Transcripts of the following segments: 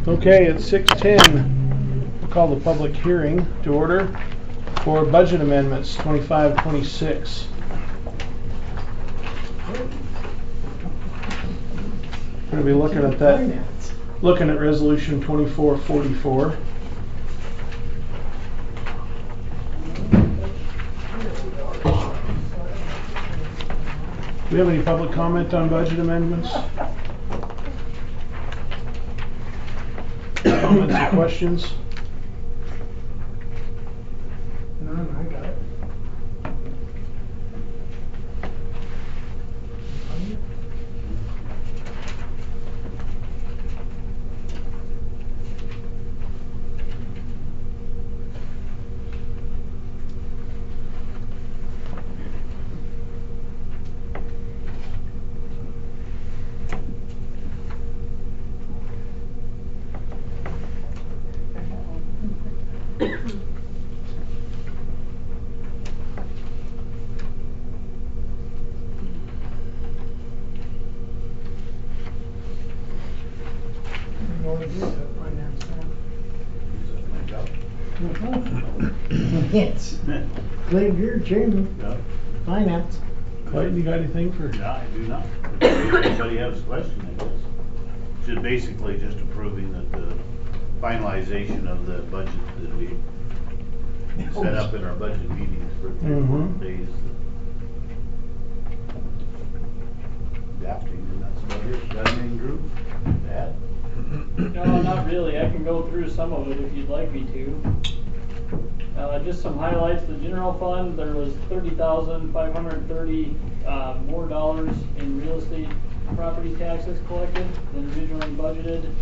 Okay, it's 6:10. We'll call the public hearing to order for budget amendments 25-26. We're going to be looking at that, looking at resolution 2444. Do we have any public comment on budget amendments? Comments or questions? None, I got it. Yes. Glad you're chairman. Yeah. Finance. Clayton, you got anything for? No, I do not. If anybody has a question, I guess. Just basically just approving that the finalization of the budget that we set up in our budget meetings for 3 or 4 days. Adapting, and that's about it. Got anything, Drew? To add? No, not really. I can go through some of it if you'd like me to. Just some highlights. The general fund, there was $30,530 more dollars in real estate property taxes collected than originally budgeted.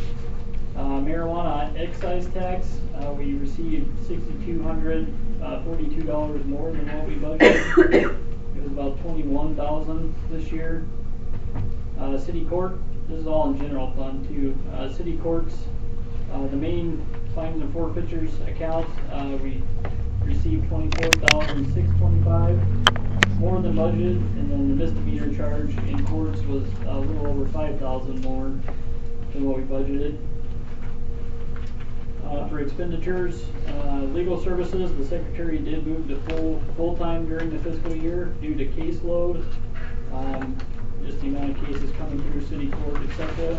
Marijuana excise tax, we received $6,242 more than what we budgeted. It was about $21,000 this year. City court, this is all in general fund too. City courts, the main fines and forfeitures account, we received $24,625 more than budgeted, and then the misdemeanor charge in courts was a little over $5,000 more than what we budgeted. For expenditures, legal services, the secretary did move to full-time during the fiscal year due to caseload, just the amount of cases coming through city court, etc.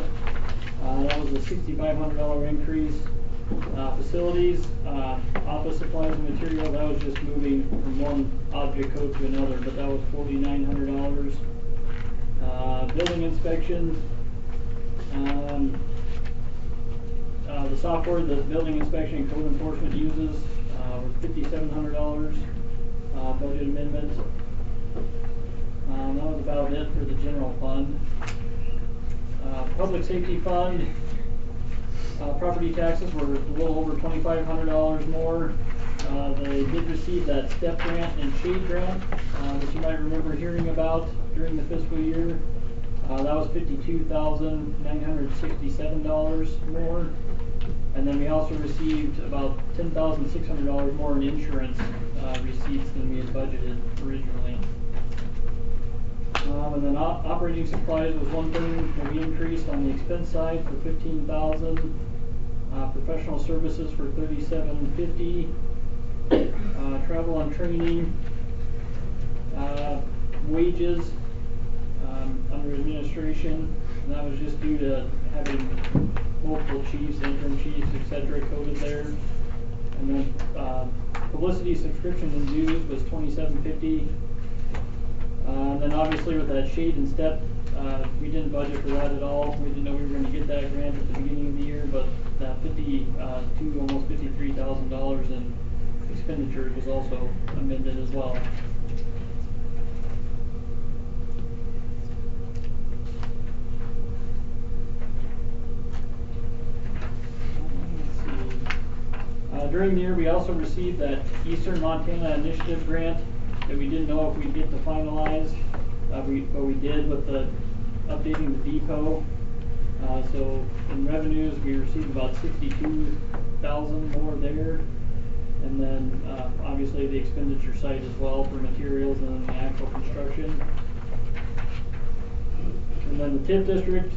That was a $6,500 increase. Facilities, office supplies and material, that was just moving from one object code to another, but that was $4,900. Building inspections, the software the building inspection and code enforcement uses was $5,700 budget amendment. That was about it for the general fund. Public safety fund, property taxes were a little over $2,500 more. They did receive that STEP grant and SHADE grant that you might remember hearing about during the fiscal year. That was $52,967 more. And then we also received about $10,600 more in insurance receipts than we had budgeted originally. And then operating supplies was one thing that we increased on the expense side for $15,000. Professional services for $3,750. Travel and training. Wages under administration. And that was just due to having multiple chiefs, interim chiefs, etc. coded there. And then publicity, subscriptions, and dues was $2,750. And then obviously with that SHADE and STEP, we didn't budget for that at all. We didn't know we were going to get that grant at the beginning of the year, but that almost $53,000 in expenditures was also amended as well. During the year, we also received that Eastern Montana Initiative grant that we didn't know if we'd get to finalize, but we did with the updating the depot. So in revenues, we received about $62,000 more there, and then obviously the expenditure side as well for materials and the actual construction. And then the TIF district,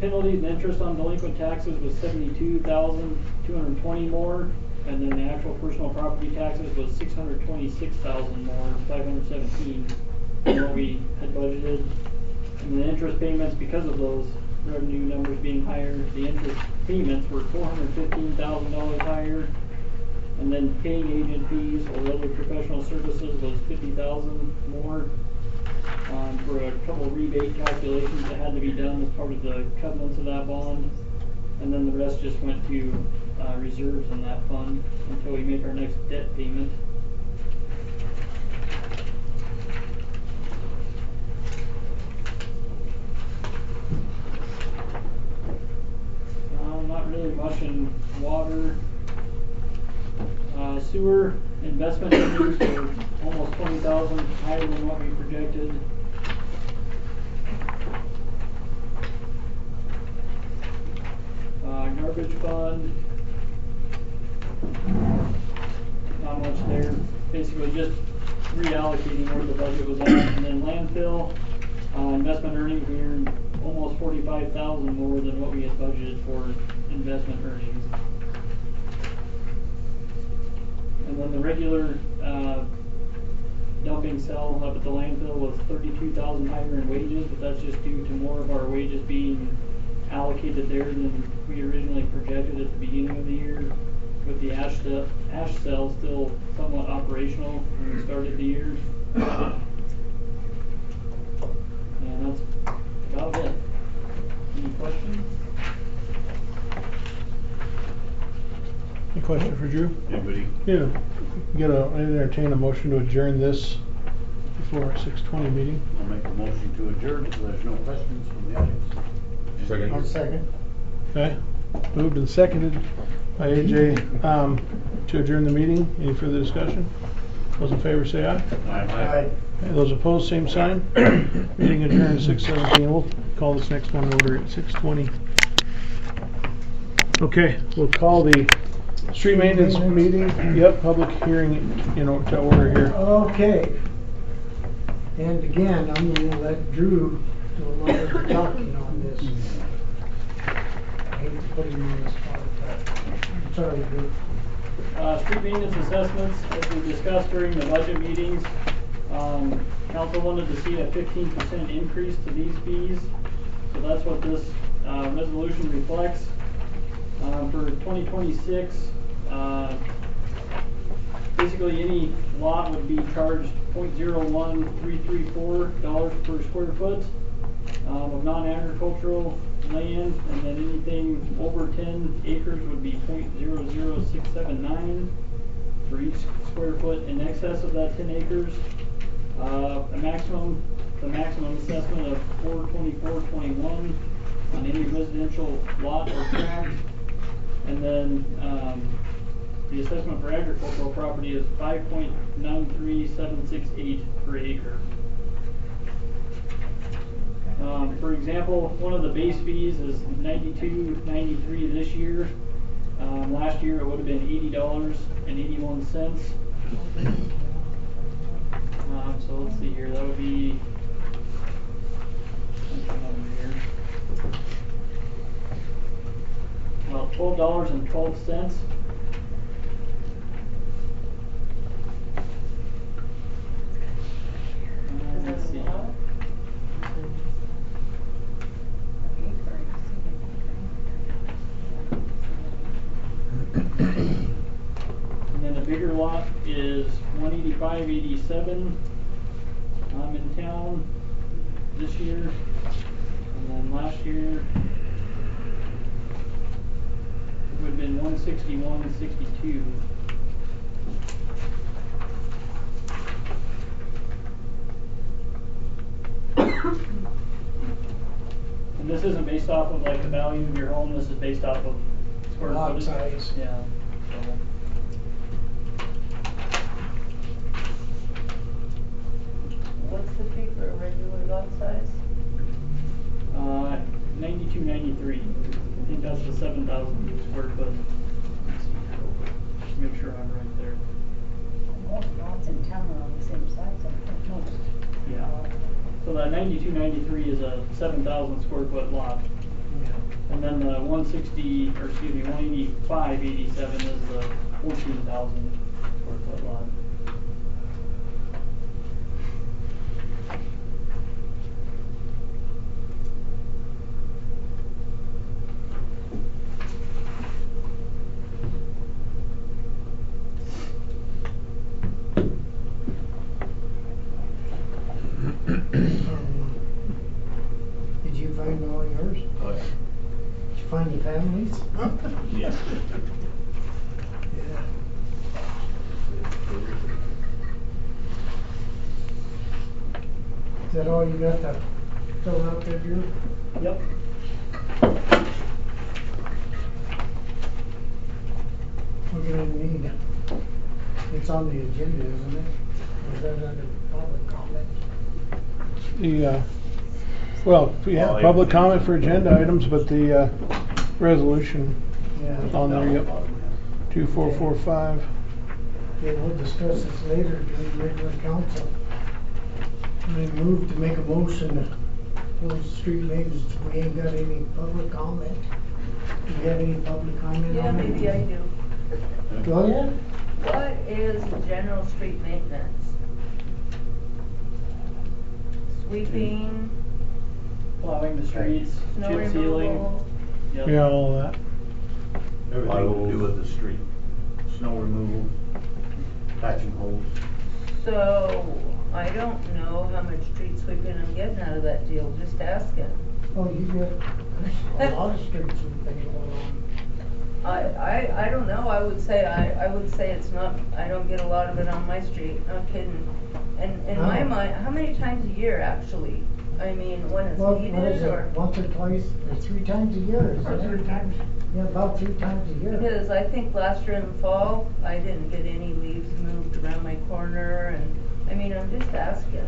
penalties and interest on delinquent taxes was 72,220 more, and then the actual personal property taxes was 626,000 more, 517 than what we had budgeted. And the interest payments, because of those revenue numbers being higher, the interest payments were $415,000 higher. And then paying agent fees or other professional services was 50,000 more. For a couple of rebate calculations that had to be done as part of the covenants of that bond. And then the rest just went to reserves in that fund until we make our next debt payment. Not really much in water. Sewer investment revenues were almost 20,000 higher than what we projected. Garbage fund, not much there. Basically just reallocating where the budget was at. And then landfill, investment earnings, we earned almost 45,000 more than what we had budgeted for investment earnings. And then the regular dumping cell up at the landfill was 32,000 higher in wages, but that's just due to more of our wages being allocated there than we originally projected at the beginning of the year, with the ash cell still somewhat operational when we started the year. And that's about it. Any questions? Any question for Drew? Anybody? Yeah. Entertain a motion to adjourn this before our 6:20 meeting. I'll make a motion to adjourn if there's no questions from the audience. I'll second. Okay, moved and seconded by AJ to adjourn the meeting. Any further discussion? Those in favor say aye. Aye. Okay, those opposed, same sign. Meeting adjourned 6:17. We'll call this next one order at 6:20. Okay, we'll call the street maintenance meeting. Yep, public hearing to order here. Okay. And again, I'm gonna let Drew do a lot of the talking on this. I hate to put him on the spot, but I'm sorry, Drew. Street maintenance assessments, as we discussed during the budget meetings, council wanted to see a 15% increase to these fees. So that's what this resolution reflects. For 2026, basically any lot would be charged $0.01334 per square foot of non-agricultural land, and then anything over 10 acres would be $0.00679 for each square foot in excess of that 10 acres. The maximum assessment of $424.21 on any residential lot or tract, and then the assessment for agricultural property is 5.93768 per acre. For example, one of the base fees is $92.93 this year. Last year it would have been $80.81. So let's see here. That would be about $12.12. Let's see. And then a bigger lot is $185.87 in town this year, and then last year it would have been $161.62. And this isn't based off of like the value of your home. This is based off of square Lot footage. size. Yeah. So. What's the fee for a regular lot size? 92.93. I think that's the 7,000 square foot. Let's see here real quick. Just make sure I'm right there. Most lots in town are on the same size, I think, most. Yeah. So that 92.93 is a 7,000 square foot lot. And then the 18587 is the 14,000 square foot lot. Did you find all yours? Oh, yeah. Did you find the families? Yes. Yeah. Is that all you got to fill out there, Drew? Yep. We're gonna need, it's on the agenda, isn't it? Or is that under public comment? Well, we have public comment for agenda items, but the resolution Yeah. is on there, yep. 2445. Okay, we'll discuss this later during regular council. I move to make a motion to close the street maintenance. We ain't got any public comment. Do you have any public comment Yeah, on it? maybe I do. Go ahead. What is general street maintenance? Sweeping, Plowing the streets, snow chip sealing. removal? Yep. Yeah, all of that. Everything to do with the street, snow removal, patching holes. So, I don't know how much street sweeping I'm getting out of that deal, just asking. Oh, you got a lot of streets and things going on. I don't know, I would say it's not, I don't get a lot of it on my street, no kidding. And in my Oh. mind, how many times a year actually? I mean, when it's Well, what is needed it, or? once or twice, or 3 times a year, is it? 3 times. Yeah, about 3 times a year. Because I think last year in the fall, I didn't get any leaves moved around my corner and, I mean, I'm just asking.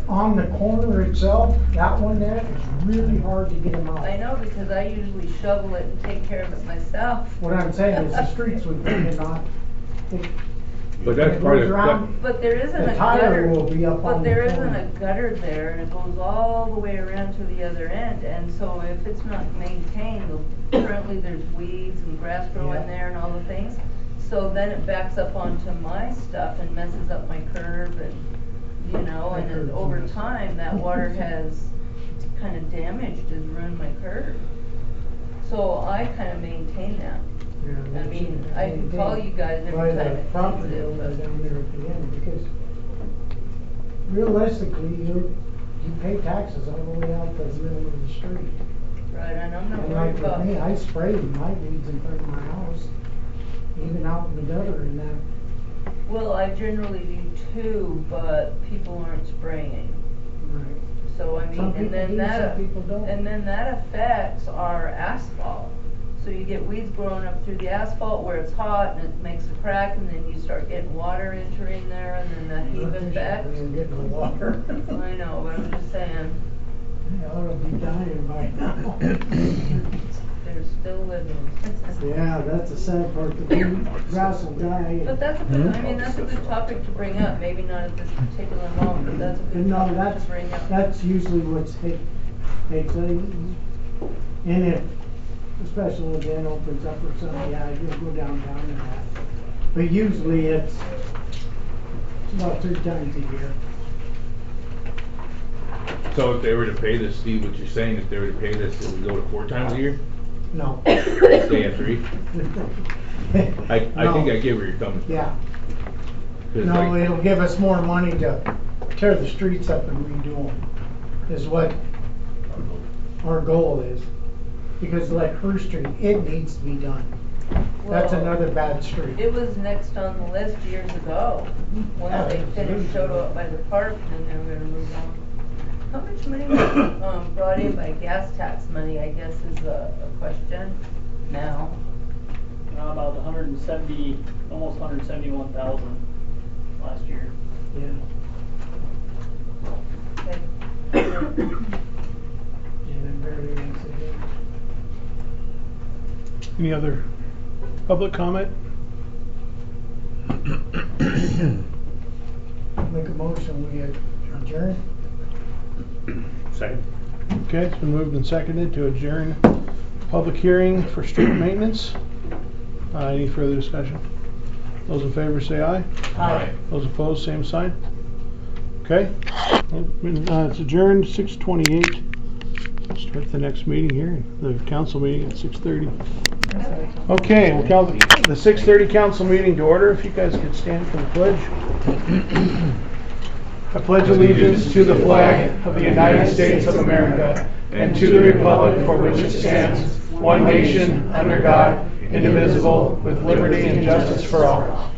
On the corner itself, that one there is really hard to get them out. I know because I usually shovel it and take care of it myself. What I'm saying is the streets we put it on, it But that's it part goes of, around, But there isn't the a tire gutter. will be up on But the there isn't corner. a gutter there and it goes all the way around to the other end. And so if it's not maintained, currently there's weeds and grass growing Yeah. there and all the things. So then it backs up onto my stuff and messes up my curb and, you know, and then over time, that water has kind of damaged and ruined my curb. So I kind of maintain that. Yeah, I mean, I can call you guys every by time the it needs property it, owner but- down there at the end, because realistically, you pay taxes all the way out to the middle of the street. Right, and I'm not And worried like about. with me, I spray my weeds in front of my house, even out in the gutter and that. Well, I generally do too, but people aren't spraying. Right. So I mean, Some and people then do, that, some people don't. and then that affects our asphalt. So you get weeds growing up through the asphalt where it's hot and it makes a crack and then you start getting water entering there and then that heave effect. And getting the water. I know, but I'm just saying, I ought to be dying by now. they're still living. Yeah, that's the sad part, the grass will die. But that's a good, I mean, that's a good topic to bring up, maybe not at this particular moment, but that's a good No, topic that's, to bring up. that's usually what's takes, and if a special event opens up or something, yeah, you'll go downtown and that. But usually it's about 3 times a year. so if they were to pay this, Steve, what you're saying, if they were to pay this, it would go to 4 times a year? No. Stay at 3? I think No. I get where you're coming from. Yeah, 'Cause no, like- it'll give us more money to tear the streets up and redo them, is what our goal is. Because like her street, it needs to be done. That's Well, another bad street. It was next on the list years ago, Yeah, once they finished Shoto up by the park, and then they were gonna move on. How much money was, brought in by gas tax money, I guess is a question now. About 170, almost 171,000 last year. Yeah. Okay. And it barely makes a difference. Any other public comment? Make a motion, we adjourn? Second? Okay, it's been moved and seconded to adjourn public hearing for street maintenance. Any further discussion? Those in favor say aye. Aye. Those opposed, same sign. Okay. It's adjourned 6:28. Start the next meeting here, the council meeting at 6:30. Okay, we'll call the 6:30 council meeting to order. If you guys could stand for the pledge. I pledge allegiance to the flag of the United States of America and to the republic for which it stands, one nation, under God, indivisible, with liberty and justice for all.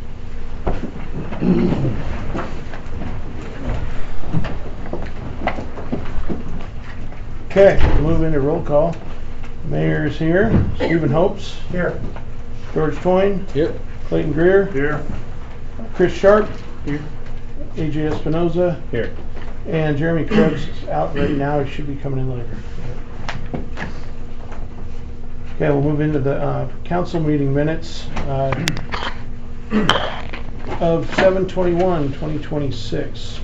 Okay, we'll move into roll call. Mayor's here. Stephen Hopes. Here. George Toyne. Yep. Clayton Greer. Here. Chris Sharp. Here. AJ Espinoza. Here. And Jeremy Krebs is out right now. He should be coming in later. Okay, we'll move into the council meeting minutes of 7/21/2026.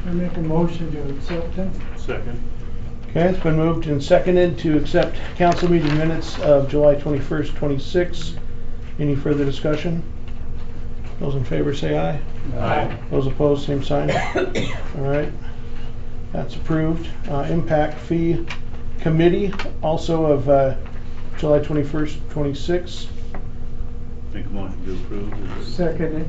I make a motion to accept them. Second. Okay, it's been moved and seconded to accept council meeting minutes of July 21st, 26. Any further discussion? Those in favor say aye. Aye. Those opposed, same sign. All right, that's approved. Impact fee committee, also of July 21st, 26. Make a motion to approve. Second.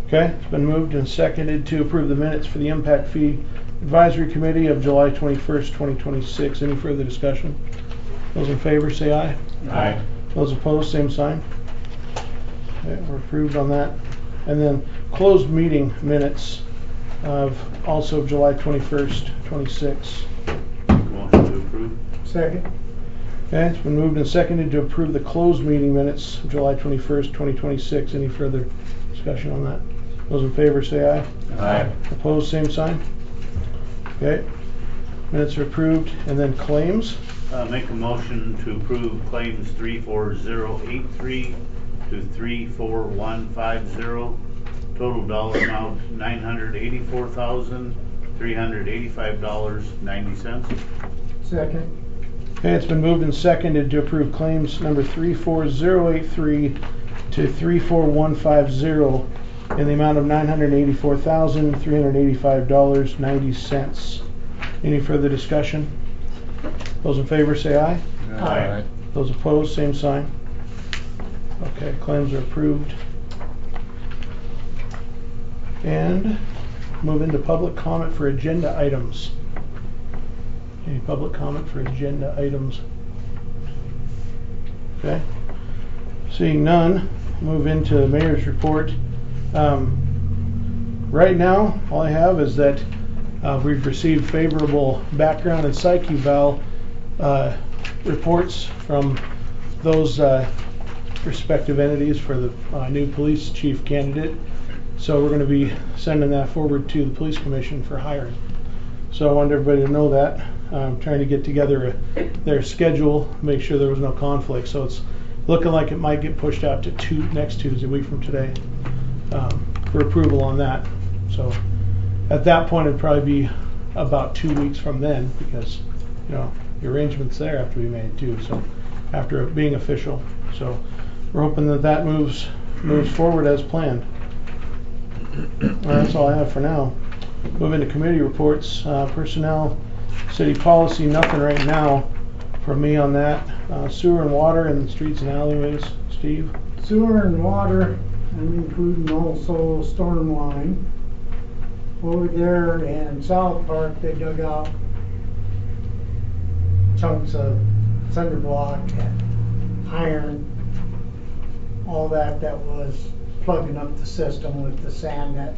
Okay, it's been moved and seconded to approve the minutes for the impact fee advisory committee of July 21st, 2026. Any further discussion? Those in favor say aye. Aye. Those opposed, same sign. Okay, we're approved on that. And then closed meeting minutes of also July 21st, 26. Make a motion to approve. Second. Okay, it's been moved and seconded to approve the closed meeting minutes of July 21st, 2026. Any further discussion on that? Those in favor say aye. Aye. Opposed, same sign. Okay, minutes are approved. And then claims. Make a motion to approve claims 34083 to 34150. Total dollar amount $984,385.90. Second. Okay, it's been moved and seconded to approve claims number 34083 to 34150 in the amount of $984,385.90. Any further discussion? Those in favor say aye. Aye. Those opposed, same sign. Okay, claims are approved. And move into public comment for agenda items. Any public comment for agenda items? Okay. Seeing none, move into the mayor's report. Right now, all I have is that we've received favorable background and psych eval reports from those respective entities for the new police chief candidate. So we're going to be sending that forward to the police commission for hiring. So I wanted everybody to know that. I'm trying to get together their schedule, make sure there was no conflict. So it's looking like it might get pushed out to next Tuesday, a week from today, for approval on that. So at that point, it'd probably be about 2 weeks from then, because the arrangements there have to be made too. So after it being official, so we're hoping that moves forward as planned. That's all I have for now. Move into committee reports. Personnel, city policy, nothing right now from me on that. Sewer and water and streets and alleyways. Steve? Sewer and water, I'm including also storm line. Over there in South Park, they dug out chunks of cinder block and iron, all that was plugging up the system with the sand that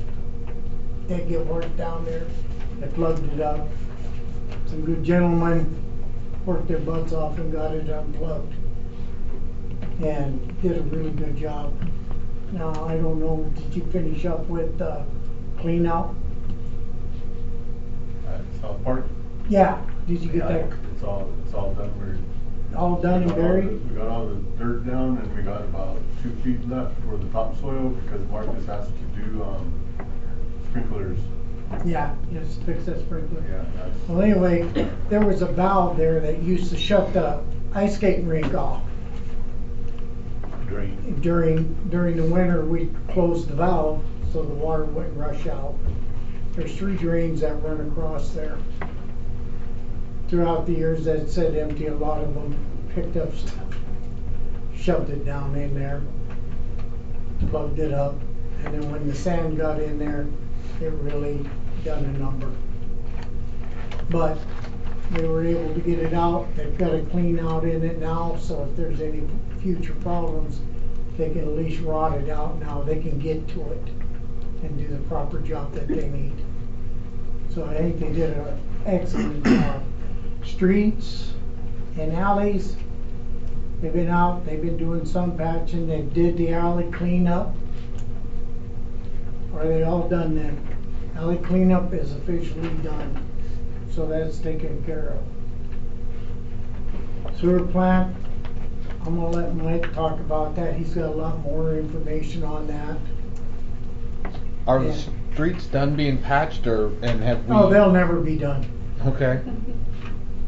did get worked down there. They plugged it up. Some good gentlemen worked their butts off and got it unplugged and did a really good job. Now, I don't know, did you finish up with clean out? South Park? Yeah, did you get Yeah, that It's all done. all done and buried? We got all the dirt down and we got about 2 feet left for the topsoil because Marcus has to do sprinklers. Yeah, just fix that sprinkler. Yeah, that's. Well, anyway, there was a valve there that used to shut the ice skating rink off. Drain. During the winter, we closed the valve so the water wouldn't rush out. There's 3 drains that run across there. Throughout the years that it said empty, a lot of them picked up stuff, shoved it down in there, plugged it up, and then when the sand got in there, it really done a number. But they were able to get it out. They've got a clean out in it now, so if there's any future problems, they can at least rot it out now. They can get to it and do the proper job that they need. So I think they did an excellent job. Streets and alleys, they've been out, they've been doing some patching, they did the alley cleanup. Are they all done then? Alley cleanup is officially done, so that's taken care of. Sewer plant, I'm gonna let Mike talk about that, he's got a lot more information on that. Are the Yeah. streets done being patched, and have we? Oh, they'll never be done. Okay.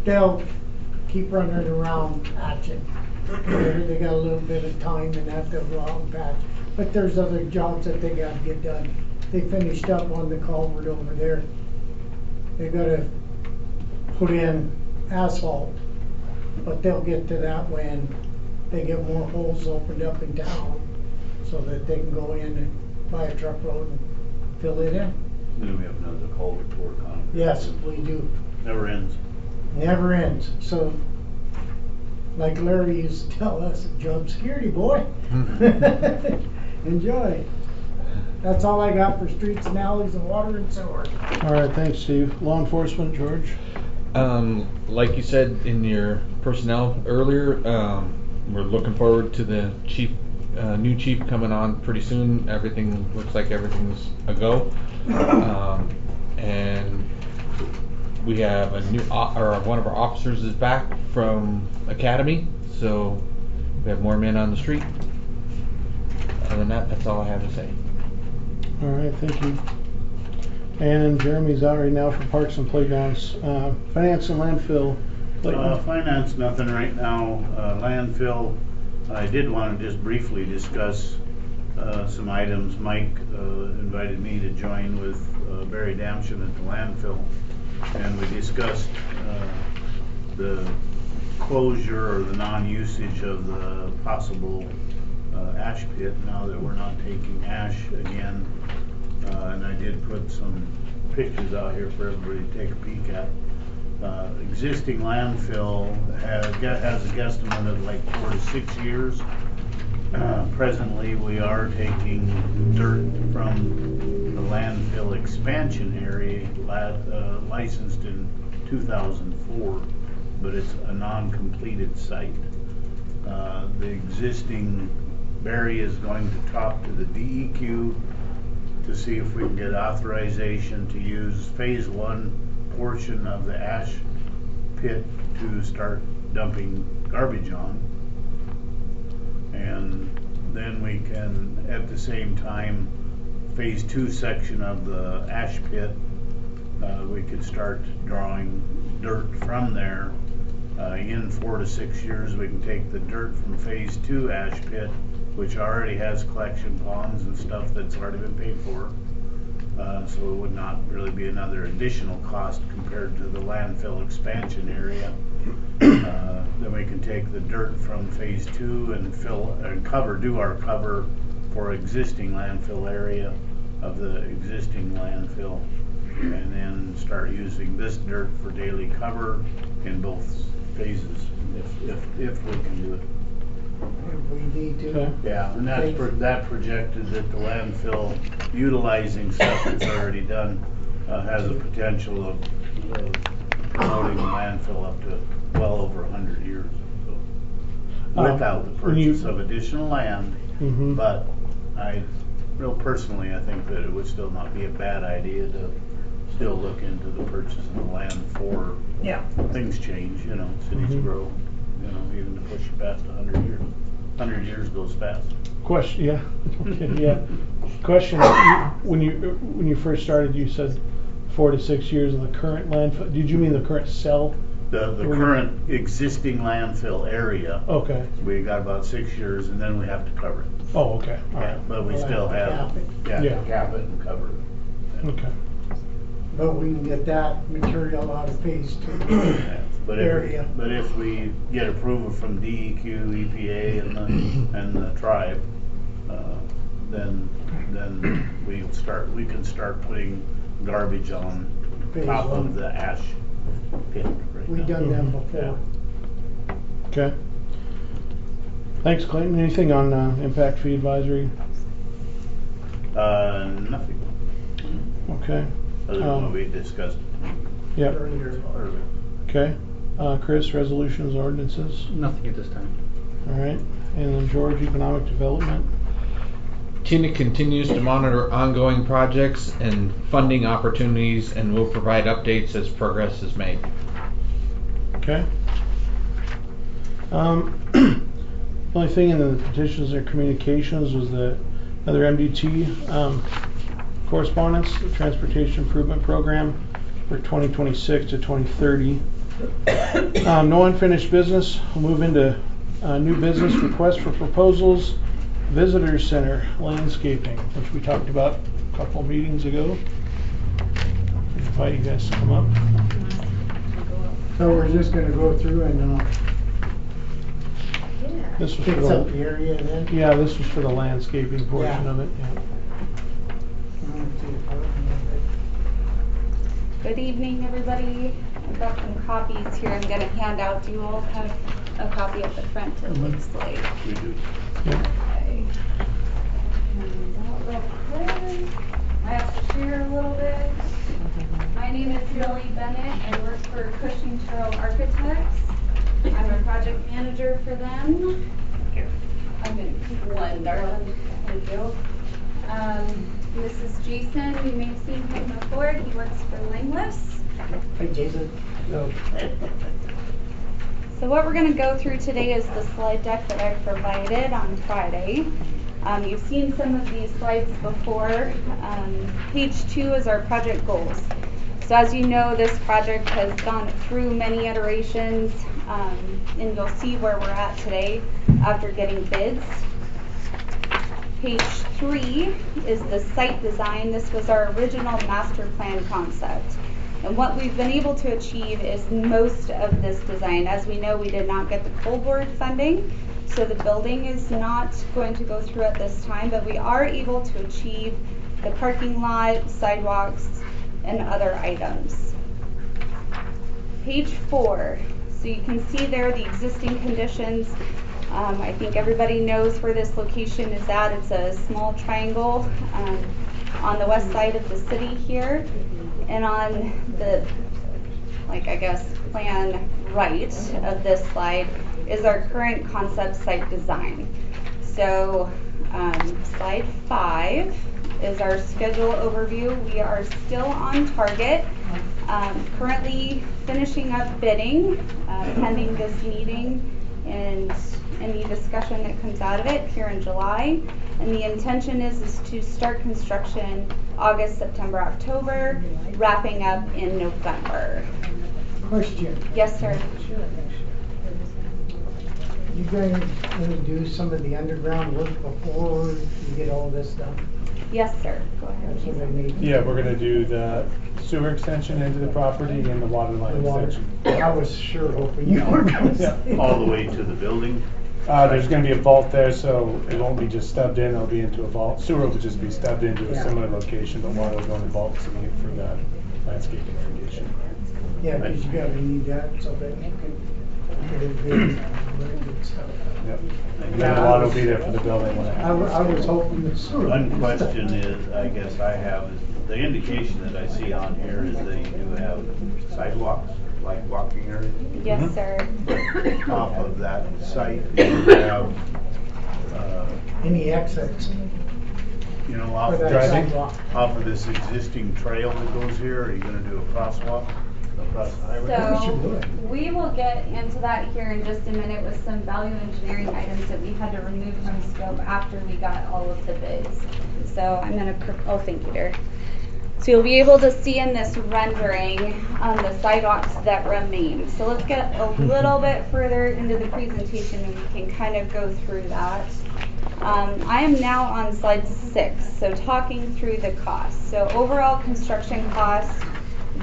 They'll keep running around patching. They got a little bit of time and that they'll go out and patch. But there's other jobs that they gotta get done. They finished up on the culvert over there. They gotta put in asphalt, but they'll get to that when they get more holes opened up in town so that they can go in and buy a truckload and fill it in. Then we have another culvert to work on. Yes, we do. Never ends. Never ends. So, like Larry used to tell us, job security, boy. Enjoy. That's all I got for streets and alleys and water and sewer. All right, thanks, Steve. Law enforcement, George? Like you said in your personnel earlier, we're looking forward to the new chief coming on pretty soon. Everything looks like everything's a go. And we have a new, one of our officers is back from academy, so we have more men on the street. Other than that, that's all I have to say. All right, thank you. And Jeremy's out right now for parks and playgrounds. Finance and landfill. Finance, nothing right now. Landfill, I did want to just briefly discuss some items. Mike invited me to join with Barry Damshin at the landfill, and we discussed the closure or the non-usage of the possible ash pit now that we're not taking ash again. And I did put some pictures out here for everybody to take a peek at. Existing landfill has a guesstimate of like 4 to 6 years. Presently, we are taking dirt from the landfill expansion area, licensed in 2004, but it's a non-completed site. The existing Barry is going to talk to the DEQ to see if we can get authorization to use phase 1 portion of the ash pit to start dumping garbage on. And then we can, at the same time, phase 2 section of the ash pit, we could start drawing dirt from there. In 4 to 6 years, we can take the dirt from phase 2 ash pit, which already has collection ponds and stuff that's already been paid for. So it would not really be another additional cost compared to the landfill expansion area. Then we can take the dirt from phase 2 and do our cover for existing landfill area of the existing landfill, and then start using this dirt for daily cover in both phases, if we can do it. If we need to. Okay. Yeah, and that projected that the landfill, utilizing stuff that's already done, has a potential of promoting the landfill up to well over 100 years. So, without the purchase of additional land, but personally, I think that it would still not be a bad idea to still look into the purchase of the land for things change, cities grow, even to push it past 100 years. 100 years goes fast. Question, yeah. Okay, yeah. Question, when you first started, you said 4 to 6 years in the current landfill. Did you mean the current cell The current existing landfill area, Okay. we got about 6 years and then we have to cover it. Oh, okay, all Yeah, right. but we We'll still have to have, cap it. yeah, Yeah. to cap it and cover it. Okay. But we can get that material out of phase 2. Yeah. Area. But if we get approval from DEQ, EPA and the tribe, then we can start putting garbage on Phase top 1. of the ash pit right We now. done them Yeah. before. Okay. Thanks, Clayton. Anything on impact fee advisory? Nothing, Okay. other than what we discussed Yep. Earlier. earlier. Okay. Chris, resolutions, ordinances? Nothing at this time. All right. And then George, economic development? Tina continues to monitor ongoing projects and funding opportunities and will provide updates as progress is made. Okay. The only thing in the petitions or communications was another MDT correspondence, the Transportation Improvement Program for 2026 to 2030. No unfinished business. We'll move into new business, request for proposals, visitor center landscaping, which we talked about a couple of meetings ago. I invite you guys to come up. So we're just gonna go through and This was for fix up the the, area then? yeah, this was for the landscaping portion Yeah. of it, yeah. Good evening, everybody. I've got some copies here I'm gonna hand out. Do you all have a copy at the front, it looks like? We do. Okay. And out real quick. I have to share a little bit. My name is Millie Bennett. I work for Cushing Terrell Architects. I'm a project manager for them. Here, I'm gonna keep one, darling. Thank you. This is Jason. You may have seen him before. He works for Langless. Hey, Jason. So what we're going to go through today is the slide deck that I provided on Friday. You've seen some of these slides before. Page 2 is our project goals. So as you know, this project has gone through many iterations, and you'll see where we're at today after getting bids. Page 3 is the site design. This was our original master plan concept. And what we've been able to achieve is most of this design. As we know, we did not get the cold board funding, so the building is not going to go through at this time, but we are able to achieve the parking lot, sidewalks, and other items. Page 4, so you can see there the existing conditions. I think everybody knows where this location is at. It's a small triangle on the west side of the city here. And on the, plan right of this slide is our current concept site design. So slide 5 is our schedule overview. We are still on target. Currently finishing up bidding, pending this meeting and any discussion that comes out of it here in July. And the intention is to start construction August, September, October, wrapping up in November. Question. Yes, sir. You guys gonna do some of the underground work before you get all this done? Yes, sir. Go ahead. That's what I need. Yeah, we're gonna do the sewer extension into the property and the water line The water. extension. I was sure hoping you were gonna Yeah. say. All the way to the building. There's gonna be a vault there, so it won't be just stubbed in, it'll be into a vault. Sewer will just be stubbed into a Yeah. similar location, but water will go in the vault to meet for the landscaping irrigation. Yeah, because you gotta need that so that you can get it big, really good stuff. Yep. And then the water will be there for the building when it I happens. was hoping the sewer. One question is, I guess I have, is the indication that I see on here is that you do have sidewalks, like walking areas. Yes, sir. Off of that site, you have, Any exits off for that Driving? sidewalk. off of this existing trail that goes here, are you gonna do a crosswalk across the highway? So we will get into that here in just a minute with some value engineering items that we had to remove from scope after we got all of the bids. So I'm gonna, thank you, dear. So you'll be able to see in this rendering the sidewalks that remain. So let's get a little bit further into the presentation and we can kind of go through that. I am now on slide 6, so talking through the costs. So overall construction costs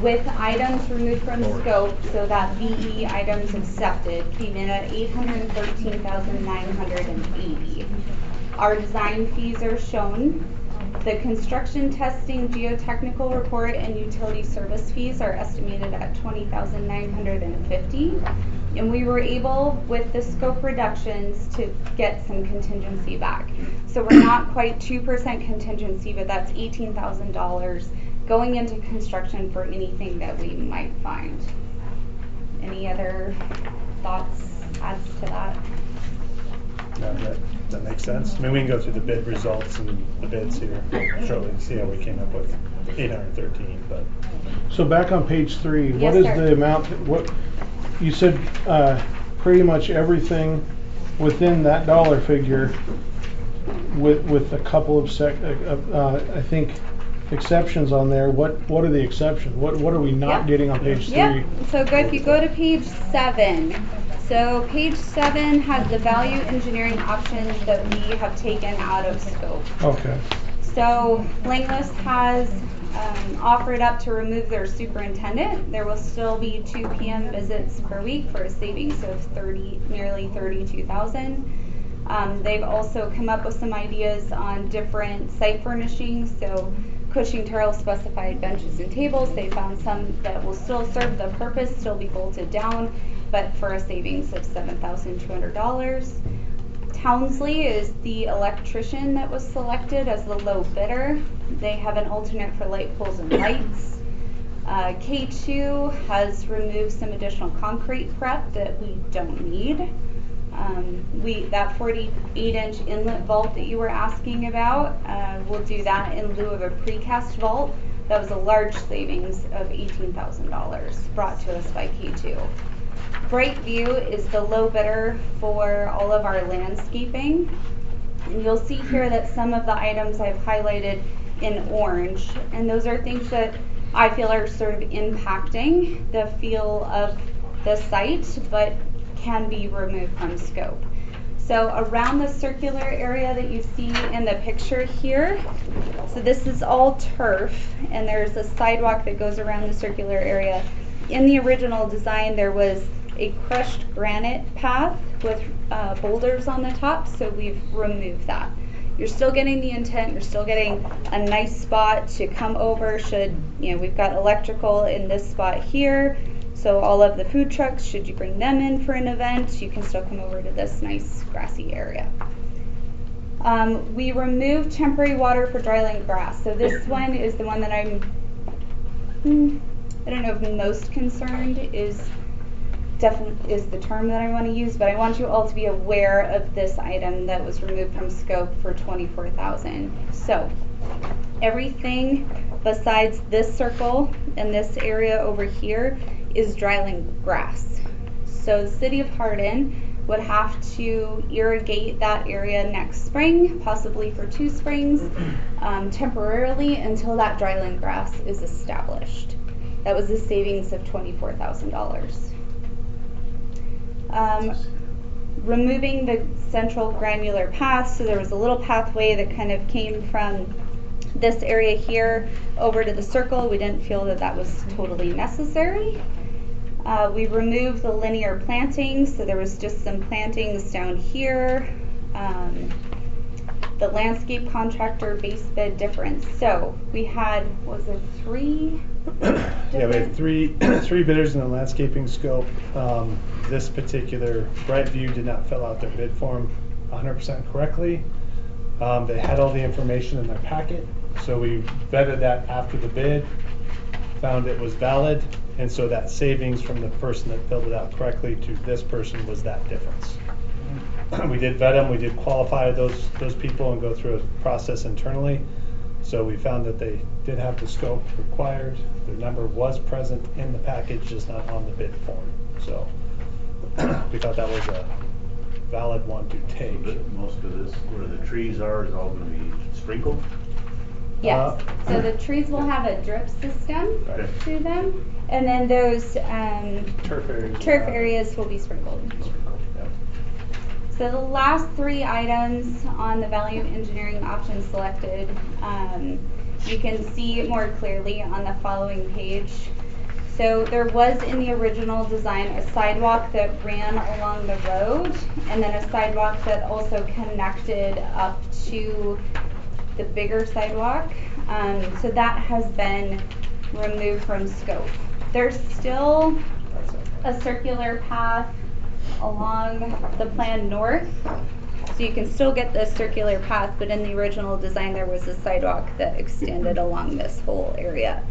with items removed from scope, so that VE items accepted, came in at $813,980. Our design fees are shown. The construction testing geotechnical report and utility service fees are estimated at $20,950. And we were able, with the scope reductions, to get some contingency back. So we're not quite 2% contingency, but that's $18,000 going into construction for anything that we might find. Any other thoughts, adds to that? No, that makes sense. I mean, we can go through the bid results and the bids here shortly to see how we came up with 813, but. So back on page 3, Yes, what is sir. the amount, what, you said pretty much everything within that dollar figure with a couple of I think exceptions on there. What are the exceptions? What are we not Yep. getting on page 3? Yep. So if you go to page 7, so page 7 has the value engineering options that we have taken out of scope. Okay. So Langless has offered up to remove their superintendent. There will still be 2 p.m. visits per week for a savings of nearly 32,000. They've also come up with some ideas on different site furnishings. So Cushing Terrell specified benches and tables. They found some that will still serve the purpose, still be bolted down, but for a savings of $7,200. Townsley is the electrician that was selected as the low bidder. They have an alternate for light poles and lights. K2 has removed some additional concrete prep that we don't need. That 48-inch inlet vault that you were asking about, we'll do that in lieu of a precast vault. That was a large savings of $18,000 brought to us by K2. Brightview is the low bidder for all of our landscaping. And you'll see here that some of the items I've highlighted in orange, and those are things that I feel are sort of impacting the feel of the site, but can be removed from scope. So around the circular area that you see in the picture here, so this is all turf, and there's a sidewalk that goes around the circular area. In the original design, there was a crushed granite path with boulders on the top, so we've removed that. You're still getting the intent, you're still getting a nice spot to come over should, we've got electrical in this spot here, so all of the food trucks, should you bring them in for an event, you can still come over to this nice grassy area. We removed temporary water for dryland grass. So this one is the one that I don't know if most concerned is the term that I want to use, but I want you all to be aware of this item that was removed from scope for $24,000. So everything besides this circle and this area over here is dryland grass. So the city of Hardin would have to irrigate that area next spring, possibly for 2 springs, temporarily until that dryland grass is established. That was a savings of $24,000. Removing the central granular path, so there was a little pathway that kind of came from this area here over to the circle. We didn't feel that that was totally necessary. We removed the linear plantings, so there was just some plantings down here. The landscape contractor base bid difference. So we had, was there 3? Yeah, we had three bidders in the landscaping scope. This particular Brightview did not fill out their bid form 100% correctly. They had all the information in their packet, so we vetted that after the bid, found it was valid, and so that savings from the person that filled it out correctly to this person was that difference. We did vet them, we did qualify those people and go through a process internally. So we found that they did have the scope required. Their number was present in the package, just not on the bid form. So we thought that was a valid one to take. Most of this, where the trees are, is all going to be sprinkled? Yes, so the trees will have a drip system Right. through them, and then those Turf areas. turf areas will be sprinkled. Yep. So the last three items on the value engineering option selected, you can see more clearly on the following page. So there was in the original design a sidewalk that ran along the road, and then a sidewalk that also connected up to the bigger sidewalk. So that has been removed from scope. There's still a circular path along the plan north, so you can still get the circular path, but in the original design there was a sidewalk that extended along this whole area.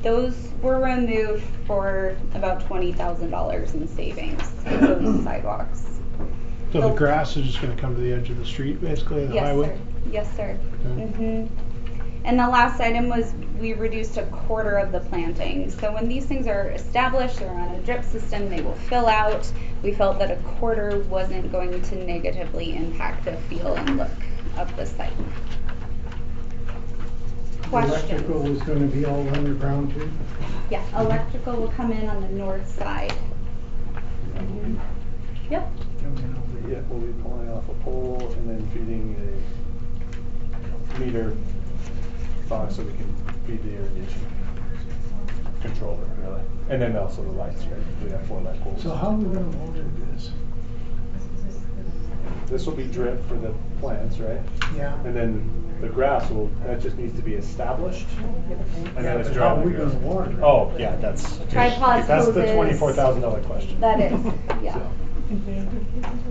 Those were removed for about $20,000 in savings, those sidewalks. So the grass is just gonna come to the edge of the street, basically, the Yes, highway? sir. Yes, sir. Okay. And the last item was we reduced a quarter of the planting. So when these things are established, they're on a drip system, they will fill out. We felt that a quarter wasn't going to negatively impact the feel and look of the site. Electrical Questions? is gonna be all underground too? Yeah, electrical will come in on the north side. Yep. Yeah, we'll be pulling off a pole and then feeding a meter box so we can feed the irrigation controller, really. And then also the lights, right? We have 4 light poles. So how are we gonna water this? This will be drip for the plants, right? Yeah. And then the grass that just needs to be established. And then it's But how are dry. we gonna water it? Oh, yeah, that's the Tripods, hoses. $24,000 question. That is, yeah.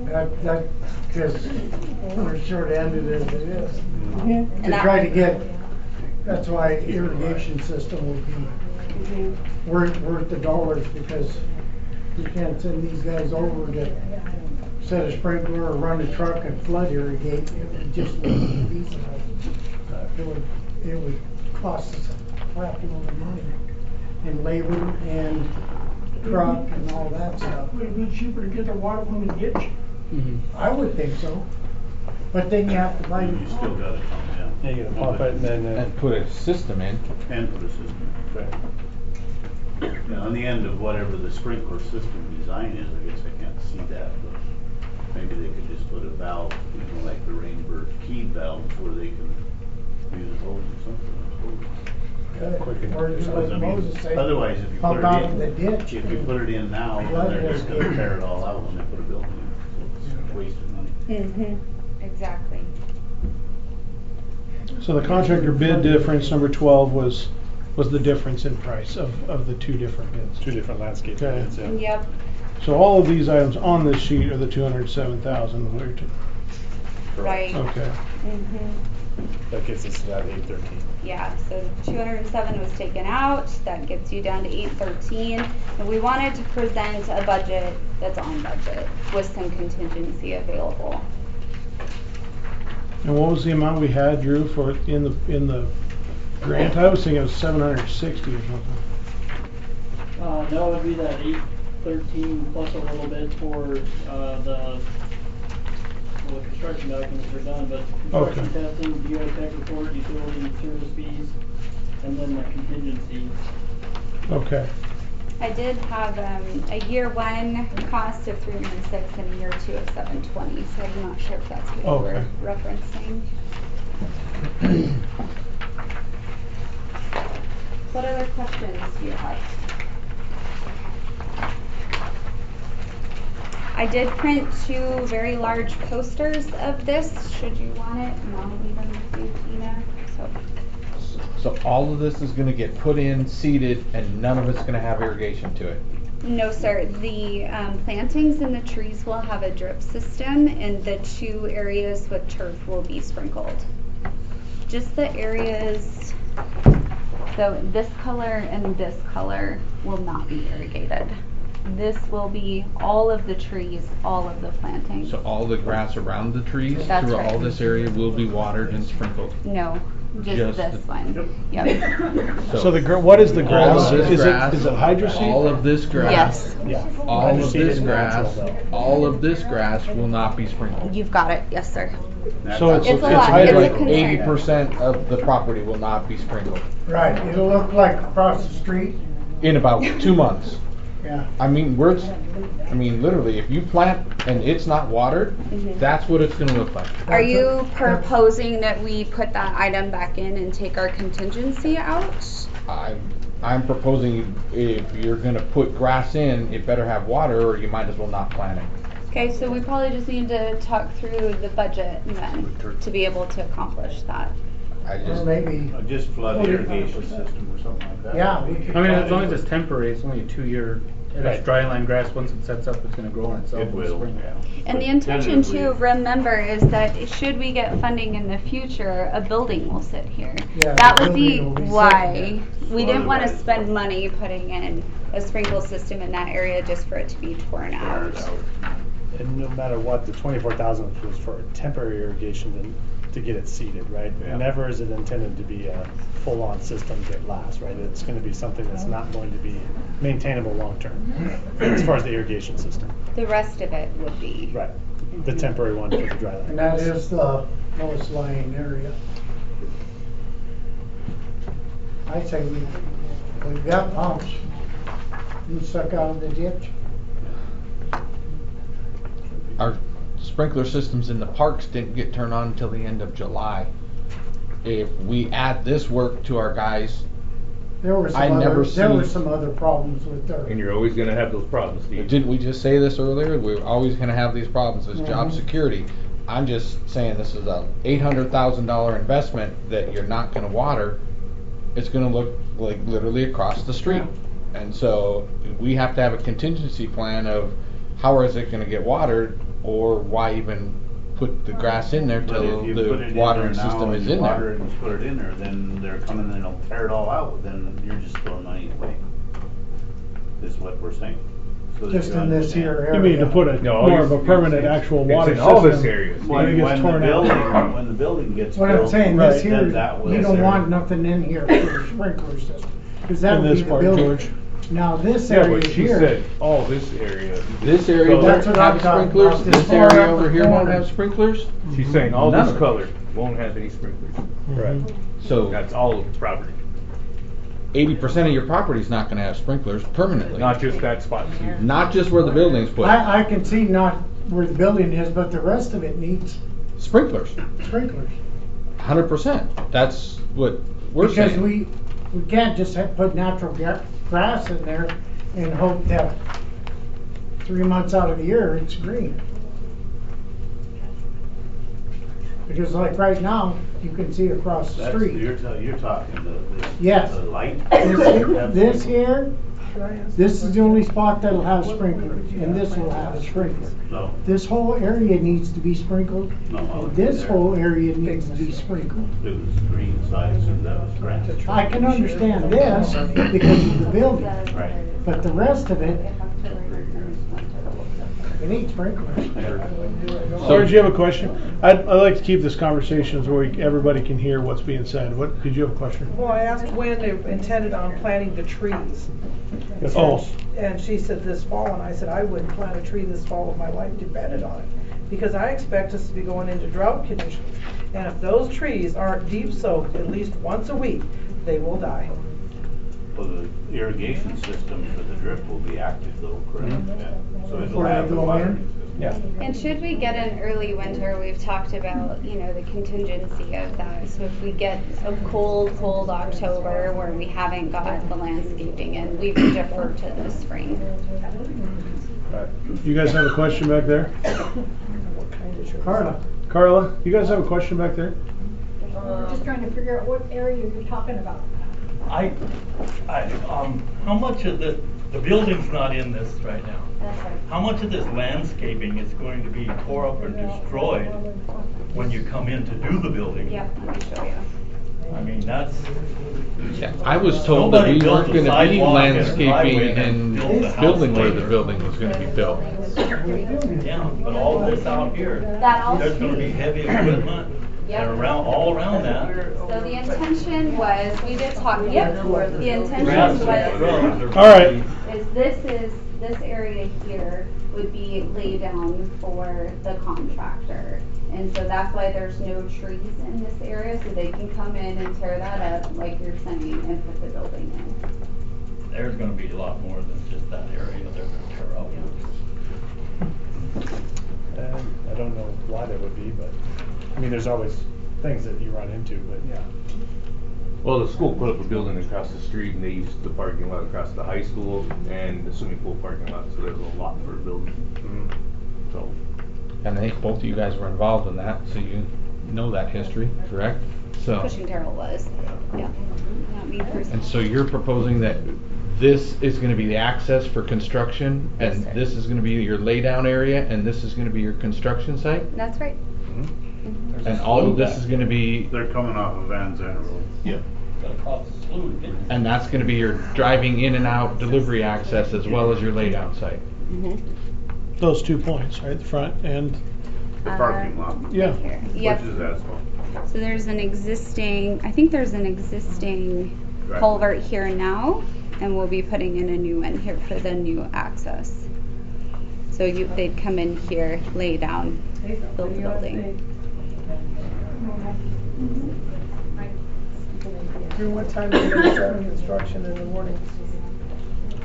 That, cause we're short-handed as it is. And To that- try to get, that's why irrigation system will be worth the dollars, because you can't send these guys over to set a sprinkler or run a truck and flood irrigate. It would just wouldn't be feasible. It would cost us a crap load of money in labor and truck and all that stuff. Would it be cheaper to get the water from the ditch? I would think so, but then you have to buy your You still gotta come down. Yeah, you gotta pump it and then, And put a system in. And put a system. right. Now, on the end of whatever the sprinkler system design is, I guess I can't see that, but maybe they could just put a valve, like the Rainbird key valves where they can use a hose or something, I suppose. Yeah, quick and- Or just Because, like I mean, Moses said, otherwise, if you put pump it out of the in, ditch. if you put it in now, then Flood they're just gonna irrigate. tear it all out when they put a building in. So it's a waste of money. Exactly. So the contractor bid difference, number 12, was the difference in price of the two different bids. 2 different landscape Okay. bids, yeah. Yep. So all of these items on this sheet are the 207,000. Right. Okay. That gets us to that 813. Yeah, so 207 was taken out, that gets you down to 813. And we wanted to present a budget that's on budget with some contingency available. And what was the amount we had, Drew, for in the grant? I was thinking it was 760 or something. That would be that 813 plus a little bit for, the construction documents are done, but construction Okay. testing, geotech report, utility service fees, and then the contingency. Okay. I did have a year 1 cost of 306 and a year 2 of 720, so I'm not sure if that's what you Okay. were referencing. What other questions do you have? I did print 2 very large posters of this, should you want it, and I'll leave them with you, Tina. So all of this is gonna get put in, seeded, and none of it's gonna have irrigation to it. No, sir. The plantings and the trees will have a drip system, and the 2 areas with turf will be sprinkled. Just the areas, so this color and this color will not be irrigated. This will be all of the trees, all of the plantings. So all the grass around the trees That's through right. all this area will be watered and sprinkled. No, Just this one. Yep. So what is the all grass? of this Is grass, it hydro seed? all of this grass, Yes. Yeah. all of Hydroseeded this natural, grass, though. all of this grass will not be sprinkled. You've got it. Yes, sir. So It's a lot. hydro- It's a concern. 80% of the property will not be sprinkled Right, it'll look like across the street, in about 2 months. yeah. I mean, literally, if you plant and it's not watered, that's what it's gonna look like. Are you proposing that we put that item back in and take our contingency out? I'm proposing if you're gonna put grass in, it better have water or you might as well not plant it. Okay, so we probably just need to talk through the budget then to be able to accomplish that. I Or just, maybe, Just flood the irrigation system or something like that. yeah, we could. I mean, as long as it's temporary, it's only a 2-year, it's Right. dryland grass, once it sets up, it's gonna grow on itself It in the will. spring. And the intention too, Tentatively. remember, is that should we get funding in the future, a building will sit here. Yeah, That the would be building will be why sitting we didn't wanna Otherwise- spend money putting in a sprinkle system in that area just for it to be torn out. And no matter what, the 24,000 was for temporary irrigation to get it seeded, right? Yeah. Never is it intended to be a full-on system that lasts, right? It's gonna be something that's not going to be maintainable long-term, as far as the irrigation system. The rest of it would be. Right. The temporary one for the dry land. And that is the lowest lying area. I say we've got pumps. You suck out of the ditch. our sprinkler systems in the parks didn't get turned on until the end of July. If we add this work to our guys, There were I some never other, there were see- some other problems with their. And you're always gonna have those problems, Steve. didn't we just say this earlier? We're always gonna have these problems with job Mhm. security. I'm just saying this is a $800,000 investment that you're not gonna water. It's gonna look like literally across the street. And so we have to have a contingency plan of how is it gonna get watered, or why even put the grass in there But till if you put it the in watering there now system and is you in water there. it and just put it in there, then they're coming and they'll tear it all out, then you're just throwing money away. Is what we're saying. So that Just you in this understand. here You area. mean to put a No, more of a it's- permanent it's- actual it's water in system? all this area. When it gets When torn the out. building, when the building gets What I'm built, saying, Right. this here, then that will. you don't want nothing in here for the sprinkler system. Cause that In would this be the part, building. George. Now, this Yeah, area but she here. said all this area. This area So that's won't what I'm have talking sprinklers, about, this this far area up over the here won't corner. have sprinklers. She's saying all None this of it. color won't have any sprinklers. Right. So That's all of the property, 80% of your property's not gonna have sprinklers permanently. not just that spot, Steve. Not just where the building's put. I can see not where the building is, but the rest of it needs Sprinklers, sprinklers. 100%. That's what we're Because saying. we can't just put natural grass in there and hope that 3 months out of the year it's green. Because like right now, you can see across the That's, street. you're talking the Yes. the light. This here, this is the only spot that'll have sprinklers, and this will have a sprinkler. No, This whole area needs to be sprinkled, no. and this whole area needs to be sprinkled. It was green sides and that was grass. I can understand this because of the building, Right. but the rest of it, it needs sprinklers. George, you have a question? I'd like to keep this conversation where everybody can hear what's being said. What, did you have a question? Well, I asked when they intended on planting the trees. Oh, And she said this fall, and I said I wouldn't plant a tree this fall if my life depended on it. Because I expect us to be going into drought conditions. And if those trees aren't deep soaked at least once a week, they will die. Well, the irrigation system for the drip will be active though, correct? Yeah. So it'll Before they have the go watering in? system. Yeah. And should we get an early winter, we've talked about, the contingency of that. So if we get a cold October where we haven't got the landscaping in, we would defer to the spring. Right. you guys have a question back there? Carla, Carla, you guys have a question back there? Just trying to figure out what area you're talking about. How much of the building's not in this right now? That's right. How much of this landscaping is going to be tore up and destroyed when you come in to do the building? Yep, let me show you. I mean, that's, Yeah, I was told that Nobody we built weren't a gonna be sidewalk and a landscaping driveway and and built the house building where the later. building was gonna be built. yeah, but all this out here, That all there's gonna be heavy equipment, Yep. And all around that. So the intention was, we did talk, yep, the intention Grass was, and shrubs are All right. this area here would be laid down for the contractor. And so that's why there's no trees in this area, so they can come in and tear that up, like you're saying, and put the building in. There's gonna be a lot more than just that area they're gonna tear out. I don't know why there would be, but, I mean, there's always things that you run into, but yeah. Well, the school put up a building across the street and they used the parking lot across the high school and the swimming pool parking lot, so there's a lot for a building. So. And I think both of you guys were involved in that, so you know that history, correct? So. Cushing Terrell was, yeah, not me personally. And so you're proposing that this is gonna be the access for construction, Yes, and sir. this is gonna be your laydown area, and this is gonna be your construction site? That's right. And all of this is gonna be, They're coming off of Van Zandt Road. yep. Gotta cross the slough to get to And that's gonna be your driving in and out delivery access as well as your laydown site? Those 2 points, right, the front and, The parking lot. yeah. Here, yep. Which is asphalt. So there's an existing, I think there's an existing culvert here now, and we'll be putting in a new one here for the new access. So they'd come in here, lay down, build the building. Through what time are you gonna start construction in the morning?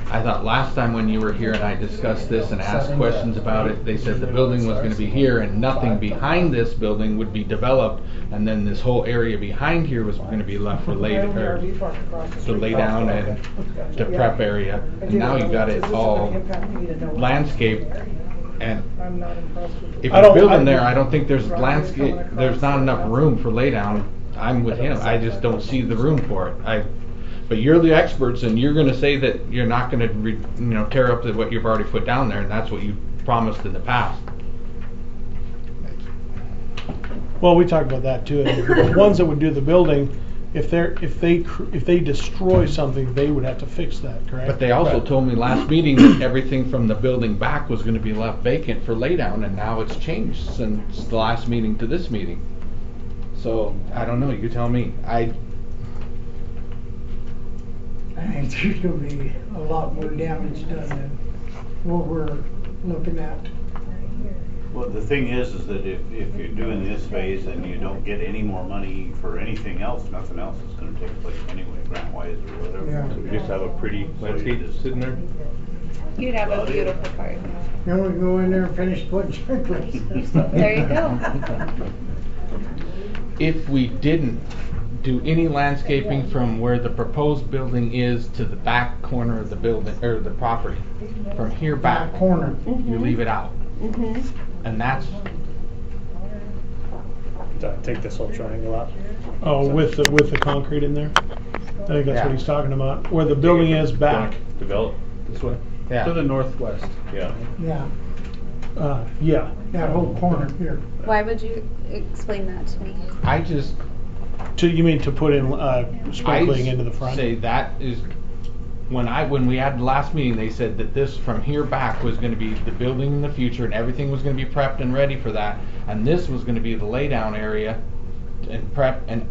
I thought last time when you were here and I discussed this and asked questions about it, they said the building was gonna be here and nothing behind this building would be developed, and then this whole area behind here was gonna be left for lay, or to lay down and to prep area. And now you got it all landscaped, and I'm not impressed with it. if you're building there, I don't think there's landscape, there's not enough room for lay down. I'm with him, I just don't see the room for it. But you're the experts, and you're gonna say that you're not gonna, tear up what you've already put down there, and that's what you promised in the past. Well, we talked about that too. And the ones that would do the building, if they destroy something, they would have to fix that, correct? But they also told me last meeting that everything from the building back was gonna be left vacant for laydown, and now it's changed since the last meeting to this meeting. So, I don't know, you tell me. I think there's gonna be a lot more damage done than what we're looking at. Well, the thing is that if you're doing this phase and you don't get any more money for anything else, nothing else is gonna take place anyway, grant-wise or whatever. Yeah. So we just have a pretty landscape sitting there? You'd have a beautiful park. Then we go in there and finish putting sprinklers. There you go. If we didn't do any landscaping from where the proposed building is to the back corner of the building, or the property, from here back, Corner. you leave it out. And that's, Take this whole triangle out. Oh, with the concrete in there? I think that's what he's talking about, where the building is back. Develop this way? yeah. To the northwest. Yeah. Yeah, Yeah. that whole corner here. Why would you explain that to me? I just, You mean to put in sprinkling I into the front? say that is, when we had the last meeting, they said that this from here back was gonna be the building in the future and everything was gonna be prepped and ready for that. And this was gonna be the laydown area and prep and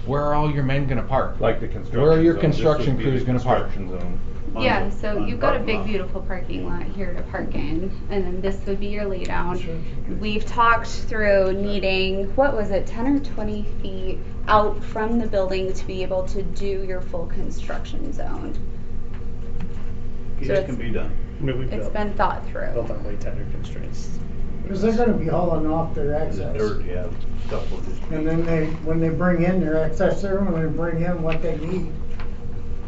where are all your men gonna park? Like the construction Where are your zone. This construction would be crews the gonna park? construction zone. Yeah, so on you've got a parking big, lot. beautiful parking lot here to park in, and then this would be your laydown. We've talked through needing, what was it, 10 or 20 feet out from the building to be able to do your full construction zone. So It can be done. I mean, we've It's built been thought on through. way tighter constraints. Because they're gonna be hauling off their The excess. dirt, yeah, stuff will just. And then when they bring in their excess, they're gonna bring in what they need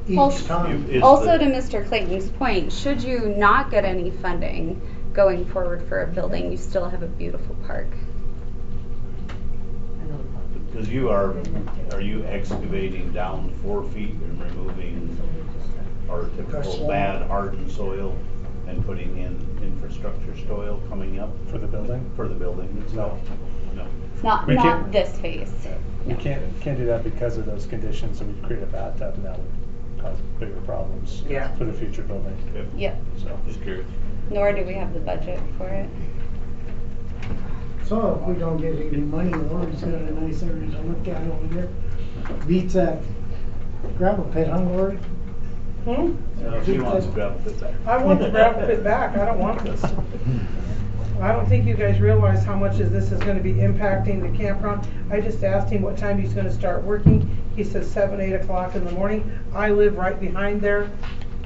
each Also- time. It's Also, the- to Mr. Clayton's point, should you not get any funding going forward for a building, you still have a beautiful park. Because are you excavating down 4 feet and removing our typical bad hardened soil and putting in infrastructure soil coming up For the building? for the building itself? No. Not We can't- this phase. We can't do that because of those conditions, so we'd create a bathtub and that would cause bigger problems Yeah. for the future building. Yep. So, Just curious. Nor do we have the budget for it. So So if we don't get any money, Lori's got a nice area to look at over there. Beats that gravel pit, huh, Lori? She wants to grab it back. I want the gravel pit back, I don't want this. I don't think you guys realize how much this is gonna be impacting the campground. I just asked him what time he's gonna start working. He says 7, 8 o'clock in the morning. I live right behind there.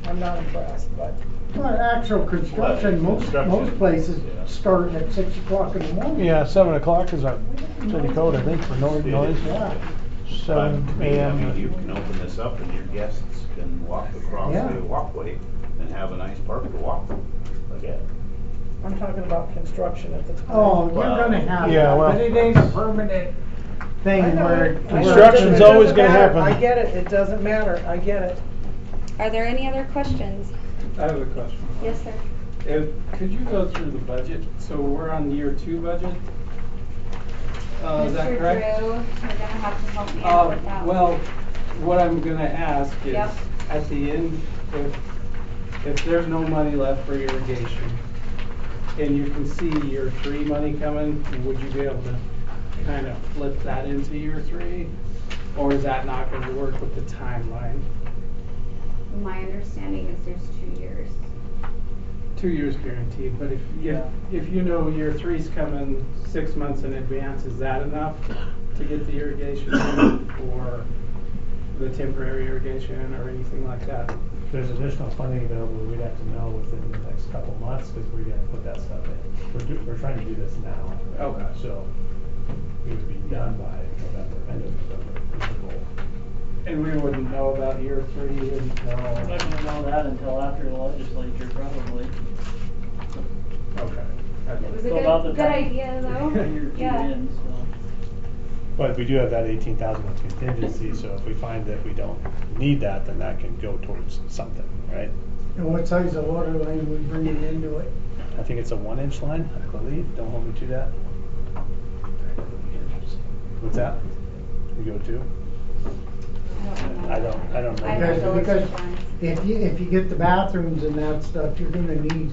I'm not impressed, but. Well, actual construction, most places start at 6 o'clock in the morning. Yeah, 7 o'clock is our city code, I think, for noise. Yeah. 7 I a.m. mean, you can open this up and your guests can walk across Yeah. the walkway and have a nice park to walk again. I'm talking about construction at the time. Oh, you're gonna have Yeah, that, well- but it ain't a permanent thing I know where. it. I know it. Construction's It always doesn't gonna matter. happen. I get it, it doesn't matter, I get it. Are there any other questions? I have a question. Yes, sir. Could you go through the budget? So we're on year 2 budget? Is that Mr. correct? Drew, you're gonna have to help me out with that. Well, what I'm gonna ask is, Yep. at the end, if there's no money left for irrigation, and you can see year 3 money coming, would you be able to kind of flip that into year 3? Or is that not gonna work with the timeline? My understanding is there's 2 years. 2 years guaranteed, but if you know year 3's coming 6 months in advance, is that enough to get the irrigation in, or the temporary irrigation or anything like that? If there's additional funding available, we'd have to know within the next couple of months, because we gotta put that stuff in. We're trying to do this now. Okay. So, we would be done by November, end of November, is the goal. And we wouldn't know about year 3 until. I'm not gonna know that until after the legislature, probably. Okay. It was a So about the good time idea though. Year 2 Yeah. in, so. But we do have that 18,000 as contingency, so if we find that we don't need that, then that can go towards something, right? And what size of water line we bringing into it? I think it's a 1-inch line, I believe, don't hold me to that. What's that? We go 2? I don't know. I don't know Because which ones. if you get the bathrooms and that stuff, you're gonna need,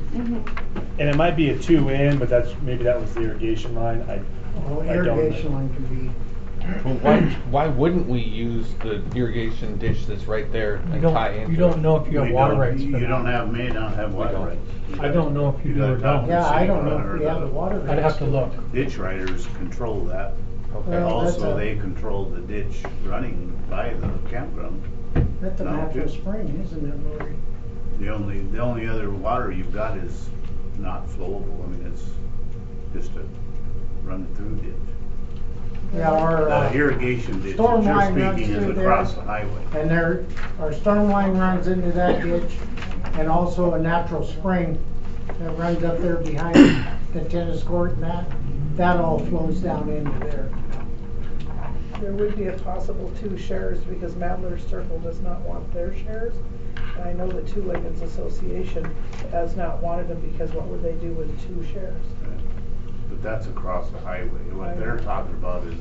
And it might be a 2 in, but maybe that was the irrigation line, I don't know. irrigation line can be. Well, why wouldn't we use the irrigation ditch that's right there and tie into it? You don't know if you have water rights for You that. don't have, may not have water don't. rights. I don't know if you do gotta or talk don't. to Yeah, I city don't know runner, if we have the water rights. I'd have to look. Ditch riders control that. Okay. Well, that's Also, a- they control the ditch running by the campground. That's a No, natural just- spring, isn't it, Lori? The only other water you've got is not flowable. I mean, it's just a run through ditch. Yeah, our, The irrigation ditch that storm you're line runs speaking is through there. across the highway. And our storm line runs into that ditch, and also a natural spring that runs up there behind the tennis court, and that all flows down into there. There would be a possible 2 shares because Madler's Circle does not want their shares. And I know the Two Leggeds Association has not wanted them because what would they do with 2 shares? But that's across the highway. What they're talking about is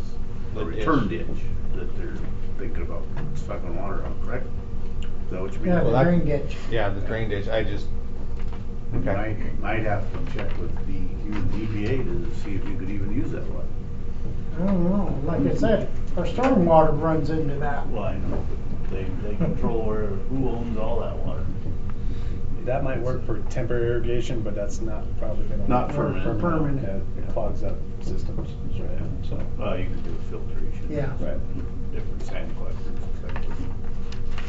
the The return ditch. ditch that they're thinking about sucking water on, correct? Is that what you mean? Yeah, the Well, that- drain ditch. Yeah, the drain ditch, okay. Might have to check with the EPA to see if you could even use that water. I don't know, like I said, our storm water runs into that. Well, I know, but they control who owns all that water. That might work for temporary irrigation, but that's not probably gonna. Not work permanent. For permanent. Yeah, it clogs up systems, right, so. Well, you can do filtration. Yeah. Right. Different sand collectors, etc.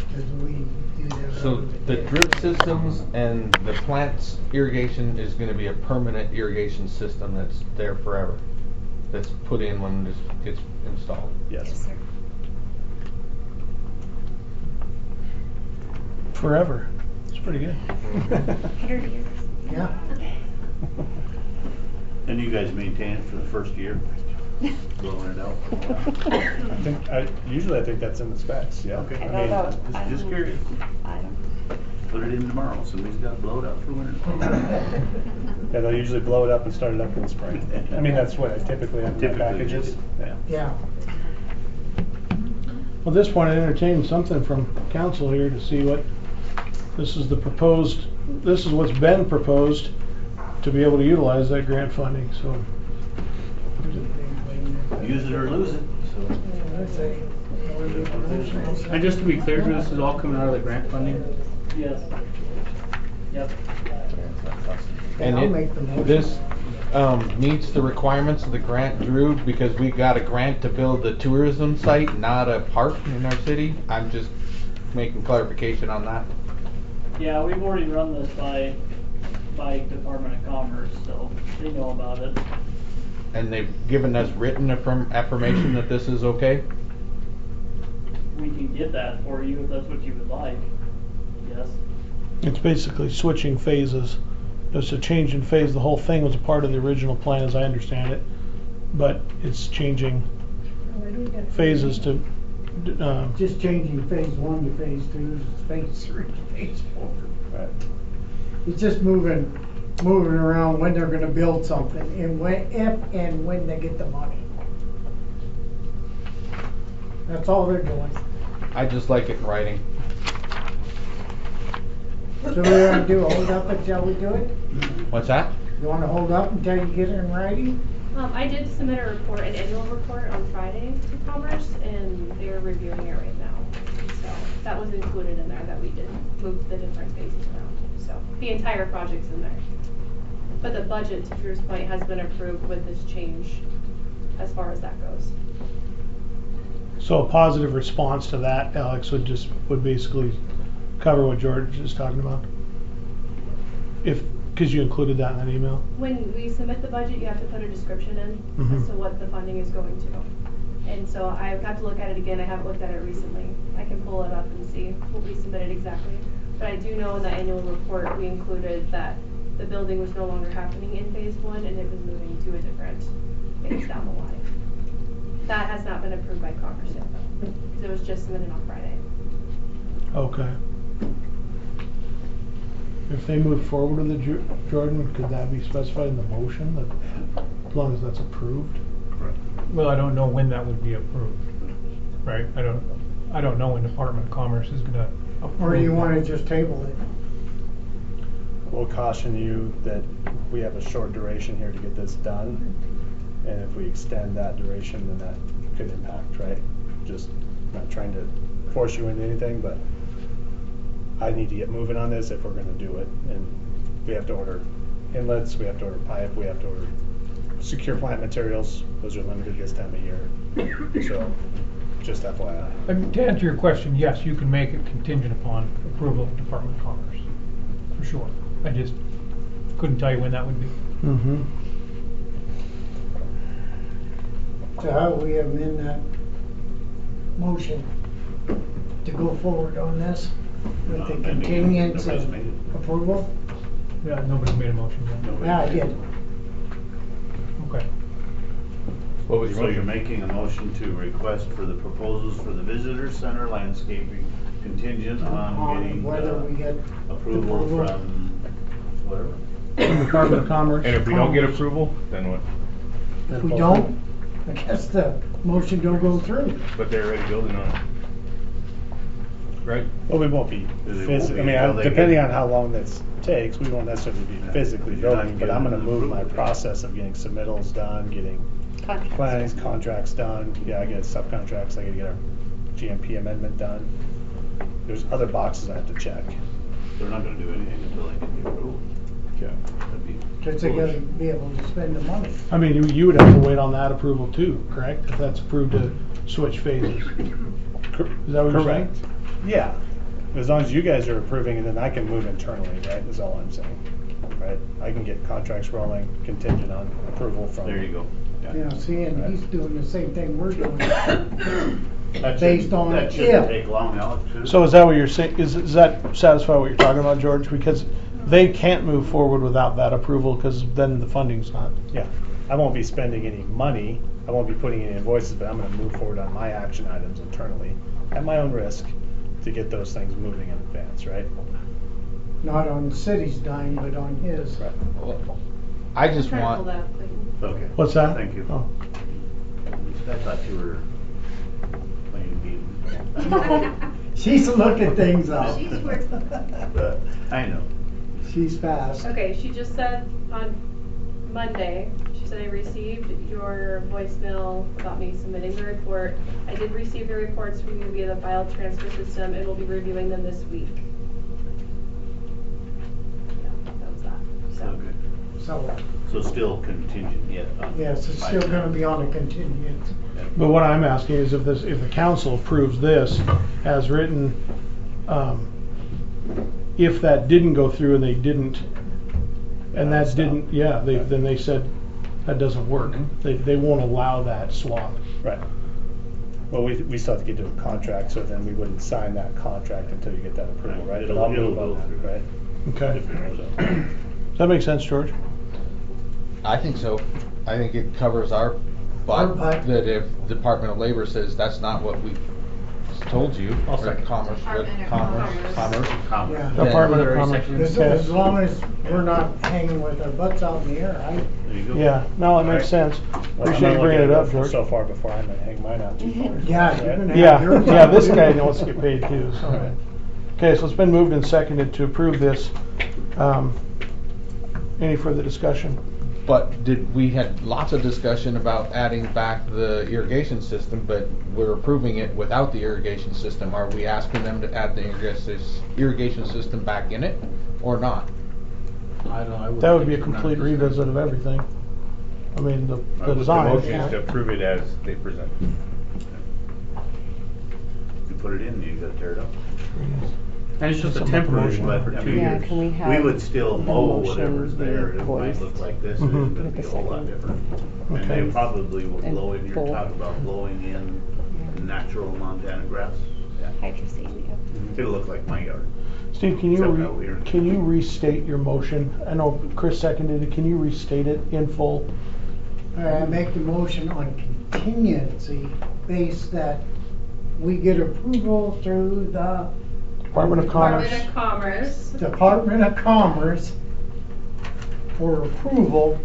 Because we do that. So over the ditch. drip systems and the plants irrigation is gonna be a permanent irrigation system that's there forever. That's put in when this gets installed. Yes. sir. Forever. It's pretty good. 100 years. Yeah. And you guys maintain it for the first year? Blowing it out? Usually I think that's in the specs, yeah. Okay. I I don't mean, know. just curious. I don't. Put it in tomorrow. Somebody's got to blow it out for winter. Yeah, they'll usually blow it up and start it up in the spring. I mean, that's what I typically have in my Typically, packages. Yeah. Yeah. Well, at this point, I entertain something from council here to see what, this is what's been proposed to be able to utilize that grant funding, so Use it or lose it, so. I'd say, And just to be clear, Drew, this is all coming out of the grant funding? Yes. Yep. And I'll make the motion. this meets the requirements of the grant, Drew, because we got a grant to build a tourism site, not a park in our city. I'm just making clarification on that. Yeah, we've already run this by Department of Commerce, so they know about it. And they've given us written affirmation that this is okay? We can get that for you if that's what you would like. Yes. It's basically switching phases. It's a change in phase. The whole thing was a part of the original plan, as I understand it, but it's changing phases to. Just changing phase 1 to phase 2, phase 3 to phase 4. Right. It's just moving around when they're gonna build something and if and when they get the money. That's all they're doing. I just like it in writing. So what do you wanna do, hold up until we do it? What's that? You wanna hold up until you get it in writing? I did submit a report, an annual report on Friday to Commerce, and they're reviewing it right now. So that was included in there, that we did move the different phases around. So the entire project's in there. But the budget, to Drew's point, has been approved with this change as far as that goes. So a positive response to that, Alex, would basically cover what George is talking about? Because you included that in that email? When we submit the budget, you have to put a description in as to what the funding is going to. And so I've got to look at it again. I haven't looked at it recently. I can pull it up and see what we submitted exactly. But I do know in the annual report we included that the building was no longer happening in phase 1 and it was moving to a different phase down the line. That has not been approved by Commerce yet though, because it was just submitted on Friday. Okay. If they move forward with it, Jordan, could that be specified in the motion, that as long as that's approved? Well, I don't know when that would be approved, right? I don't know when Department of Commerce is gonna approve. Or do you wanna just table it? We'll caution you that we have a short duration here to get this done. And if we extend that duration, then that could impact, right? Just not trying to force you into anything, but I need to get moving on this if we're gonna do it. And we have to order inlets, we have to order pipe, we have to order secure plant materials. Those are limited this time of year. So, just FYI. And to answer your question, yes, you can make it contingent upon approval of Department of Commerce, for sure. I just couldn't tell you when that would be. Mm-hmm. So how do we amend that motion to go forward on this with the continuance Nobody's of made it. approval? Yeah, nobody's made a motion yet. Yeah, I did. Okay. What was your So you're motion? making a motion to request for the proposals for the visitor center landscaping contingent on getting whether we get approval from whatever. Department of Commerce. And if we don't get approval, then what? If we don't, I guess the motion don't go through. But they're already building on it. Right? Well, we won't be physically, depending on how long this takes, we won't necessarily be physically You're not building, but I'm gonna getting move my approval. process of getting submittals done, getting plannings, contracts done. Yeah, I get subcontracts, I gotta get our GMP amendment done. There's other boxes I have to check. They're not gonna do anything until they get the approval. Yeah. That'd be Cause they gotta be able to spend the money. I mean, you would have to wait on that approval too, correct? If that's approved to switch phases. Is that what you're saying? Correct. Yeah, as long as you guys are approving it, then I can move internally, right, is all I'm saying, right? I can get contracts rolling contingent on approval from. There you go. Yeah. You know, seeing he's doing the same thing we're doing. That Based shouldn't- on That if. shouldn't take long, Alex. should it? So is that what you're saying, is that satisfy what you're talking about, George? Because they can't move forward without that approval, because then the funding's not. Yeah, I won't be spending any money, I won't be putting any invoices, but I'm gonna move forward on my action items internally at my own risk to get those things moving in advance, right? Not on the city's dime, but on his. Right. I just Trying to pull want, that up, Clayton. Okay. What's that? Thank you. Oh. I thought you were playing games. She's looking things up. She's working. I know. She's fast. Okay, she just said on Monday, she said that I received your voicemail about me submitting the report. I did receive the reports from you via the file transfer system and will be reviewing them this week. Yeah, that was that. So good. So, So still contingent yet? on yes, it's still gonna be on a contingent. But what I'm asking is if the council approves this as written, if that didn't go through and they didn't, and that didn't, then they said that doesn't work. They won't allow that swap. Right. Well, we still have to get to a contract, so then we wouldn't sign that contract until you get that approval, right? It'll But I'll move go on through. that, right? Okay. So, Does that make sense, George? I think so. I think it covers our butt, butt. that if Department of Labor says that's not what we told you, I'll or second. Commerce, Department of Commerce. Yeah. Department of Then- Commerce. As long as we're not hanging with our butts out in the air, There you go. Yeah, no, it makes sense. Well, Appreciate I'm you not bringing it looking up, at George. So far before I'm gonna hang mine out too far. Yeah, you're Right? gonna have Yeah, yours yeah, out. this guy wants to get paid too, so. Alright. Okay, so it's been moved and seconded to approve this. Any further discussion? But we had lots of discussion about adding back the irrigation system, but we're approving it without the irrigation system. Are we asking them to add the irrigation system back in it, or not? That would be a complete revisit of everything. I mean, the The design. motion is to approve it as they present. If you put it in, you gotta tear it up. And it's just a Something like temporary motion. one for I 2 mean, years. can we have We would still the mow motion whatever's there, be it might voiced look like this, Mhm. it's gonna With be the a whole lot second. different. And Okay. they probably will And blow in, you're full. talking about blowing in natural Montana grass. Yeah. Hydroseed, yep. It'll look like my yard. Steve, can Except out here. can you restate your motion? I know Chris seconded it. Can you restate it in full? All right, I make the motion on contingency base that we get approval through the Department of Commerce. Department of Commerce. Department of Commerce for approval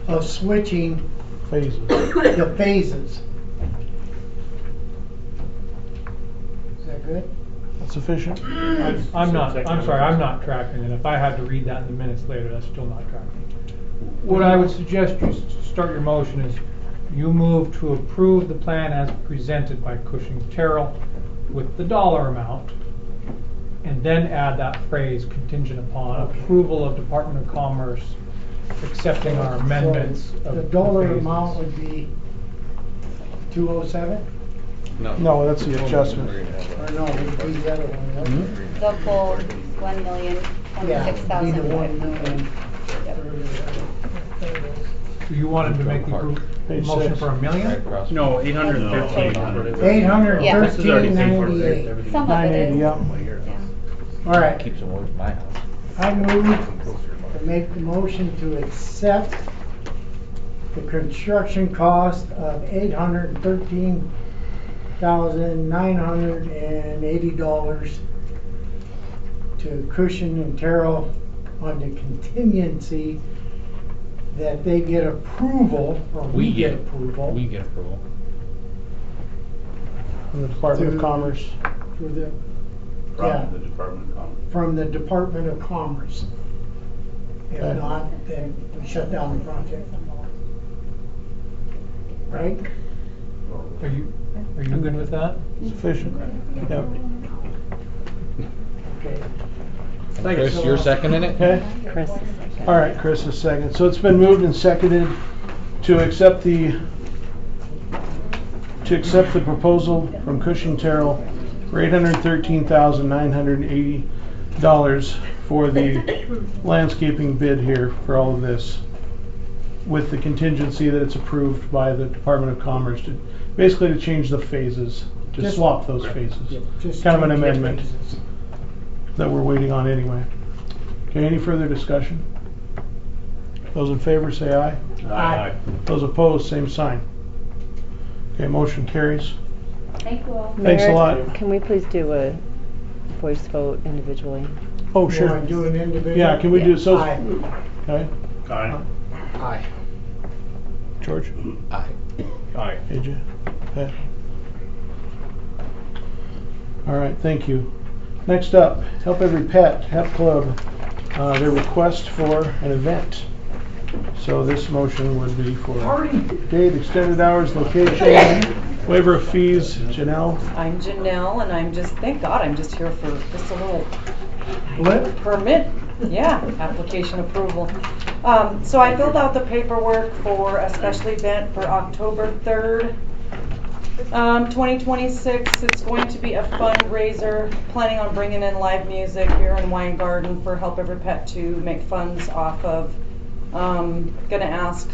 of switching Phases. the phases. Is that good? That's sufficient? I'm sorry, I'm not tracking it. If I had to read that in the minutes later, that's still not tracking. What I would suggest you start your motion is, you move to approve the plan as presented by Cushing Terrell with the dollar amount, and then add that phrase contingent upon approval of Department of Commerce accepting our amendments So of the dollar phases. amount would be 207? No, that's the adjustment. Or no, it would be the other one, wasn't it? The full 1,026,000. Yeah, be the 1 million. So you wanted to make the Page motion six. for $1 million? No, 813. Yeah. This is already paid for. 813.98. Some of it is. 980, yeah. Yeah. All right, Keeps them away from my house. I move to make the motion to accept the construction cost of $813,980 to Cushing and Terrell on the contingency that they get approval, or we get approval. We get approval. From the Department of Commerce. For the, yeah, From the Department of Commerce. from the Department of Commerce. If Okay. not, then we shut down the project. Right? Are you good with that? Sufficient. Yep. Okay. Chris, you're seconding it? Okay? Chris is second. All right, Chris is second. So it's been moved and seconded to accept the proposal from Cushing Terrell for $813,980 for the landscaping bid here for all of this, with the contingency that it's approved by the Department of Commerce to basically to change the phases, to Just- swap those phases. Just Kind of an change the amendment phases. that we're waiting on anyway. Okay, any further discussion? Those in favor say aye. Aye. Those opposed, same sign. Okay, motion carries. Thank you all. Thanks a Mayor, lot. Can we please do a voice vote individually? Oh, You sure. wanna do an individual? Yeah, can we do so? Aye. Okay, Aye. Aye. George? Aye. Aye. AJ? Pat? All right, thank you. Next up, Help Every Pet, HEP Club, their request for an event. So this motion would be for date, extended hours, location, waiver of fees. Janelle? I'm Janelle, and I'm just, thank God, I'm just here for just a little Blip? permit, yeah, application approval. So I filled out the paperwork for a special event for October 3rd, 2026. It's going to be a fundraiser, planning on bringing in live music, beer and wine garden for Help Every Pet to make funds off of. Gonna ask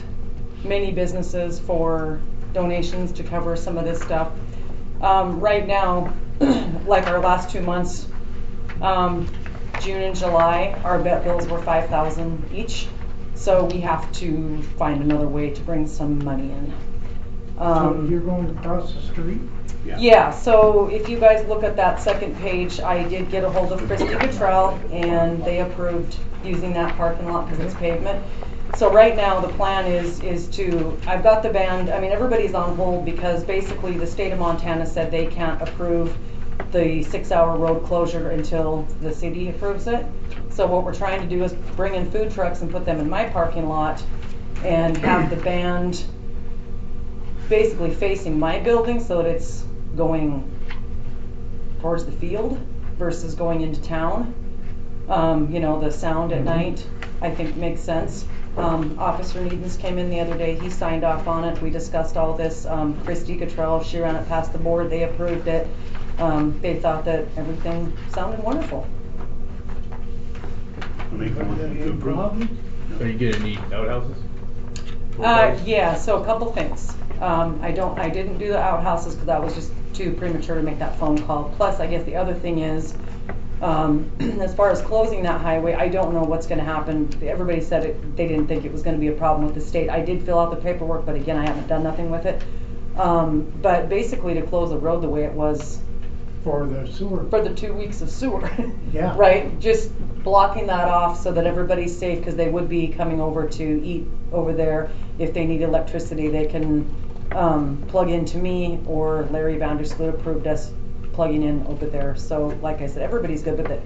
many businesses for donations to cover some of this stuff. Right now, like our last 2 months, June and July, our vet bills were $5,000 each, so we have to find another way to bring some money in. So you're going across the street? Yeah, so if you guys look at that second page, I did get a hold of Christy Cottrell, and they approved using that parking lot because it's pavement. So right now, the plan is to, I've got the band, I mean, everybody's on hold because basically the state of Montana said they can't approve the 6-hour road closure until the city approves it. So what we're trying to do is bring in food trucks and put them in my parking lot and have the band basically facing my building so that it's going towards the field versus going into town. You know, the sound at night, I think makes sense. Officer Needens came in the other day, he signed off on it, we discussed all this. Christy Cottrell, she ran it past the board, they approved it. They thought that everything sounded wonderful. Make a motion to approve. Are you gonna need outhouses? Yeah, so a couple things. I didn't do the outhouses because that was just too premature to make that phone call. Plus, I guess the other thing is, as far as closing that highway, I don't know what's gonna happen. Everybody said they didn't think it was gonna be a problem with the state. I did fill out the paperwork, but again, I haven't done nothing with it. But basically to close the road the way it was. For the sewer. For the 2 weeks of sewer. Yeah. Right, just blocking that off so that everybody's safe, because they would be coming over to eat over there. If they need electricity, they can plug into me, or Larry Vandersloot approved us plugging in over there. So like I said, everybody's good with it.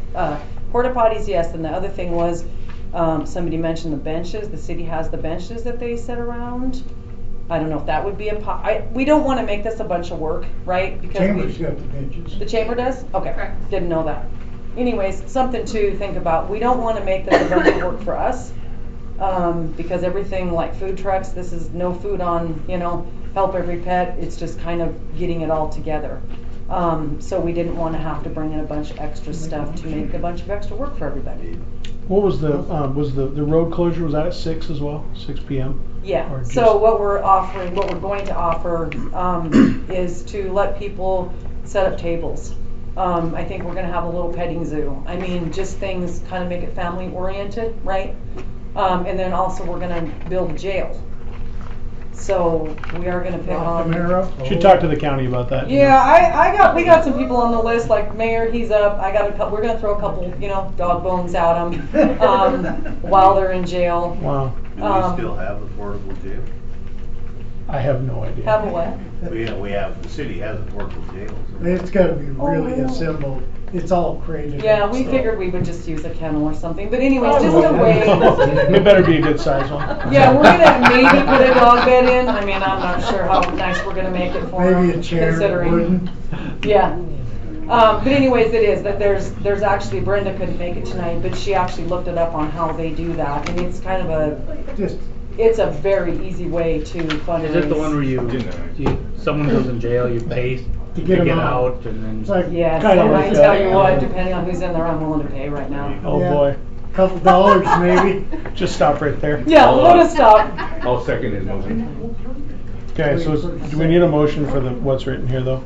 Porta potties, yes, and the other thing was, somebody mentioned the benches. The city has the benches that they set around. I don't know if that would be we don't want to make this a bunch of work, right? Because Chamber's got the benches. The chamber does? Okay, correct. Didn't know that. Anyways, something to think about. We don't want to make this a bunch of work for us, because everything like food trucks, this is no food on, you know, Help Every Pet. It's just kind of getting it all together. So we didn't want to have to bring in a bunch of extra stuff to make a bunch of extra work for everybody. What was the road closure, was that at 6 as well, 6 p.m.? Yeah, so what we're going to offer is to let people set up tables. I think we're gonna have a little petting zoo. I mean, just things kind of make it family oriented, right? And then also we're gonna build a jail. So we are gonna pick on. Should talk to the county about that. Yeah, we got some people on the list, like Mayor, he's up. I got a couple. We're gonna throw a couple, you know, dog bones at them while they're in jail. Wow. Do we still have a portable jail? I have no idea. Have a what? We have, the city has a portable jail. So. It's gotta be really assembled. It's all crated. Yeah, we figured we would just use a kennel or something. But anyways, just a way. It better be a good size one. Yeah, we're gonna maybe put a dog bed in. I mean, I'm not sure how nice we're gonna make it for them. Maybe a chair, considering. wooden. Yeah. But anyways, it is that there's actually, Brenda couldn't make it tonight, but she actually looked it up on how they do that, and it's kind of it's a very easy way to fundraise. Is it the one where someone goes in jail, you pay to get out, and then? It's like yes, kind of and like I tell you what, depending on who's in there, I'm willing to pay right now. Oh boy. Couple dollars maybe. Just stop right there. Yeah, let us stop. I'll second his motion. Okay, so do we need a motion for what's written here though?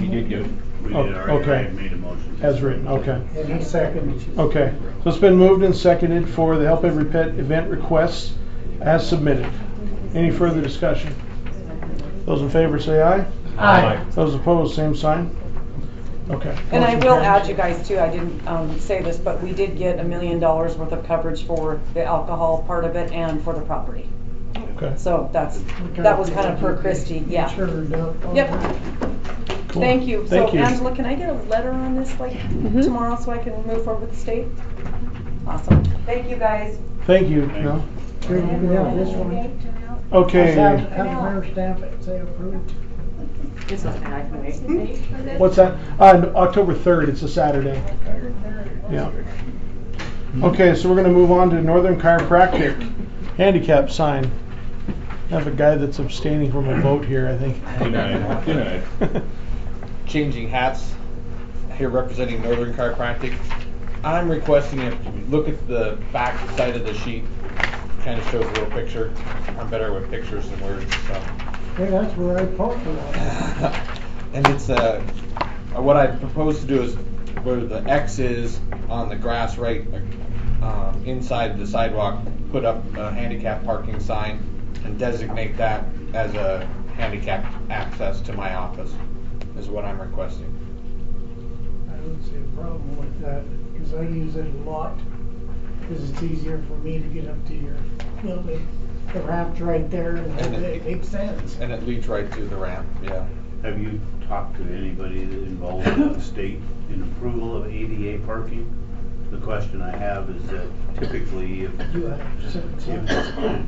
You did good. We did already. Okay. I made a motion. As written, okay. And he seconded. Okay, so it's been moved and seconded for the Help Every Pet event requests as submitted. Any further discussion? Those in favor say aye. Aye. Those opposed, same sign. Okay. And I Motion will carries. add you guys too, I didn't say this, but we did get $1 million worth of coverage for the alcohol part of it and for the property. Okay. So that was kind of per Christie, yeah. Yep. Cool. Thank you. Thank So you. Angela, can I get a letter on this like tomorrow so I can move forward with the state? Awesome. Thank you guys. Thank you. No? Sure, you can have this one. Okay. Have the mayor stamp it, say approved. This is, I can wait. What's that? October 3rd, it's a Saturday. Yeah. Okay, so we're gonna move on to Northern Chiropractic handicap sign. I have a guy that's abstaining from a vote here, I think. Denied. Denied. Changing hats, here representing Northern Chiropractic. I'm requesting if you look at the back side of the sheet, kind of shows a little picture. I'm better with pictures than words, so. Hey, that's where I parked a lot. And it's what I propose to do is where the X is on the grass right inside the sidewalk, put up a handicap parking sign and designate that as a handicap access to my office is what I'm requesting. I don't see a problem with that, because I use it a lot, because it's easier for me to get up to your building. The ramp's right there, and it makes sense. And it leads right to the ramp, yeah. Have you talked to anybody that involved with the state in approval of ADA parking? The question I have is that typically if,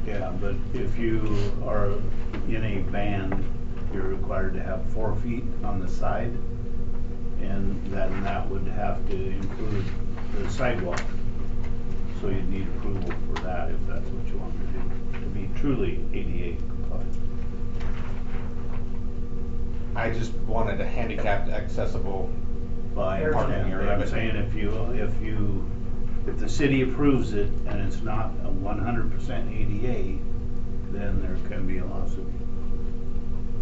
yeah, but if you are in a van, you're required to have 4 feet on the side, and then that would have to include the sidewalk. So you'd need approval for that if that's what you want to do, to be truly ADA compliant. I just wanted a handicapped accessible Well, I parking understand, but area. I'm saying if the city approves it and it's not a 100% ADA, then there can be a lawsuit.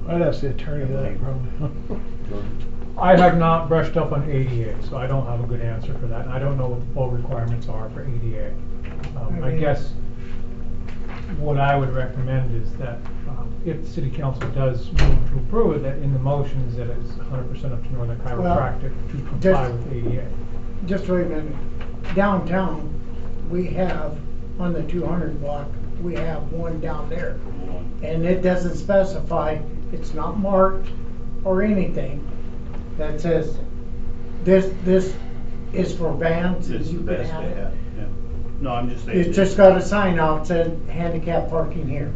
I'd ask the attorney that probably. I have not brushed up on ADA, so I don't have a good answer for that. And I don't know what the full requirements are for ADA. I guess what I would recommend is that if the city council does move to approve it, that in the motions that it's 100% up to Northern Chiropractic to comply with ADA. Just wait a minute. Downtown, we have, on the 200 block, we have one down there. And it doesn't specify, it's not marked or anything that says this is for vans. It's the you can best have they it. have, yeah. No, I'm just saying. It's just got a sign out that said handicap parking here.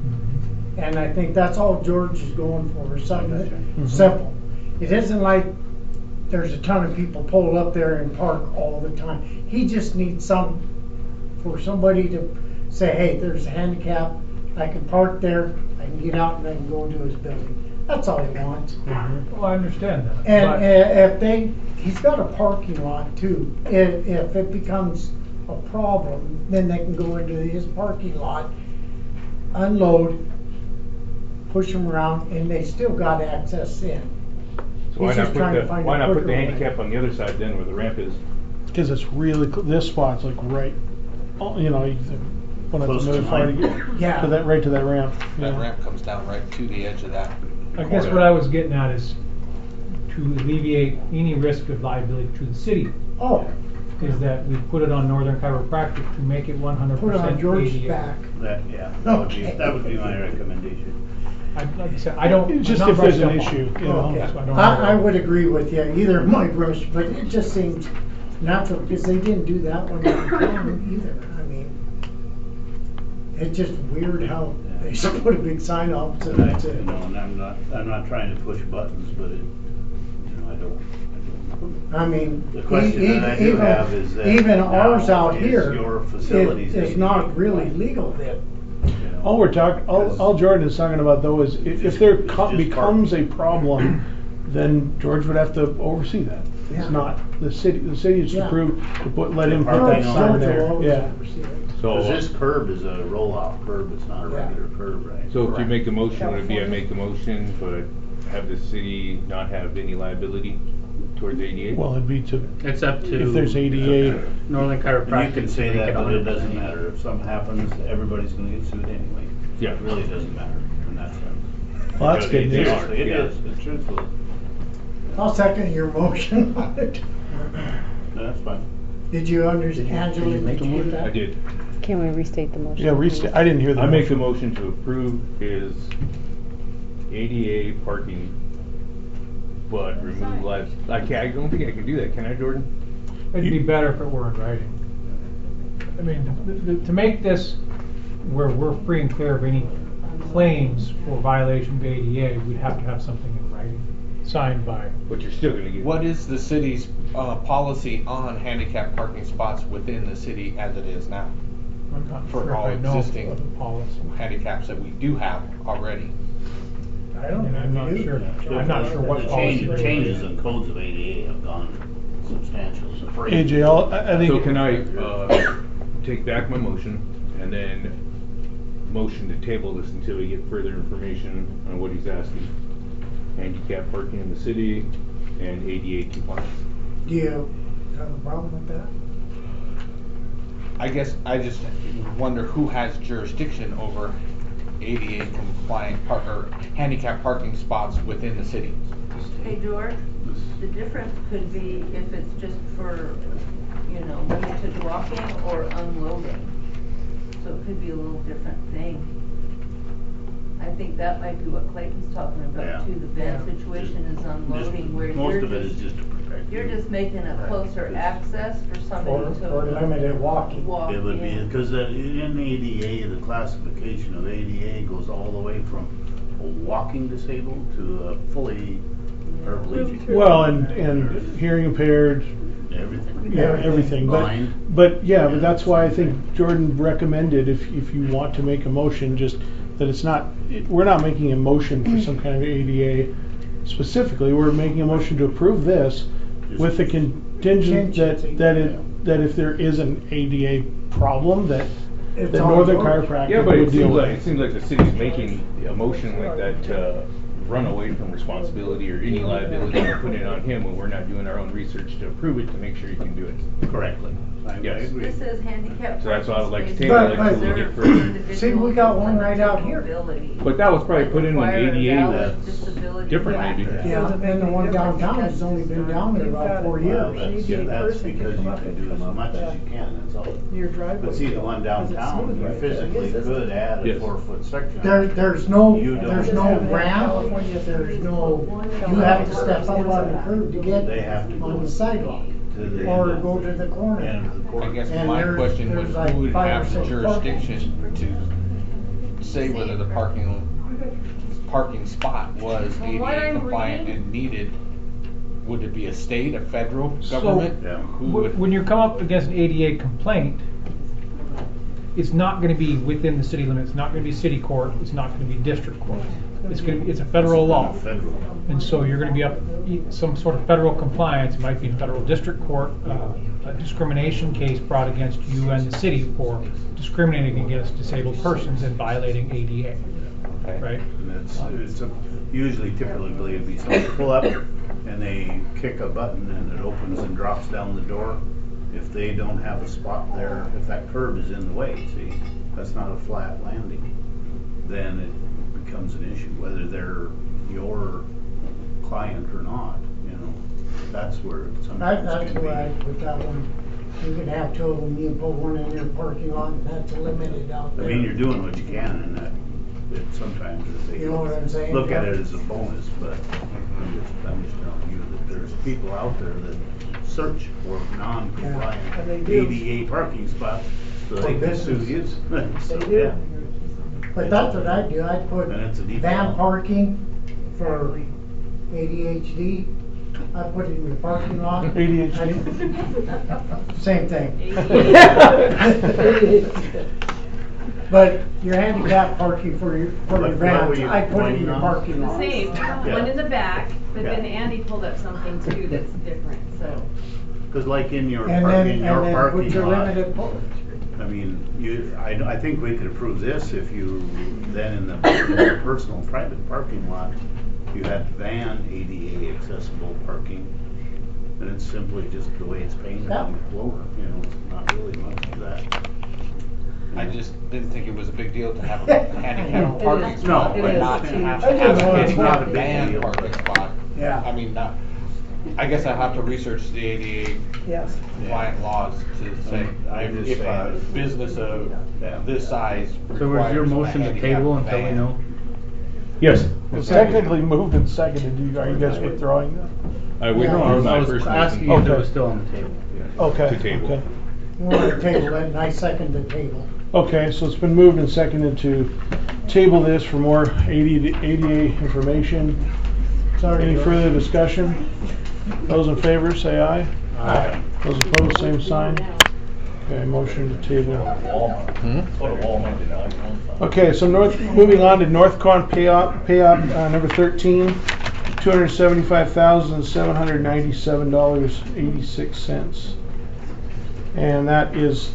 And I think that's all George is going for, is something simple. It isn't like there's a ton of people pulled up there and park all the time. He just needs for somebody to say, hey, there's a handicap, I can park there, I can get out and then go to his building. That's all he wants. Well, I understand that. And he's got a parking lot too. If it becomes a problem, then they can go into his parking lot, unload, push them around, and they still got access in. So why not put the handicap on the other side then where the ramp is? Because it's really, this spot's like right, you know, when it's moving far to get to that, right to that ramp. That ramp comes down right to the edge of that. I guess what I was getting at is to alleviate any risk of liability to the city. Oh. Is that we put it on Northern Chiropractic to make it 100% Put it on George's ADA. back. That would be my recommendation. Like I said, I don't. Just I'm if not there's an brushed up on issue, it. you know. Okay. So I don't I know. would agree with you, either my brush, but it just seems natural, because they didn't do that one downtown either. I mean, it's just weird how they should put a big sign up, so that's it. You know, and I'm not trying to push buttons, but I don't. I mean, The question that I do have is that even now ours out is here, your facilities it's ADA not really compliant? legal then. You know, All we're talking, all Jordan is talking about though is if there It's just becomes a problem, then George would have to oversee that. Yeah. It's not the city. The city is Yeah. approved to let him put Parking that on sign the there. George will Yeah. always oversee it. So, Because this curb is a roll-off curb, it's not a Yeah. regular curb, right? so if you make a motion, would it be I make a motion, but have the city not have any liability towards ADA? Well, it'd be to It's up to. if there's ADA. Northern Chiropractic. And you can to say make that, but it 100% doesn't matter. If something happens, everybody's gonna get sued anyway. Yeah. It really doesn't matter in that sense. Well, that's good news. Seriously, it Yeah. is, it's truthful. I'll second your motion. No, that's fine. Did you understand, Angela, did you get that? I did. Can we restate the motion? Yeah, restate. I didn't hear the. I make a motion. motion to approve his ADA parking, but remove lights. I don't think I can do that, can I, Jordan? It'd be better if it were in writing. I mean, to make this where we're free and clear of any claims for violation of ADA, we'd have to have something in writing, signed by. But you're still gonna get. What is the city's policy on handicap parking spots within the city as it is now? I'm not For sure all if I know existing of the policy. handicaps that we do have already. I don't And I'm know. not sure, I'm not sure what The policy. changes in codes of ADA have gone substantial. AJ, I think. So can I, take back my motion and then motion to table this until we get further information on what he's asking? Handicap parking in the city and ADA compliance. Do you have a problem with that? I guess I just wonder who has jurisdiction over ADA compliant or handicap parking spots within the city. Hey, George, the difference could be if it's just for, you know, limited walking or unloading. So it could be a little different thing. I think that might be what Clayton's talking Yeah. about too. The bad situation is unloading where Most you're of it is just to protect. you're just making a closer access for somebody to Or limited walking. walk It would be, in. because in ADA, the classification of ADA goes all the way from a walking disabled to a fully paraplegic. Well, and hearing impaired, Everything. yeah, everything, Blind. but that's why I think Jordan recommended if you want to make a motion, just that it's not, we're not making a motion for some kind of ADA specifically, we're making a motion to approve this with the contingent that if there is an ADA problem, that Northern Chiropractic Yeah, but would deal with it seems like the city's making a motion like that to run away from responsibility or any liability and put it on him when we're not doing our own research to approve it to make sure he can do it correctly. I Yes. agree. This is handicap. So that's why I would like to parking table spaces it until we get further. reserved for See, we got one right out individuals here. with mobility. But that was probably put in when Require a ADA valid was disability different maybe. plaque. Yeah, and the one downtown has only been down there about 4 Well, years. that's because you can do as much as you can, that's all. Your driveway. But see, the one downtown, you physically could add a Yes. 4-foot section. There's no You don't. ramp, there's no, you have to step up on the curb to get They have to go on the sidewalk. to the Or end go of- to the corner. end of the court. I guess And my there's- question was there's like who would 5 or have the 6 jurisdiction to say whether the parking spot was From what ADA I'm compliant reading- and needed? Would it be a state, a federal So- government? Yeah. Who would? When you come up against an ADA complaint, it's not gonna be within the city limits, it's not gonna be city court, it's not gonna be district court. It's a federal law. Federal. And so you're gonna be up, some sort of federal compliance, it might be in federal district court, a discrimination case brought against you and the city for discriminating against disabled persons and violating ADA, right? And it's usually typically it'd be somebody pull up and they kick a button and it opens and drops down the door. If they don't have a spot there, if that curb is in the way, see, that's not a flat landing, then it becomes an issue, whether they're your client or not, you know, that's where it sometimes That's can where I be. put that one. You could have 2 of them, you put one in your parking lot, and that's limited out I there. mean, you're doing what you can and that, it sometimes they You know what I'm saying? look at it as a bonus, but I'm just telling you that there's people out there that search for non-compliant Yeah, and they do. ADA parking spots so they For can sue you. business. So, They do. yeah. But that's what I'd do, I'd put And it's a default. van parking for ADHD, I'd put it in your parking lot. ADHD. Same thing. But your handicap parking for your What were vans, you I'd put it in pointing your on? parking The lot. same, Yeah. one in the back, but then Yeah. Andy pulled up something too that's different, so. Cause like in your And parking, then, your and then put parking your lot, limited park. I mean, I think we could approve this if you, then in the personal private parking lot, you had van ADA accessible parking. And it's simply just the way it's painted on the floor, you know, it's not really much to that. I just didn't think it was a big deal to have a handicap parking No, spot, it but is. not to have I to have just a know it's handicap not a big van deal. parking spot. Yeah. I mean, I guess I have to research the ADA Yes. compliant laws to say I'm just if a saying. business of this size So was your requires a motion to handicap table until we van. know? Yes. It's technically moved and seconded, are you guys withdrawing that? I withdraw my first motion. if it was still on the table. Okay. To table. Okay. You want to table it, and I second the table. Okay, so it's been moved and seconded to table this for more ADA information. Sorry, Any George. further discussion? Those in favor, say aye. Aye. Those opposed, same sign. Okay, motion to table. Walmart. Go to Walmart and I'll go. Okay, so moving on to Northcon pay-op, number 13, $275,797.86. And that is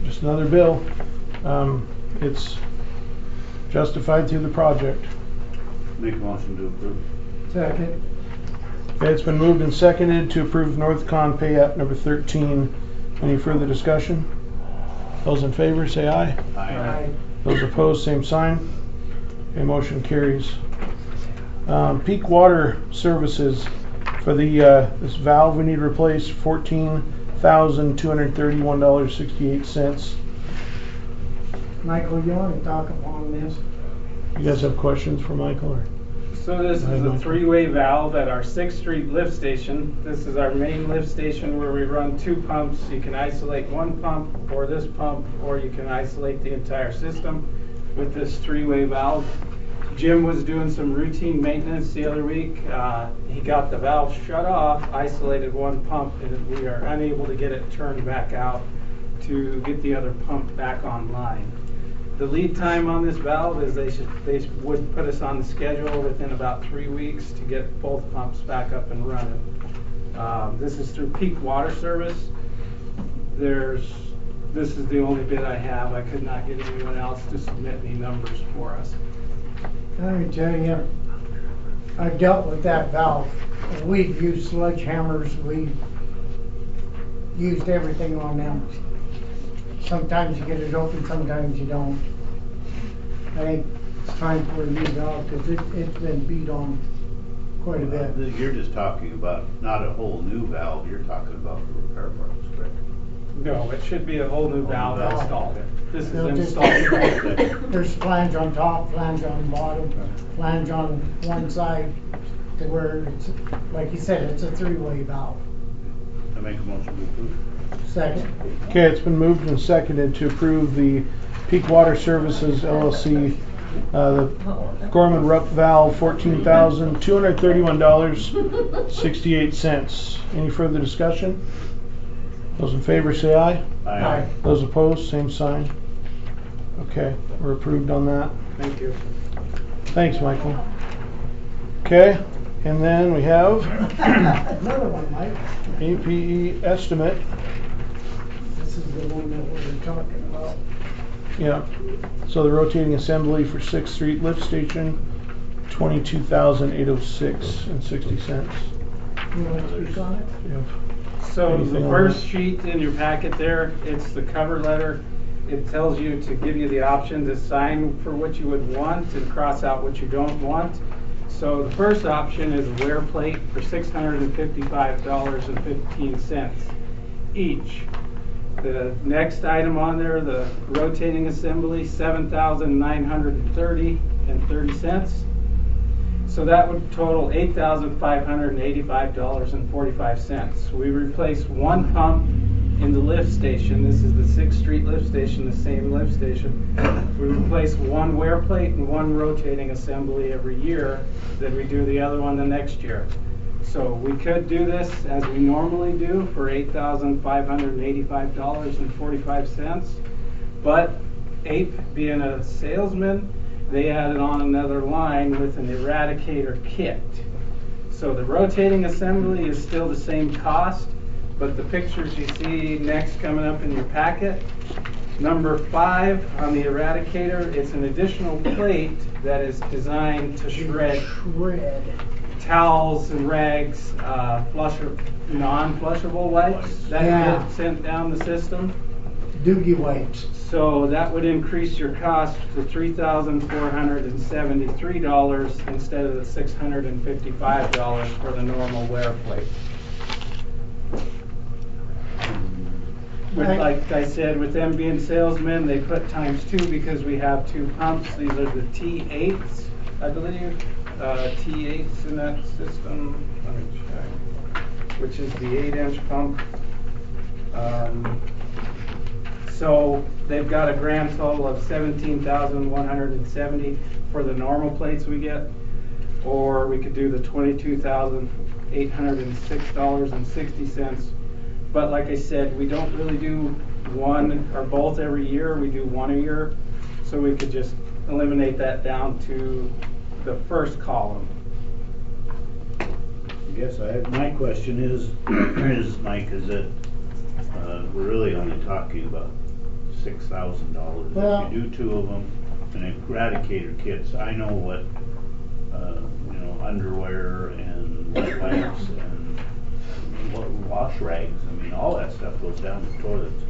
just another bill. It's justified through the project. Make a motion to approve. Second. Okay, it's been moved and seconded to approve Northcon pay app number 13. Any further discussion? Those in favor say aye. Aye. Those opposed, same sign. Okay, motion carries. Peak water services for the this valve we need replaced, $14,231.68. Michael, you want to talk upon this? You guys have questions for Michael? Or? So this is a three-way valve at our 6th Street lift station. This is our main lift station where we run 2 pumps. You can isolate 1 pump or this pump, or you can isolate the entire system with this 3-way valve. Jim was doing some routine maintenance the other week. He got the valve shut off, isolated 1 pump, and we are unable to get it turned back out to get the other pump back online. The lead time on this valve is they would put us on the schedule within about 3 weeks to get both pumps back up and running. This is through Peak Water Service. This is the only bid I have. I could not get anyone else to submit any numbers for us. Let me tell you, I dealt with that valve. We've used sledgehammers, we used everything on them. Sometimes you get it open, sometimes you don't. I think it's time for a new valve because it's been beat on quite a bit. You're just talking about not a whole new valve, you're talking about the repair parts, correct? No, it should be a whole new valve installed. This is They'll just- installed. There's flange on top, flange on the bottom, flange on one side to where it's, like you said, it's a 3-way valve. I make a motion to approve. Second. Okay, it's been moved and seconded to approve the Peak Water Services LLC, the Gorman Rupp valve, $14,231.68. Any further discussion? Those in favor say aye. Aye. Those opposed, same sign. Okay, we're approved on that. Thank you. Thanks, Michael. Okay, and then we have Another one, Mike. APE estimate. This is the one that we were talking about. Yeah, so the rotating assembly for 6th Street lift station, $22,806.60. You want to speak on it? So the Anything on first that? sheet in your packet there, it's the cover letter. It tells you to give you the option to sign for what you would want and cross out what you don't want. So the first option is a wear plate for $655.15 each. The next item on there, the rotating assembly, $7,930.30. So that would total $8,585.45. We replaced 1 pump in the lift station. This is the 6th Street lift station, the same lift station. We replace 1 wear plate and 1 rotating assembly every year. Then we do the other one the next year. So we could do this as we normally do for $8,585.45. But APE being a salesman, they added on another line with an eradicator kit. So the rotating assembly is still the same cost, but the pictures you see next coming up in your packet, number 5 on the eradicator, it's an additional plate that is designed to shred towels and rags, non-flushable wipes that get sent down the system. Doogie wipes. So that would increase your cost to $3,473 instead of the $655 for the normal wear plate. Like I said, with them being salesmen, they put ×2 because we have 2 pumps. These are the T8s, I believe. T8s in that system. Let me check. Which is the 8-inch pump. So they've got a grand total of 17,170 for the normal plates we get, or we could do the $22,806.60. But like I said, we don't really do one or both every year, we do one a year. So we could just eliminate that down to the first column. Yes, my question is, Mike, is that we're really only talking about $6,000. Well- If you do two of them, and eradicator kits, I know what, underwear and wet wipes and wash rags, I mean, all that stuff goes down the toilets.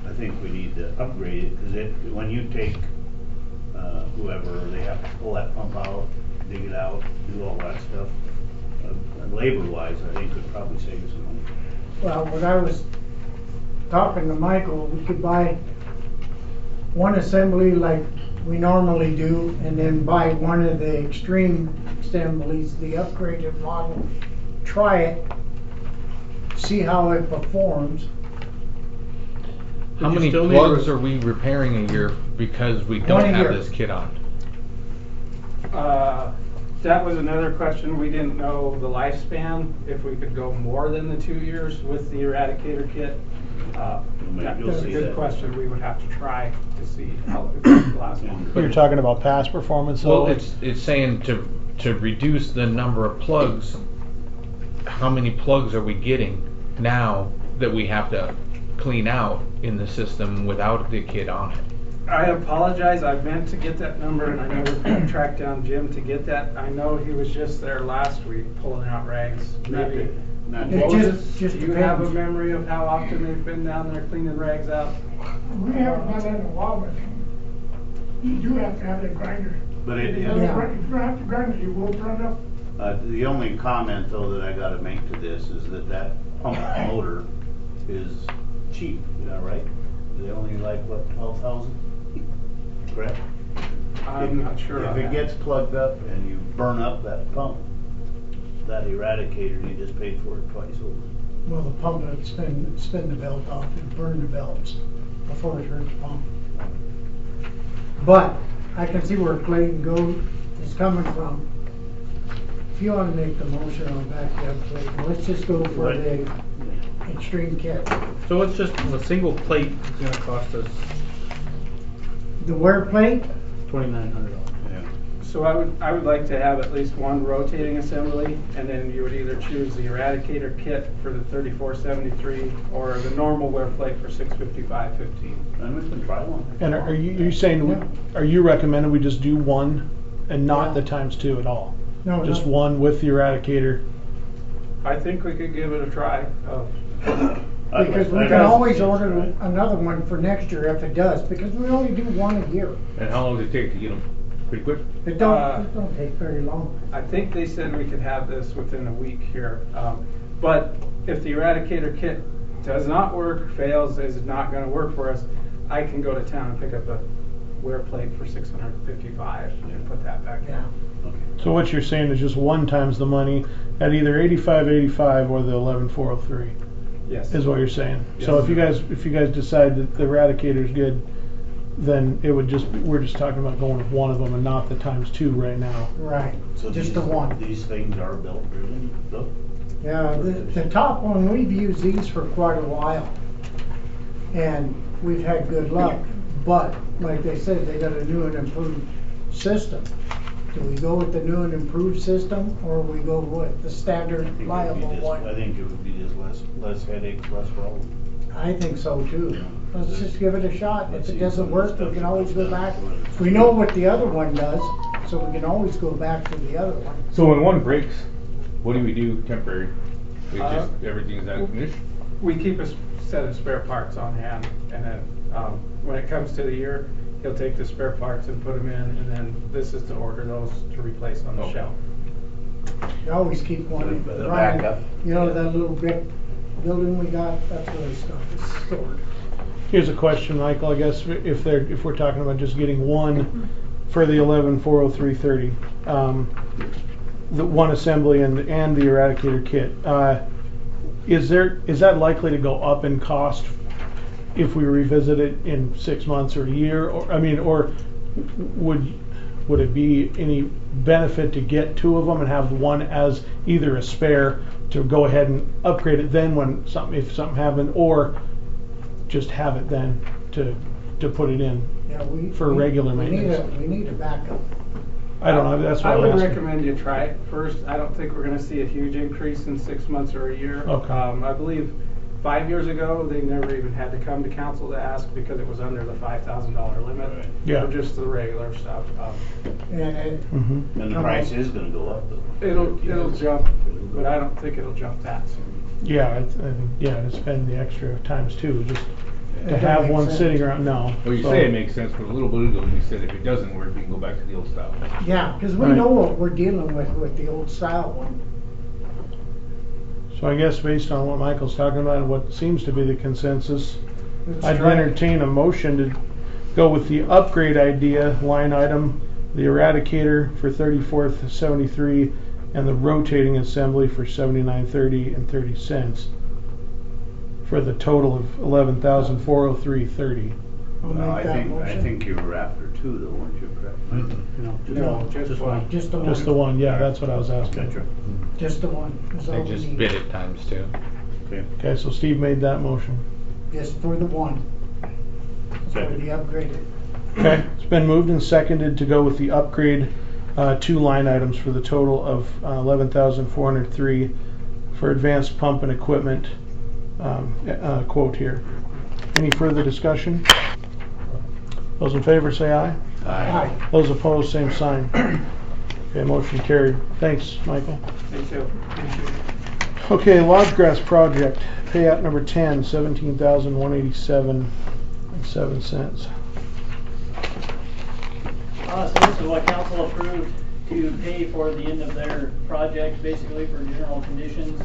I think we need to upgrade it, because when you take whoever, they have to pull that pump out, dig it out, do all that stuff. Labor-wise, I think could probably save some money. Well, what I was talking to Michael, we could buy one assembly like we normally do, and then buy one of the extreme assemblies, the upgraded model, try it, see how it performs. How many plugs are we repairing a year because we don't have this kit on? That was another question. We didn't know the lifespan, if we could go more than the 2 years with the Eradicator kit. That's a good question. We would have to try to see how it would last longer. You're talking about past performance, Well, it's saying to reduce the number of plugs. How many plugs are we getting now that we have to clean out in the system without the kit on it? I apologize. I meant to get that number, and I never tracked down Jim to get that. I know he was just there last week pulling out rags. Maybe. Just do you have a memory of how often they've been down there cleaning rags out? We haven't done that in a while, but you do have to have that grinder. But If you don't have to grind it, you will turn up. The only comment though that I gotta make to this is that pump motor is cheap, is that right? They only like, what, 12,000? Correct? I'm not sure on If it that. gets plugged up and you burn up that pump, that Eradicator, you just paid for it twice over. Well, the pump would spin the belt off and burn the belts before it hurts the pump. But I can see where Clayton is coming from. If you want to make the motion on back up, Clayton, let's just go for the extreme kit. So it's just a single plate is gonna cost us The wear plate, $2,900. Yeah. So I would like to have at least one rotating assembly, and then you would either choose the Eradicator kit for the 3473 or the normal wear plate for 655.15. And we can try one. And are you saying, are you recommending we just do one and not the times two at all? No, Just no. one with the Eradicator? I think we could give it a try. Because we can always order another one for next year if it does, because we only do one a year. And how long does it take to get them? Pretty quick? It don't take very long. I think they said we could have this within a week here. But if the Eradicator kit does not work, fails, is not going to work for us, I can go to town and pick up a wear plate for $655 and put that back in. So what you're saying is just one times the money at either 8585 or the 11403. Yes. Is what you're saying. Yes. So if you guys decide that the Eradicator's good, then it would we're just talking about going with one of them and not the times two right now. Right, So just the one. These things are built driven, though? Yeah, the top one, we've used these for quite a while. And we've had good luck. But, like they said, they got a new and improved system. Do we go with the new and improved system, or we go with the standard liable one? I think it would be just less headaches, less problems. I think so too. Let's just give it a shot. If Let's it see doesn't some work, stuff we can always go back. that's- We know what the other one does, so we can always go back to the other one. So when one breaks, what do we do temporary? It's just everything's out of condition? We keep a set of spare parts on hand, and then when it comes to the year, he'll take the spare parts and put them in, and then this is to order those to replace on the shelf. You always keep one. The Brian, backup. you know that little brick building we got, that's where the stuff is stored. Here's a question, Michael, I guess, if we're talking about just getting one for the 1140330, the one assembly and the Eradicator kit, is that likely to go up in cost if we revisit it in 6 months or a year, or, I mean, or would it be any benefit to get two of them and have one as either a spare to go ahead and upgrade it then when if something happened, or just have it then to put it in Yeah, for regular we maintenance? We need a backup. I don't know, that's what I I'm would asking. recommend you try it first. I don't think we're gonna see a huge increase in 6 months or a year. Okay. I believe 5 years ago, they never even had to come to council to ask because it was under the $5,000 limit. Yeah. For just the regular stuff. And And the price is gonna go up though. It'll jump, but I don't think it'll jump that soon. Yeah, I think, yeah, to spend the extra times too, just It to don't have make one sense. sitting around, no. Well, you So- say it makes sense, but a little bit ago you said if it doesn't work, we can go back to the old style. Yeah, because we Right. know what we're dealing with the old style one. So I guess based on what Michael's talking about and what seems to be the consensus, Let's I'd try it. entertain a motion to go with the upgrade idea line item, the Eradicator for 34th 73, and the rotating assembly for 79.30 and 30 cents, for the total of 11,403.30. I'll Well, I make that think, I motion. think you were after two though, weren't you, correct? No, just one. Just the one. Just the one, yeah, that's what I was asking. Gotcha. Just the one. is all They we just need. bid it times two. Okay. Okay, so Steve made that motion. Just for the one. For Second. the upgraded. Okay, it's been moved and seconded to go with the upgrade, two line items for the total of 11,403 for advanced pump and equipment quote here. Any further discussion? Those in favor say aye. Aye. Those opposed, same sign. Okay, motion carried. Thanks, Michael. Thank you. Okay, Lodge Grass project, payout number 10, 17,187.07 cents. So this is what council approved to pay for the end of their project, basically for general conditions.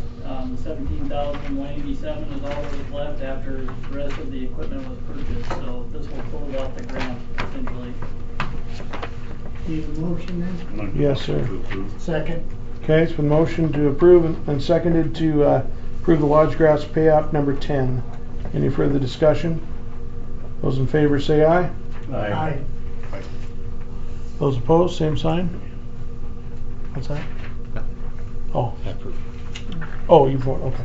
17,187 is all that was left after the rest of the equipment was purchased, so this will total out the grant essentially. Need a motion then? Yes, sir. To approve. Second. Okay, it's been motioned to approve and seconded to approve the Lodge Grass payout number 10. Any further discussion? Those in favor say aye. Aye. Those opposed, same sign. What's that? Oh, I approve. oh, you vote, okay.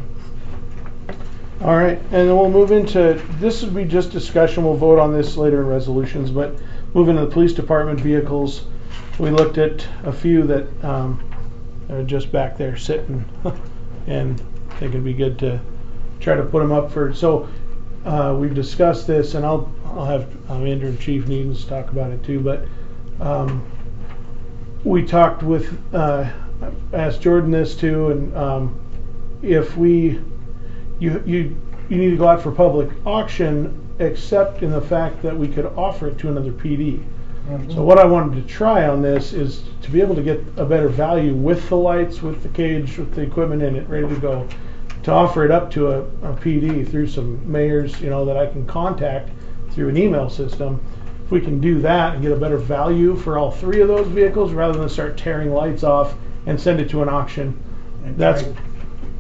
All right, and then we'll move into, this will be just discussion, we'll vote on this later in resolutions, but moving to the police department vehicles, we looked at a few that are just back there sitting, and I think it'd be good to try to put them up for, so we've discussed this, and I'll have Interim Chief Needens talk about it too, but we talked with, asked Jordan this too, and if you need to go out for public auction, except in the fact that we could offer it to another PD. So what I wanted to try on this is to be able to get a better value with the lights, with the cage, with the equipment in it, ready to go, to offer it up to a PD through some mayors, that I can contact through an email system. If we can do that and get a better value for all three of those vehicles, rather than start tearing lights off and send it to an auction, And that's, try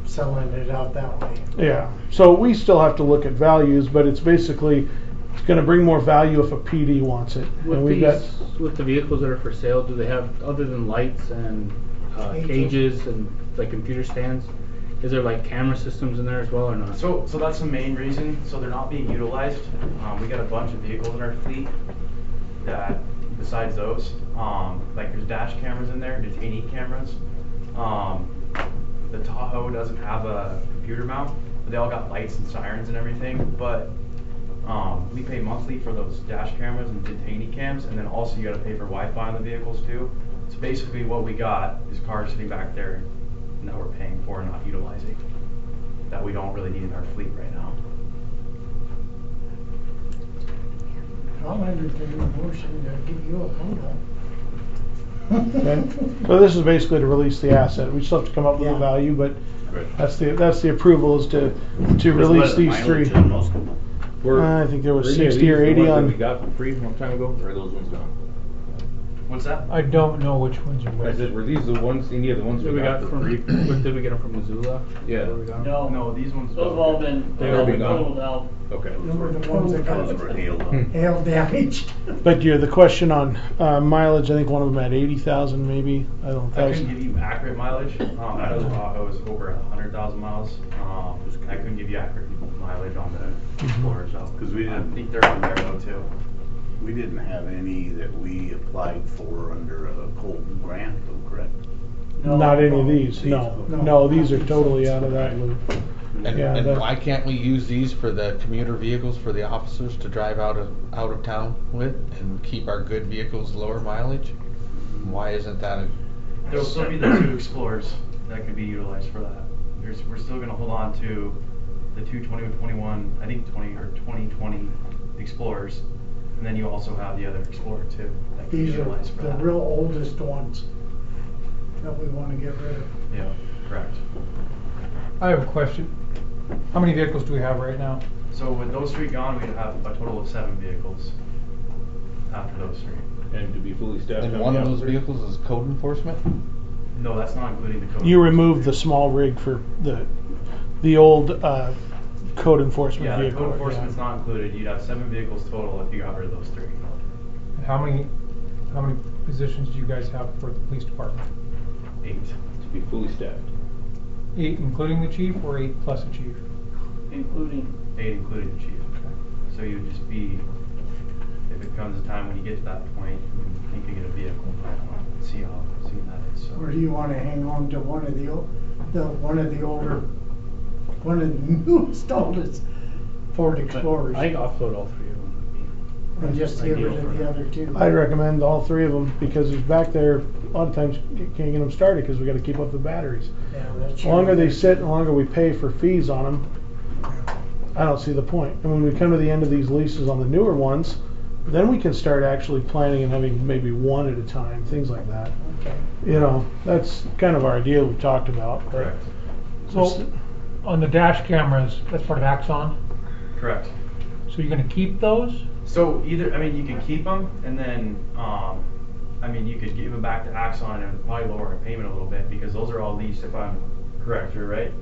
selling it out that way. yeah. So we still have to look at values, but it's basically, it's gonna bring more value if a PD wants it. And With we've these, got, with the vehicles that are for sale, do they have, other than lights and cages and like computer stands, is there like camera systems in there as well or not? So that's the main reason. So they're not being utilized. We got a bunch of vehicles in our fleet that, besides those, like there's dash cameras in there, detainee cameras. The Tahoe doesn't have a computer mount, but they all got lights and sirens and everything. But we pay monthly for those dash cameras and detainee cams, and then also you got to pay for Wi-Fi on the vehicles too. So basically, what we got is cars sitting back there that we're paying for and not utilizing, that we don't really need in our fleet right now. I'll entertain a motion to give you a photo. okay. So this is basically to release the asset. We still have to come up with a value, but that's the approval is to release these three. I think there was 60 or 80 on. We got for free one time ago, or are those ones gone? What's that? I don't know which ones are I which. said, were these the ones, any of the ones Did we got for from, free? did we get them from Missoula? Yeah. Where we got 'em? No, No, these ones. those have all been They've all been gone. totaled out. Okay. Them were the ones that got Those were hailed up. hail damaged. But the question on mileage, I think one of them had 80,000 maybe. I don't know. I couldn't give you accurate mileage. It was over 100,000 miles. I couldn't give you accurate mileage on the Explorers though. Because we I didn't. think they're on there though too. We didn't have any that we applied for under a Colton grant, though, correct? Not any of these, no. No, these are totally out of that loop. And, Yeah, and that- why can't we use these for the commuter vehicles for the officers to drive out of town with and keep our good vehicles lower mileage? Why isn't that There'll still be the 2 Explorers that could be utilized for that. We're still going to hold on to the 2 2021, I think 2020 Explorers, and then you also have the other Explorer too that can be These are utilized for the that. real oldest ones that we want to get rid of. Yeah, correct. I have a question. How many vehicles do we have right now? So with those 3 gone, we'd have a total of 7 vehicles after those 3. And to be fully staffed. And on one the of those officers? vehicles is code enforcement? No, that's not including the code. You removed the small rig for the old code enforcement Yeah, the vehicle. code enforcement's not included. You'd have 7 vehicles total if you got rid of those 3. And how many positions do you guys have for the police department? 8. To be fully staffed. 8 including the chief, or 8 plus the chief? Including. 8 including the chief. So you'd just be, if it comes a time when you get to that point, you can get a vehicle. But I don't know, see that is. So. Or do you want to hang on to one of the newest, oldest Ford Explorers? I think offload all 3 of them. And just get rid of the other 2. I'd recommend all 3 of them because it's back there, a lot of times you can't get them started because we got to keep up the batteries. Yeah, that's The longer they sit, the longer we pay for fees on them. I don't see the point. And when we come to the end of these leases on the newer ones, then we can start actually planning and having maybe 1 at a time, things like that. Okay. You know, that's kind of our idea we talked about. Correct. So, on the dash cameras, that's part of Axon? Correct. So you're gonna keep those? So either, I mean, you could keep them, and then, I mean, you could give them back to Axon and probably lower our payment a little bit because those are all leased, if I'm correct, you're right.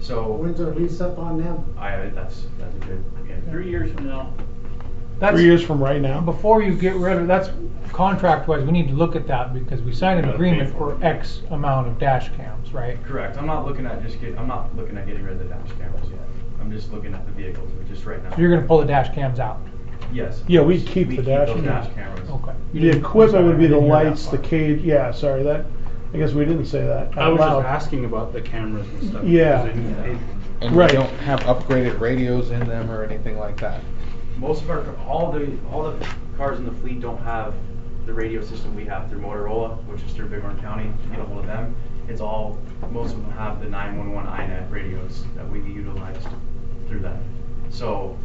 So When's our lease up on them? that's a good. Yeah. 3 years from now. That's 3 years from right now. Before you get rid of, that's contract-wise, we need to look at that because we signed an agreement for X amount of dash cams, right? Correct. I'm not looking at getting rid of the dash cameras yet. I'm just looking at the vehicles, just right now. So you're gonna pull the dash cams out? Yes. Yeah, we'd keep the those dash dash cameras. cameras. Okay. The equipment would be the I didn't hear that lights, the part. cage, yeah, sorry, that, I guess we didn't say that I out was loud. just asking about the cameras and stuff. Yeah. because And Right. we don't have upgraded radios in them or anything like that? Most of all the cars in the fleet don't have the radio system we have through Motorola, which is through Bighorn County. To get a hold of them, most of them have the 911 iNet radios that we utilized through that. So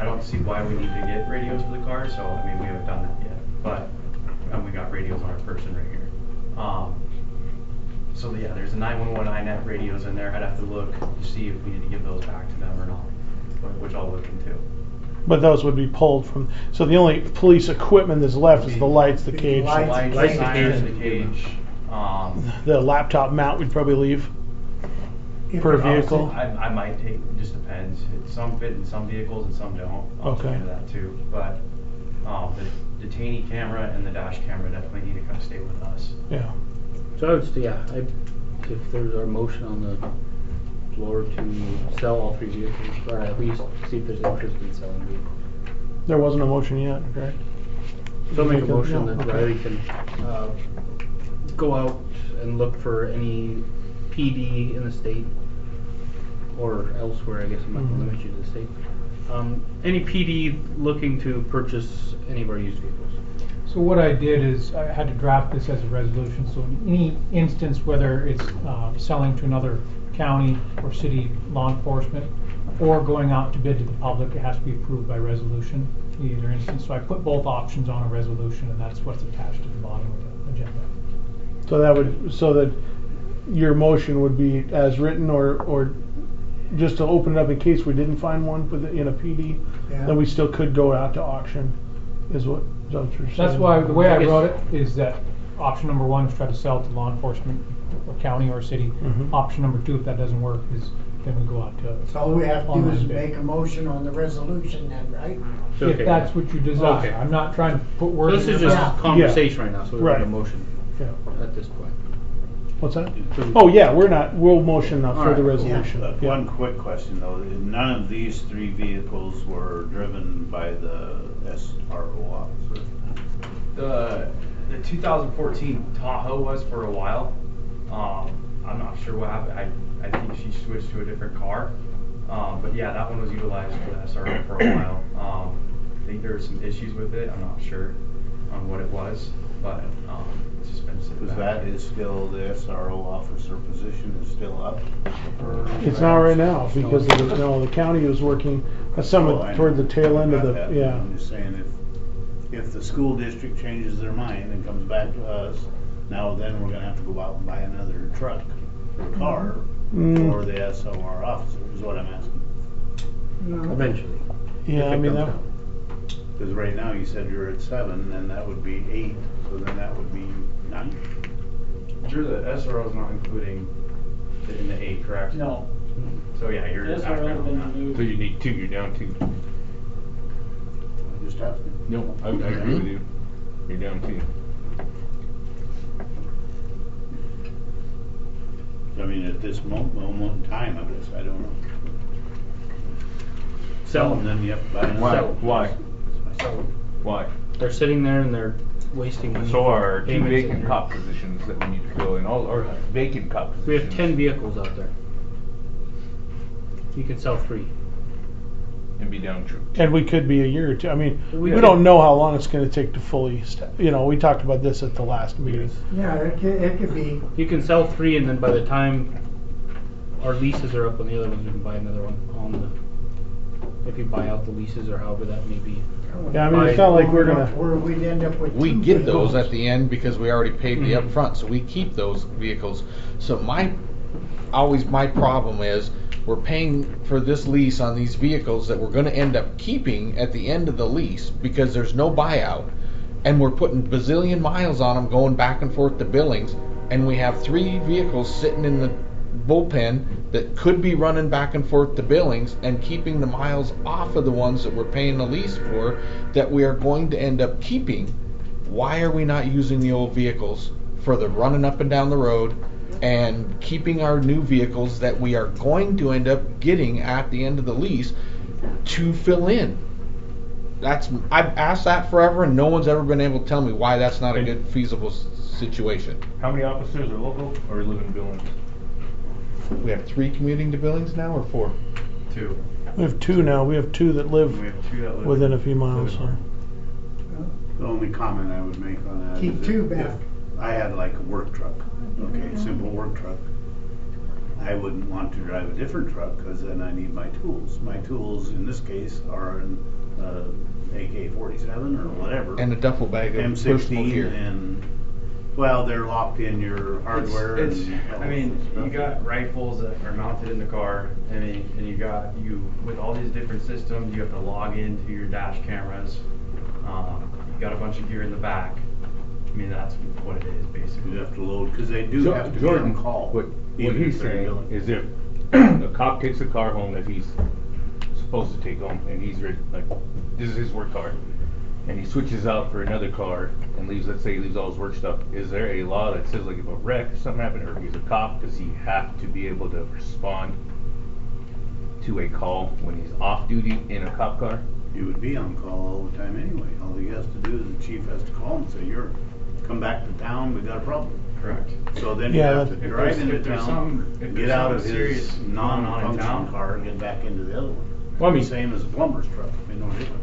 I don't see why we need to get radios for the car. So I mean, we haven't done that yet, but we got radios on our person right here. So yeah, there's the 911 iNet radios in there. I'd have to look to see if we need to give those back to them or not, which I'll look into. But those would be pulled from, so the only police equipment that's left is the lights, the cage. Lights, the cage. The laptop mount we'd probably leave per vehicle. I might take, just depends. Some fit in some vehicles and some don't. I'll Okay. go into that too. But the detainee camera and the dash camera definitely need to kind of stay with us. Yeah. So I would say, if there's a motion on the floor to sell all 3 vehicles, or at least see if there's interest in selling vehicles. There wasn't a motion yet, correct? So I'll make a No, motion that okay. Riley can go out and look for any PD in the state or elsewhere. I guess I'm not going to limit you to the state. Any PD looking to purchase any of our used vehicles. So what I did is I had to draft this as a resolution, so in any instance, whether it's selling to another county or city law enforcement or going out to bid to the public, it has to be approved by resolution in either instance. So I put both options on a resolution, and that's what's attached to the bottom of the agenda. So that your motion would be as written, or just to open it up in case we didn't find one in a PD, Yeah. then we still could go out to auction, is what you're saying? That's why the way I wrote it is that option number 1 is try to sell to law enforcement or county or city. Mhm. Option number 2, if that doesn't work, is then we go out to. So all we have to do online is bid. make a motion on the resolution then, right? If that's what you desire. Okay. I'm not trying to put So words this in is your just mouth. conversation right now, so we Right. have a motion Yeah. at this point. What's that? Oh, yeah, we'll motion for Alright, the cool. resolution. Yeah. One quick question though, none of these three vehicles were driven by the SRO officer? The 2014 Tahoe was for a while. I'm not sure what happened. I think she switched to a different car. But yeah, that one was utilized for the SRO for a while. I think there were some issues with it. I'm not sure on what it was, but it's just been sitting Because back. that is still, the SRO officer position is still up? or- It's not right now, because the county was working, Oh, I toward the tail end of got the, that. yeah. I'm just saying, if the school district changes their mind and comes back to us, now then we're gonna have to go out and buy another truck or car Mm. for the SOR officer, is what I'm asking. Eventually. Yeah, If I it mean, comes that, down. Because right now you said you're at 7, and that would be 8, so then that would be 9. Drew, the SRO is not including in the 8, correct? No. So yeah, you're That's accurate already on been that. removed. So you need 2, you're down 2. I'm just asking. No, I agree with you. You're down 2. I mean, at this moment in time, I guess, I don't know. Sell And them. then you have to buy another. Sell. Why? Sell them. Why? They're sitting there and they're wasting money. So for are 2 payments vacant and- cop positions that we need to fill in, all our vacant cop We positions. have 10 vehicles out there. You can sell 3. And be down true. and we could be a year or two, I mean, we could. don't know how long it's gonna take to fully, we talked about this at the last meeting. Yeah, it could be. You can sell 3 and then by the time our leases are up on the other ones, we can buy another one on the, if you buy out the leases or however that may be. Yeah, I mean, it's not like we're gonna, Where we'd end up with We two get those vehicles. at the end because we already paid the Mhm. upfront, so we keep those vehicles. So my problem is, we're paying for this lease on these vehicles that we're gonna end up keeping at the end of the lease because there's no buyout. And we're putting bazillion miles on them going back and forth to Billings, and we have 3 vehicles sitting in the bullpen that could be running back and forth to Billings and keeping the miles off of the ones that we're paying the lease for that we are going to end up keeping. Why are we not using the old vehicles for the running up and down the road and keeping our new vehicles that we are going to end up getting at the end of the lease to fill in? I've asked that forever and no one's ever been able to tell me why that's not a good feasible situation. How many officers are local or live in Billings? We have 3 commuting to Billings now or 4? 2. we have 2 now, we have 2 that live We have 2 that live within a few miles, so. The only comment I would make on that Keep is 2 if back. I had like a work truck, okay, simple work truck, I wouldn't want to drive a different truck because then I need my tools. My tools in this case are an AK-47 or whatever. And a duffel bag of personal M16 gear. and, well, they're locked in your hardware It's, and. I mean, stuff. you got rifles that are mounted in the car, and you with all these different systems, you have to log into your dash cameras. You got a bunch of gear in the back. I mean, that's what it is basically. You have to load, because they do So, have to Jordan, be on call. What even he's if they're saying doing- is if a cop takes a car home that he's supposed to take home, and he's like, this is his work car, and he switches out for another car and leaves, let's say he leaves all his work stuff, is there a law that says like if a wreck, something happened, or if he's a cop, does he have to be able to respond to a call when he's off duty in a cop car? He would be on call all the time anyway. All he has to do is the chief has to call and say, come back to town, we got a problem. Correct. So then you Yeah, have to that- drive into if there's town, if get there's out of something his serious going on in non-function town. car and get back into the other one. Well, I mean- Same as a plumber's truck, I mean, no different.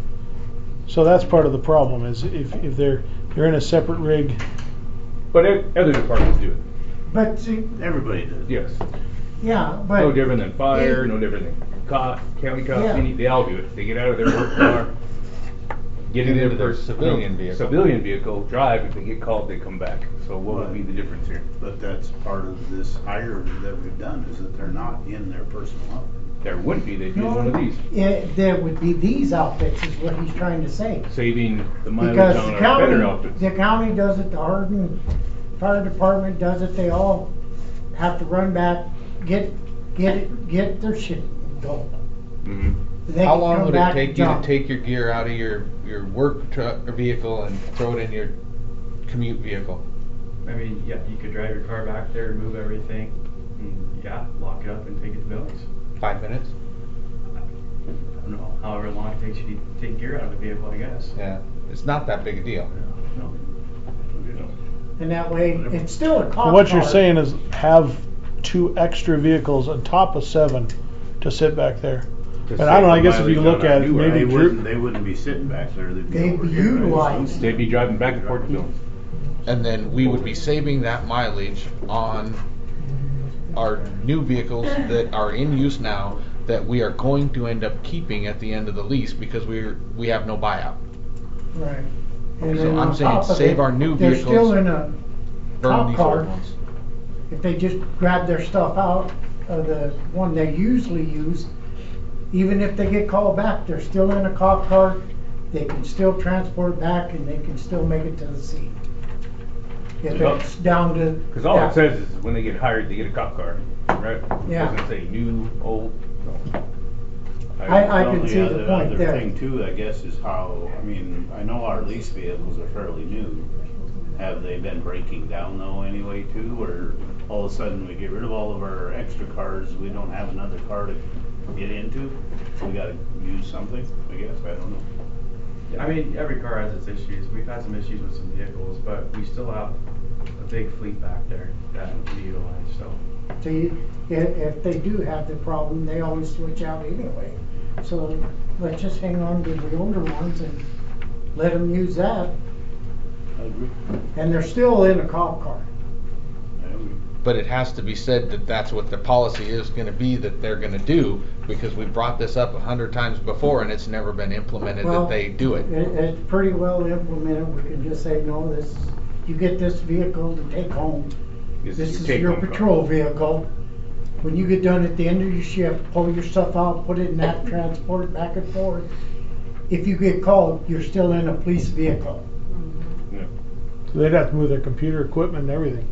So that's part of the problem, is if they're in a separate rig, But other departments do it. But see, Everybody does. Yes. yeah, but. No different than fire, no different than cop, county cops, Yeah. they all do it. They get out of their work car, get In into their their civilian vehicle. Civilian vehicle, drive, if they get called, they come back. So what would be the difference here? But that's part of this hire that we've done, is that they're not in their personal outfit. There wouldn't be, they'd use one of these, Yeah, there would be these outfits is what he's trying to say. saving the mileage Because on the our better county, outfits. the county does it, the Hardin Fire Department does it, they all have to run back, get get their shit going. Mhm. They How can long come would it back take and you to dump. take your gear out of your work truck or vehicle and throw it in your commute vehicle? I mean, yeah, you could drive your car back there, move everything, and yeah, lock it up and take it to Billings. 5 minutes? I don't know, however long it takes you to take gear out of the vehicle, I guess. Yeah, it's not that big a deal. No. And that way, it's still a cop What you're car. saying is have 2 extra vehicles on top of 7 to sit back there. To But I don't know, I save guess if the you mileage look on our at it, newer- maybe They wouldn't be sitting back there, they'd be They'd over be here. utilized. They'd be driving back and forth to Billings. And then we would be saving that mileage on our new vehicles that are in use now that we are going to end up keeping at the end of the lease because we have no buyout. Right. And So then I'm on saying top of save it, our new they're vehicles, still in a burn cop these car. old ones. If they just grab their stuff out of the one they usually use, even if they get called back, they're still in a cop car. They can still transport back and they can still make it to the scene. If Yeah. it's down to. Because all that. it says is when they get hired, they get a cop car, right? Yeah. It doesn't say new, old. I can see the point Other there. thing too, I guess, is how, I mean, I know our lease vehicles are fairly new. Have they been breaking down though anyway too, or all of a sudden we get rid of all of our extra cars, we don't have another car to get into? We gotta use something, I guess, I don't know. I mean, every car has its issues. We've had some issues with some vehicles, but we still have a big fleet back there that we utilize, so. See, if they do have the problem, they always switch out anyway. So let's just hang on to the older ones and let them use that. I agree. And they're still in a cop car. I agree. But it has to be said that that's what the policy is gonna be that they're gonna do, because we brought this up 100 times before and it's never been implemented Well, that they do it. It's pretty well implemented. We can just say, no, this, you get this vehicle to take home. This This is is your your take-home car. patrol vehicle. When you get done at the end of your shift, pull your stuff out, put it in that, transport it back and forth. If you get called, you're still in a police vehicle. So they'd have to move their computer equipment and everything.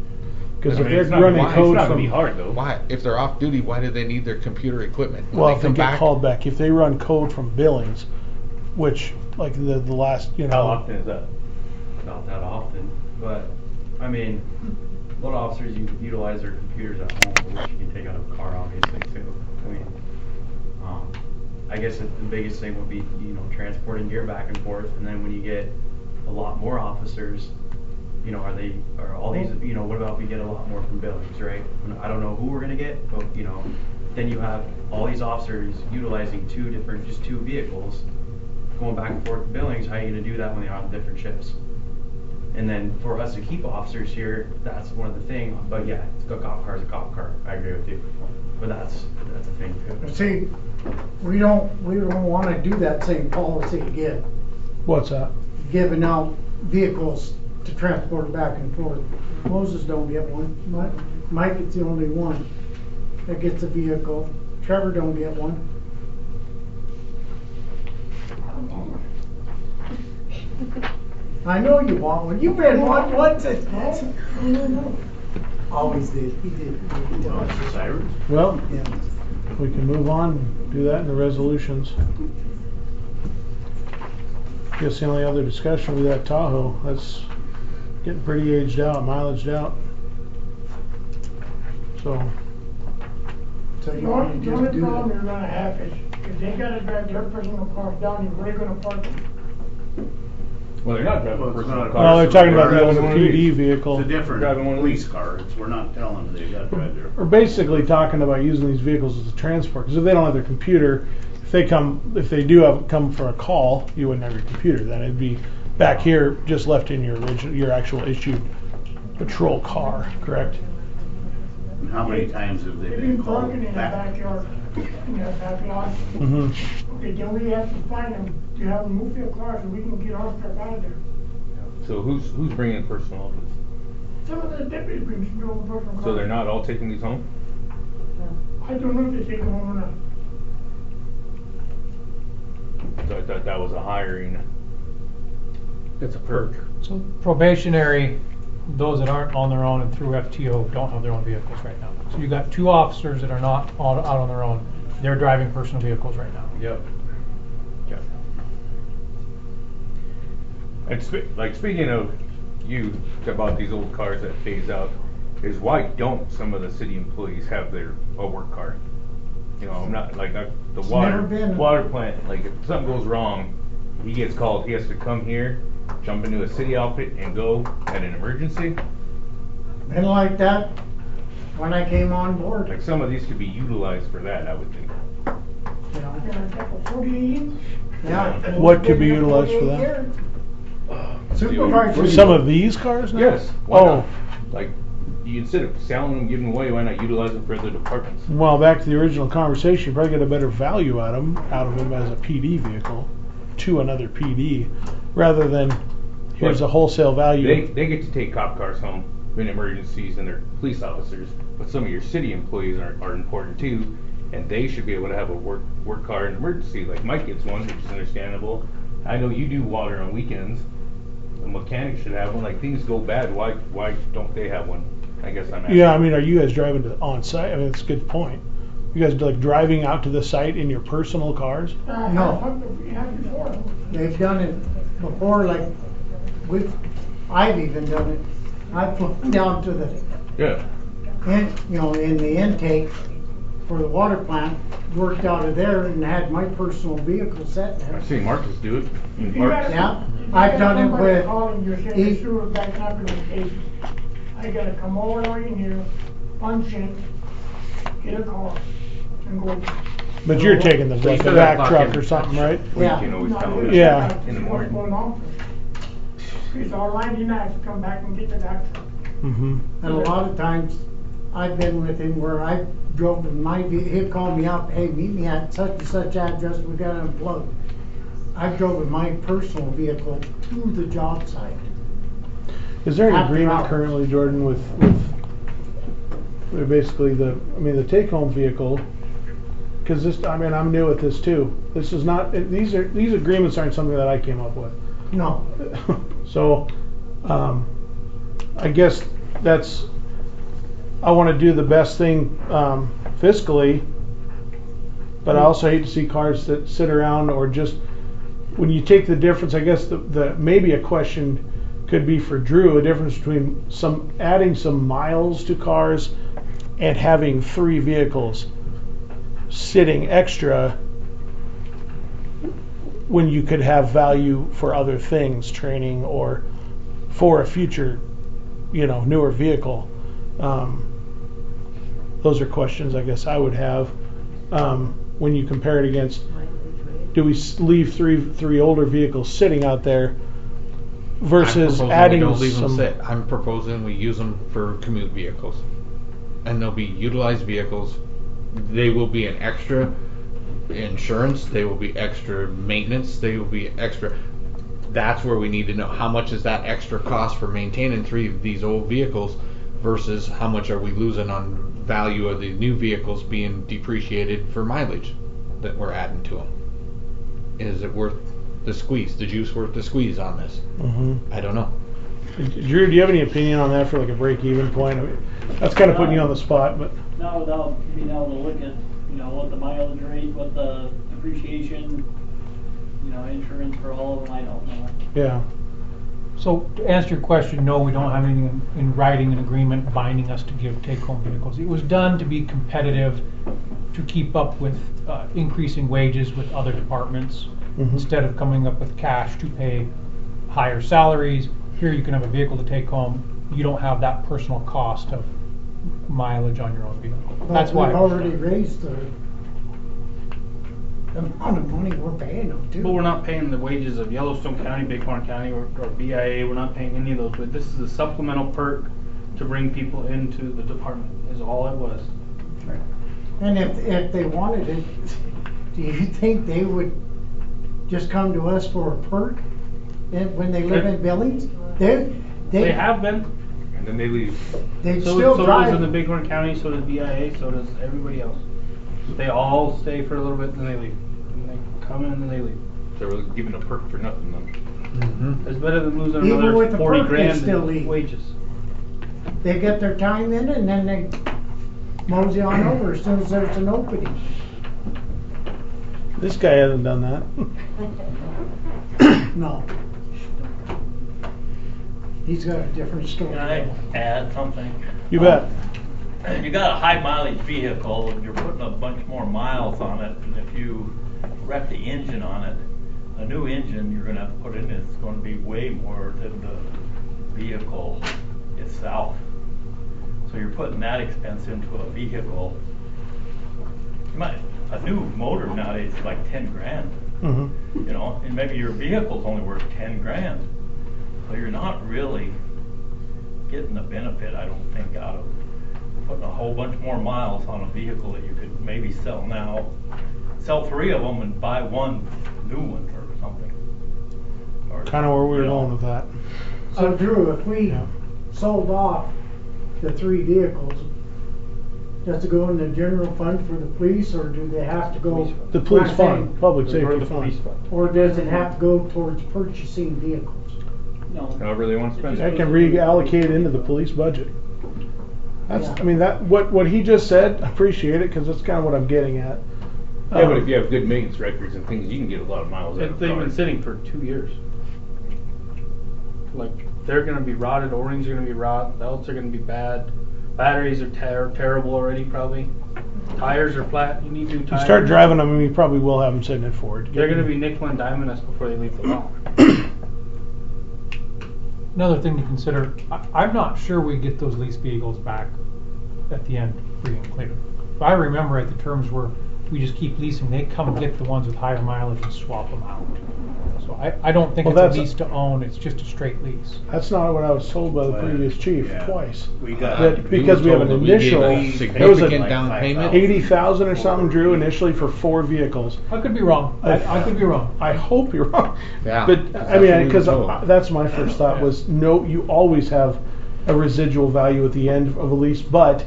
Because I if mean, they're it's not running gonna be- code it's not from. gonna be hard though. Why, if they're off duty, why do they need their computer equipment? When Well, if they come get back- called back, if they run code from Billings, which, like the last, you know. How often is that? Not that often, but, I mean, a lot of officers utilize their computers at home, which you can take out of a car, obviously, too. I mean, I guess the biggest thing would be, you know, transporting gear back and forth, and then when you get a lot more officers, you know, are all these, you know, what about if we get a lot more from Billings, right? I don't know who we're gonna get, but, you know, then you have all these officers utilizing just two vehicles, going back and forth to Billings. How are you gonna do that when they're on different shifts? And then for us to keep officers here, that's one of the things, but yeah, a cop car is a cop car, I agree with you. But that's a thing But too. see, we don't wanna do that same policy again, What's that? giving out vehicles to transport back and forth. Moses don't get one. Mike is the only one that gets a vehicle. Trevor don't get one. I know you want one. You've been one once. Always did. He did. Cyrus? Well, Yeah. we can move on and do that in the resolutions. Guess the only other discussion will be that Tahoe. That's getting pretty aged out, mileaged out. So, So you The want only to the just only do problem that? you're gonna have is, if they gotta drive their personal cars down, where are they gonna park them? Well, they're not driving Well, it's personal not a cars. well, they're talking about the Driving older one of these. PD vehicle. It's a Driving one different of police these. car, we're not telling them they gotta drive their. We're basically talking about using these vehicles as a transport, because if they don't have their computer, if they do come for a call, you wouldn't have your computer, then it'd be back here, just left in your actual issued patrol car, correct? And how many times have they They've been been called parking in the back? backyard, in the back lot. Mm-hmm. Okay, then we have to find them, to have them move their cars so we can get our stuff out of there. So who's bringing personal office? Some of the deputies bring some own personal cars. So they're not all taking these home? I don't know if they take them home or not. So I thought that was a hiring. It's a perk. So probationary those that aren't on their own and through FTO don't have their own vehicles right now. So you got 2 officers that are not out on their own. They're driving personal vehicles right now. Yep. And speaking of you about these old cars that phase out, is why don't some of the city employees have a work car? You know, I'm not like the water plant. Like if something goes wrong, he gets called. He has to come here, jump into a city outfit, and go at an emergency. Been like that when I came on board. Like some of these could be utilized for that, I would think. Yeah. What could be utilized for that? Supervisor. Some of these cars now? Yes. Why not? Like, instead of selling them, giving them away, why not utilize them for other departments? Well, back to the original conversation, you probably get a better value out of them as a PD vehicle to another PD, rather than here's a wholesale value. They get to take cop cars home in emergencies, and they're police officers. But some of your city employees are important too, and they should be able to have a work car in emergency. Like Mike gets one, which is understandable. I know you do water on weekends. The mechanic should have one. Like things go bad, why don't they have one? I guess I'm asking. Yeah, I mean, are you guys driving to on site? I mean, that's a good point. You guys like driving out to the site in your personal cars? No. They've done it before, like I've even done it. I've flown down to the in the intake for the water plant, worked out of there and had my personal vehicle set there. I've seen Marcus do it. Yeah, I've done it with I gotta come all the way in here, unchain, get a car, and go. But you're taking the back truck or something, right? Yeah. You can always tell them in the morning. It's all 99 to come back and get the back truck. Mm-hmm. And a lot of times, I've been with him where I drove with my vehicle, he'd call me up, hey, meet me at such and such address, we got to unplug. I drove with my personal vehicle to the job site. Is there an After agreement hours. currently, Jordan, with basically the take-home vehicle? Because this, I mean, I'm new at this too. This is not, these agreements aren't something that I came up with. No. So, I guess I want to do the best thing fiscally, but I also hate to see cars that sit around or just, when you take the difference, I guess the maybe a question could be for Drew, a difference between adding some miles to cars and having 3 vehicles sitting extra when you could have value for other things, training or for a future, newer vehicle. Those are questions I guess I would have when you compare it against, do we leave three older vehicles sitting out there versus adding we don't leave some... them sit. I'm proposing we use them for commute vehicles, and they'll be utilized vehicles. They will be an extra insurance, they will be extra maintenance, they will be extra. That's where we need to know how much is that extra cost for maintaining 3 of these old vehicles versus how much are we losing on value of the new vehicles being depreciated for mileage that we're adding to them. Is it worth the squeeze, the juice worth the squeeze on this? I don't know. Drew, do you have any opinion on that for like a break-even point? I mean, that's kind of putting you on the spot, but... Not without being able to look at, what the mileage rate, what the depreciation, insurance for all of them, I don't know. Yeah. So to answer your question, no, we don't have anything in writing, an agreement binding us to give take-home vehicles. It was done to be competitive, to keep up with increasing wages with other departments. Instead of coming up with cash to pay higher salaries, here you can have a vehicle to take home. You don't have that personal cost of mileage on your own vehicle. That's why we've already raised the amount of money we're paying them too. But we're not paying the wages of Yellowstone County, Bighorn County, or BIA. We're not paying any of those. But this is a supplemental perk to bring people into the department. Is all it was. Right. And if they wanted it, do you think they would just come to us for a perk when they live in Billings? They have been. And then they leave. They so still drive. does in the Bighorn County, so does BIA, so does everybody else. They all stay for a little bit and then they leave. And they come in and they leave. So we're giving a perk for nothing then. It's better than losing Even another with the 40 perk, they grand still in leave. wages. they get their time in and then they mosey on over as soon as there's an opening. This guy hasn't done that. No. He's got a different story. Can I add something? You bet. You got a high mileage vehicle, and you're putting a bunch more miles on it, and if you wreck the engine on it, a new engine you're gonna have to put in, it's gonna be way more than the vehicle itself. So you're putting that expense into a vehicle. A new motor nowadays is like 10 grand. Mm-hmm. You know, and maybe your vehicle's only worth 10 grand. So you're not really getting the benefit, I don't think, out of putting a whole bunch more miles on a vehicle that you could maybe sell now. Sell 3 of them and buy one new one or something. Or, Kind of where we were you know. going with that. So Drew, if we sold off the 3 vehicles, does it go in the general fund for the police, or do they have to go? The police I'm fund, saying, public safety fund. or does it have to go towards purchasing vehicles? No. However they want to spend That it. can reallocate into the police budget. That's, Yeah. I mean, that, what he just said, I appreciate it, because that's kind of what I'm getting at. Yeah, but if you have good maintenance records and things, you can get a lot of miles out of They've been cars. sitting for 2 years. Like, they're gonna be rotted, O-rings are gonna be rot, belts are gonna be bad, batteries are terrible already probably. Tires are flat, you need new You tires. start driving them, you probably will have them sitting at Ford. They're gonna be nickel and diming us before they leave the lot. Another thing to consider, I'm not sure we get those leased vehicles back at the end free and clear. If I remember right, the terms were, we just keep leasing, they come and get the ones with higher mileage and swap them out. So I don't think Well, it's a that's- lease to own, it's just a straight lease. That's not what I was told by the Well, previous chief yeah. twice. We got- That because we have an told that we gave initial, a it was significant a down payment. 80,000 or something, Drew, initially for 4 vehicles. I could be wrong, I could be wrong. I hope you're wrong. Yeah, But, that's I mean, what we were because told. that's my first thought was, no, you always have a residual value at the end of a lease, but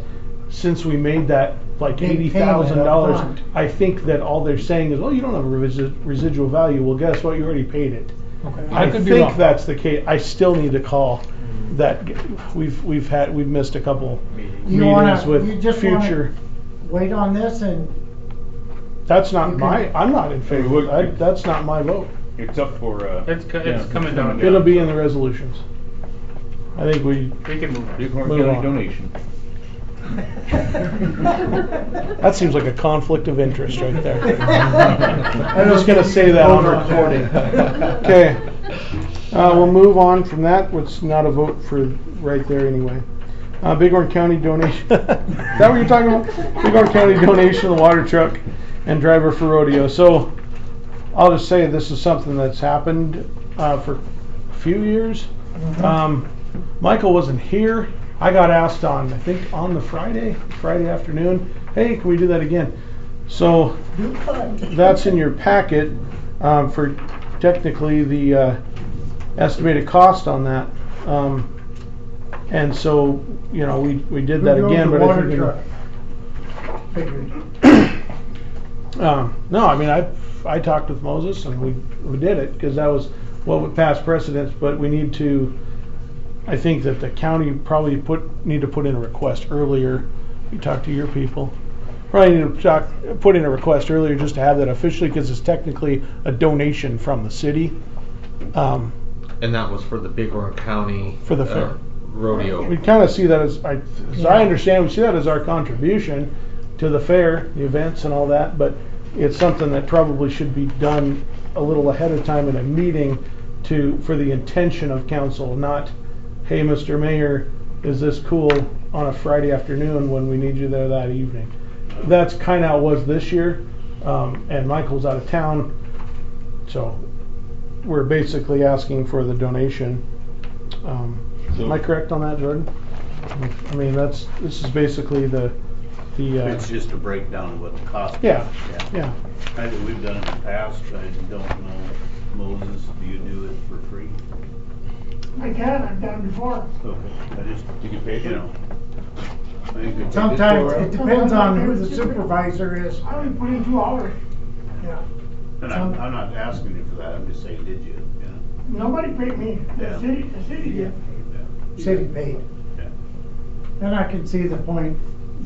since we made that like Big payment $80,000, up front. I think that all they're saying is, well, you don't have a residual value. Well, guess what? You already paid it. Okay. I could be think wrong. that's the case. I still need to call that. We've missed a couple You meetings wanna, with you just future. wanna wait on this and That's not you my. can- I'm not in favor. That's not my vote. It's up for, It's coming down. It'll be in the resolutions. I think we can move on. Bighorn Move County on. donation. That seems like a conflict of interest right there. I'm just gonna say that on recording. Okay. We'll move on from that. It's not a vote for right there anyway. Bighorn County donation. Is that what you're talking about? Bighorn County donation of the water truck and driver for rodeo. So I'll just say this is something that's happened for a few years. Michael wasn't here. I got asked on, I think on the Friday afternoon, hey, can we do that again? So that's in your packet for technically the estimated cost on that. And so, you know, we did that again, but I think no, I mean, I talked with Moses and we did it because that was what would pass precedence, but we need to, I think that the county probably need to put in a request earlier. You talk to your people. Probably need to put in a request earlier just to have that officially because it's technically a donation from the city. And that was for the Bighorn County For the fair. rodeo. We kind of see that as I understand, we see that as our contribution to the fair, the events and all that, but it's something that probably should be done a little ahead of time in a meeting for the intention of council, not, hey, Mr. Mayor, is this cool on a Friday afternoon when we need you there that evening? That's kind of how it was this year, and Michael's out of town, so we're basically asking for the donation. Am I correct on that, Jordan? I mean, this is basically the It's just a breakdown of what the cost is. Yeah. I think we've done it in the past, I don't know, Moses, do you do it for free? I can, I've done it before. Okay, I just, Did you pay for you it? know. I think we take this sometimes go it around. depends on who the supervisor is. I only put in 2 hours. Yeah. And I'm not asking you for that, I'm just saying, did you, you know? Nobody paid me. Yeah. The city did. City paid. And I can see the point,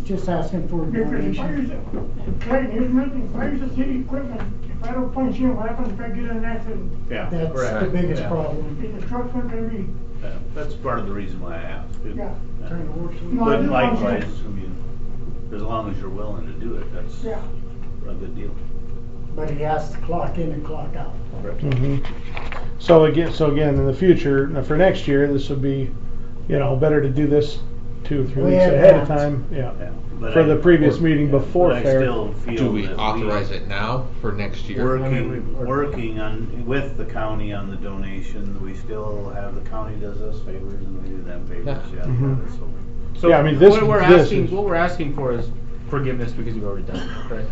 just asking for a Because if I use donation. it, Clayton, here's my thing, if I use the city equipment, if I don't punch in, what happens if I get in an accident? Yeah. That's correct. the biggest Yeah. problem. Is the truck not gonna be, Yeah, that's part of the reason why I asked. Yeah. Trying to work through. No, I But didn't likewise, want I mean, as long as you're willing to do it, that's Yeah. a good deal. But he has to clock in and clock out. Mhm. So again, in the future, for next year, this would be, better to do this 2 or 3 Way weeks ahead of advance. time, yeah. But For I- the previous meeting yeah, before but I fair. still feel Do we that authorize it now for next year? Working on, with the county on the donation, we still have, the county does us favors and we do them favors, yeah. Mhm. So- So Yeah, I mean, this- what we're this asking, is- what we're asking for is forgiveness because you've already done it, correct?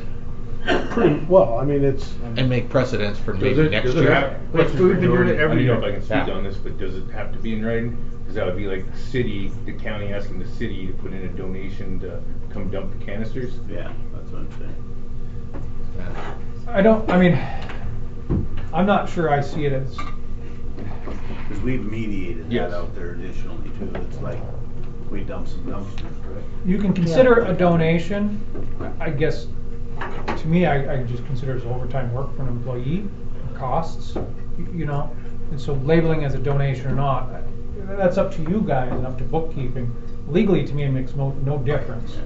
Well, I mean, it's. And make precedents for Does maybe it, next does it year. have, Like, question we've for been doing it Jordan, every I don't know year. if I can speak Yeah. on this, but does it have to be in writing? Because that would be like the city, the county asking the city to put in a donation to come dump the canisters. Yeah, that's what I'm saying. I'm not sure I see it as, Cause we've mediated Yes. that out there additionally too, it's like, we dump some dumpsters, correct? you can consider a donation, I guess, to me, I just consider it as overtime work for an employee, costs, and so labeling as a donation or not, that's up to you guys and up to bookkeeping. Legally, to me, it makes no difference.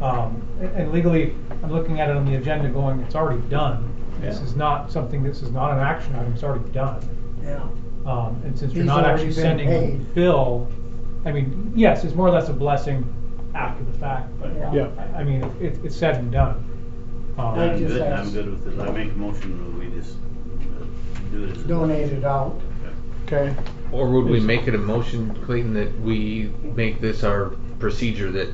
And legally, I'm looking at it on the agenda going, it's already done. This Yeah. is not an action item, it's already done. Yeah. And since you're He's not already actually been sending a paid. bill, I mean, yes, it's more or less a blessing after the fact, but Yeah. I mean, it's said and done. I'm just good, I'm asked- good with this, I make a motion that we just do it as. a- Donate it out. Okay. Or would we make it a motion, Clayton, that we make this our procedure that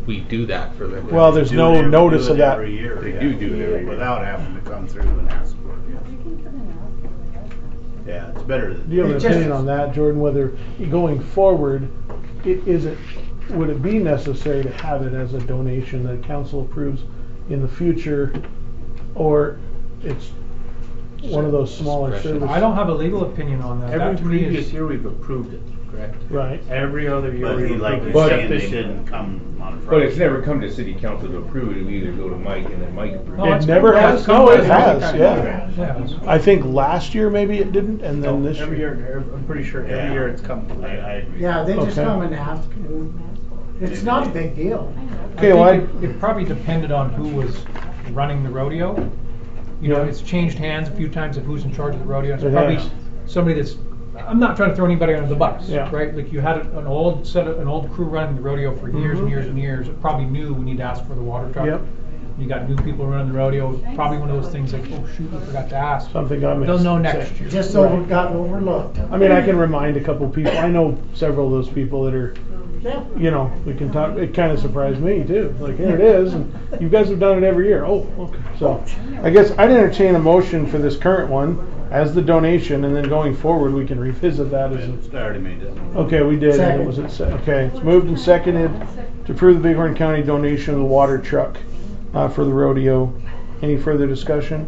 we do that for the. Well, there's Do no it every- notice do of it that. every year, They yeah. do it every year. Without having to come through and ask for it, yes. Yeah, it's better than. Do you have an It just- opinion on that, Jordan, whether going forward, would it be necessary to have it as a donation that council approves in the future, or it's one of those smaller Discretion. services? I don't have a legal opinion on that. Every That to me previous is, year we've approved it, correct? Right. Every other year But we've he, like approved you're it. saying, Except they this year. didn't come on Friday. But it's never come to city council to approve it, we either go to Mike and then Mike approves No, it. it's Never come- has, it's come no, back it every has, time. yeah. Yeah. I think last year maybe it didn't, and then this Every year, I'm pretty sure every Yeah. year it's come. I agree. Yeah, they just Okay. come and ask. It's not a big deal. Okay, I well, think it probably depended on who was running the rodeo. Yeah. It's changed hands a few times of who's in charge of the rodeo. It's It probably has. somebody that's, I'm not trying to throw anybody under the bus, Yeah. right? Like you had an old crew running the rodeo for years and years and years, that probably knew we need to ask for the water truck. Yep. You got new people running the rodeo, it's probably one of those things like, oh shoot, we forgot to ask. Something got missed. They'll know next year. Just so it got overlooked. I mean, I can remind a couple people, I know several of those people that are, Yeah. we can talk, it kinda surprised me too, like, here it is, and you guys have done it every year, oh, okay. So, I guess I'd entertain a motion for this current one as the donation, and then going forward, we can revisit that as a. I already made that. Okay, we did, and Second. it was okay, it's moved and seconded to approve the Bighorn County donation of the water truck, for the rodeo. Any further discussion?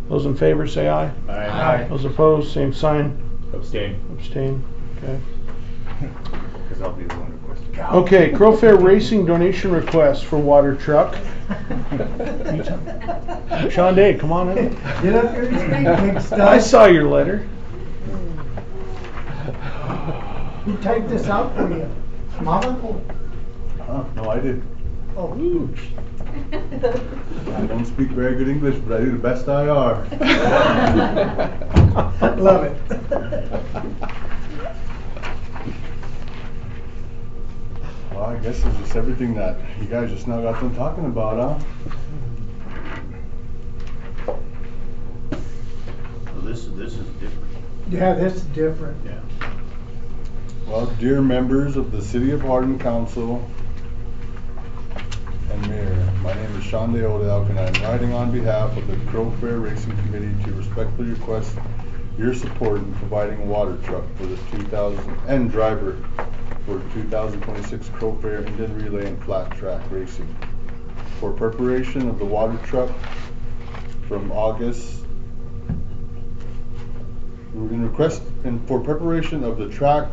Those in favor say aye. Aye. Those opposed, same sign. Abstain, Abstain, okay. because I'll be the one requesting. Okay, Crow Fair Racing donation request for water truck. Sean Day, come on in. Get up here and speak, big stuff. I saw your letter. Who typed this out for you? Mama? No, I did. Oh. I don't speak very good English, but I do the best I are. Love it. Well, I guess it's just everything that you guys just now got done talking about, huh? So this is different, Yeah, this is different. yeah. Well, dear members of the City of Hardin Council and Mayor, my name is Sean Day Odelk, and I'm writing on behalf of the Crow Fair Racing Committee to respectfully request your support in providing a water truck for the 2000 and driver for 2026 Crow Fair Indian Relay and Flat Track Racing. For preparation of the water truck from August, for preparation of the track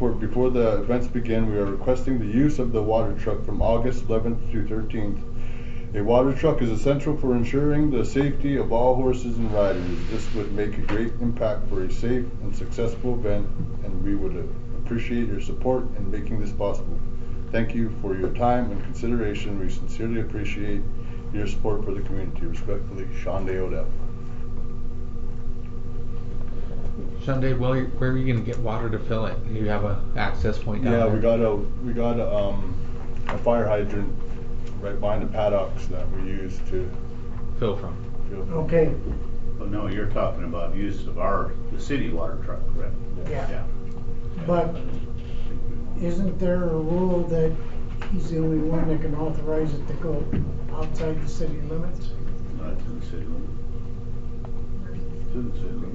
before the events begin, we are requesting the use of the water truck from August 11th through 13th. A water truck is essential for ensuring the safety of all horses and riders. This would make a great impact for a safe and successful event, and we would appreciate your support in making this possible. Thank you for your time and consideration. We sincerely appreciate your support for the community. Respectfully, Sean Day Odell. Sunday, where are you gonna get water to fill it? Do you have a access point down Yeah, there? we got a fire hydrant right behind the paddocks that we use to fill from. Okay. Well, no, you're talking about use of the city water truck, correct? Yeah. But isn't there a rule that he's the only one that can authorize it to go outside the city limits? Not to the city limit. To the city limit.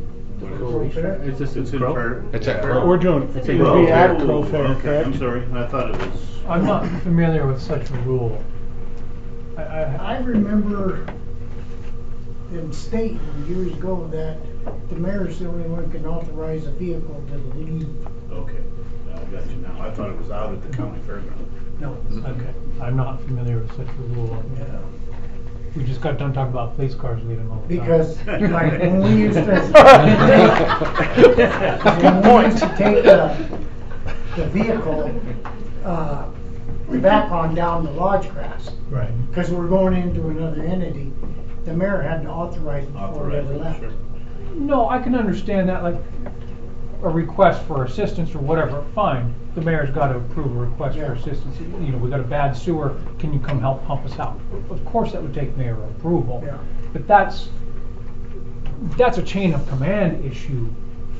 It's just It's in Crow? Fair- It's at Fair- Crow. We're doing, It's it a would be Crow. at Crow Fair, Okay, correct? I'm sorry, I thought it was. I'm not familiar with such a rule. I remember them stating years ago that the mayor's the only one can authorize a vehicle to leave. Okay, I got you now. I thought it was out at the county fairground. No. Okay, I'm not familiar with such a rule. Yeah. We just got done talking about police cars leaving all the time. Because, like, when we used to, when we used to take the vehicle, back on down the lodge grass, Right. because we're going into another entity, the mayor had to authorize it before it ever left. No, I can understand that, like, a request for assistance or whatever, fine. The mayor's gotta approve a request for Yeah. assistance. You know, we got a bad sewer, can you come help pump us out? Of course, that would take mayor approval. Yeah. But that's a chain of command issue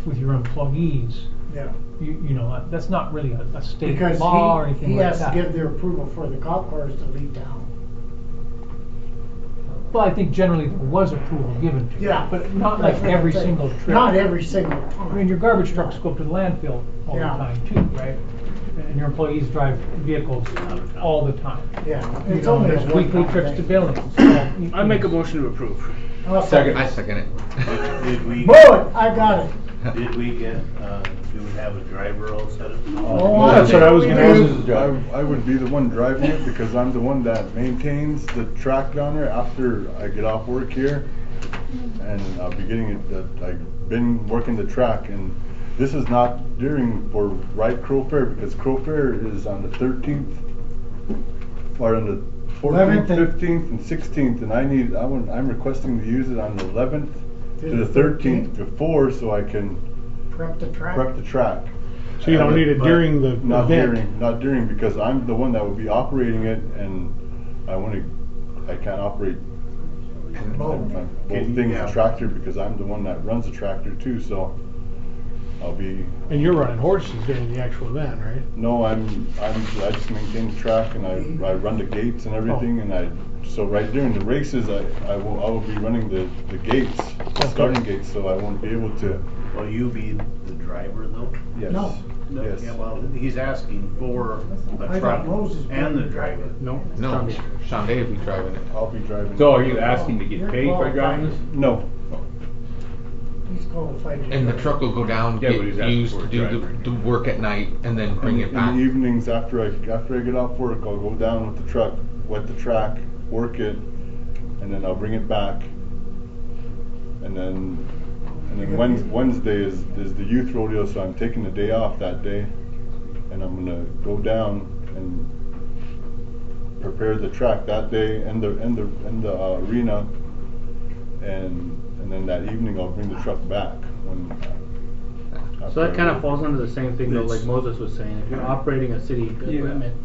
with your employees. Yeah. You know, that's not really a state Because law or anything he like has to that. give their approval for the cop cars to leave town. Well, I think generally there was approval given to it. Yeah. But not That's like what I'm every saying. single trip. Not every single I mean, time. your garbage trucks go up to the landfill all the Yeah. time too, right? And your employees drive vehicles all the time. Yeah. You It's know, only a there's weekly one-time trips to thing. Billings. I make a motion to approve. I'll I second it. Did we? Bullet, I got it. Did we get, do we have a driver all set up? Oh, That's what I was gonna ask. I would be the one driving it because I'm the one that maintains the track down there after I get off work here. And I'll be getting it, I've been working the track, and this is not during for Crow Fair, because Crow Fair is on the 13th, or on the 14th, 15th, and 16th, and I'm requesting to use it on the 11th to the 13th before, so I can Prep the track. prep the track. So you don't need it But during the not event? Not during, because I'm the one that will be operating it, and I can't operate both things, the tractor, because I'm the one that runs the tractor too, so I'll be. And you're running horses during the actual event, right? No, I just maintain the track, and I run the gates and everything, so right during the races, I will be running the gates, the starting gates, so I won't be able to. Will you be the driver though? Yes. No. Yes. Yeah, well, he's asking for I a thought truck Moses and the was driver. No. No, Sean Day will be driving it. I'll be driving. So are you asking to get paid by driving this? No. He's qualified. to And the drive. truck will go down, Yeah, get but he's asking used, for a do driver. the work at night, and then bring it In back. the evenings after I get off work, I'll go down with the truck, wet the track, work it, and then I'll bring it back. And then Wednesday is the youth rodeo, so I'm taking the day off that day, and I'm gonna go down and prepare the track that day and the arena, and then that evening I'll bring the truck back So that kind of falls under the same thing though, It's- like Moses was saying, if you're operating a city equipment,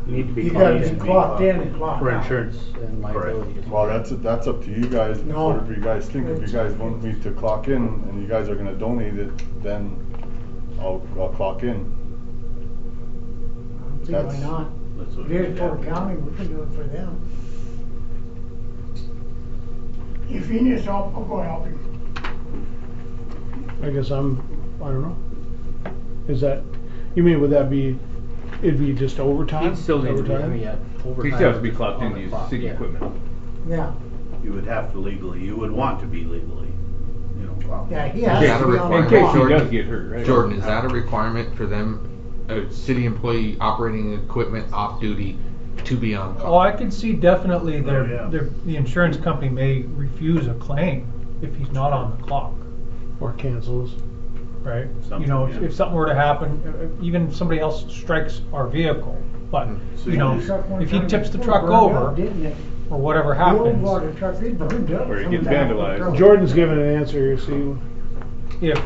you need to be You gotta clocked be in clocked in and clocked for out. insurance and liability. Well, that's up to you guys, No. whatever you guys think. If you guys want me to clock in and you guys are gonna donate it, then I'll clock in. I don't see why That's- not. That's what Here's we Porter have. County, we can do it for them. If he needs help, I'll go help him. I guess I don't know. Is that, you mean, it'd be just overtime? He'd still need to be, I Overtime? mean, yeah, overtime. He still has to be clocked on in the to use clock, city yeah. equipment. Yeah, You would have to you would want to be legally, clocked. yeah, he Is has that to a be on the In requirement? case he clock. does get hurt, right? Jordan, is that a requirement for them a city employee operating equipment off duty to be on call. Oh, I can see definitely Oh, yeah. the insurance company may refuse a claim if he's not on the clock, Or cancels. right? Something, You know, yeah. if something were to happen, even if somebody else strikes our vehicle, but, you know, if he tips the truck over, or whatever The old happens, water truck, it burned up. Or it coming gets back from vandalized. trouble. Jordan's giving an answer here, see? if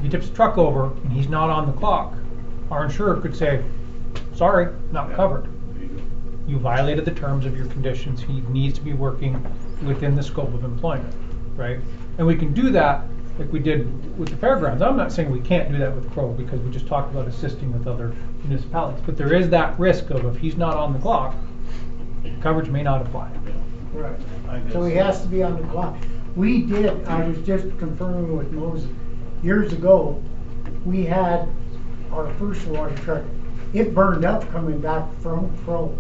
he tips the truck over and he's not on the clock, our insurer could say, sorry, not covered. You violated the terms of your conditions. He needs to be working within the scope of employment, right? And we can do that like we did with the fairgrounds. I'm not saying we can't do that with Crow because we just talked about assisting with other municipalities. But there is that risk of if he's not on the clock, coverage may not apply. Right. So he has to be on the clock. We did, I was just confirming with Moses, years ago, we had our first water truck. It burned up coming back from Crow.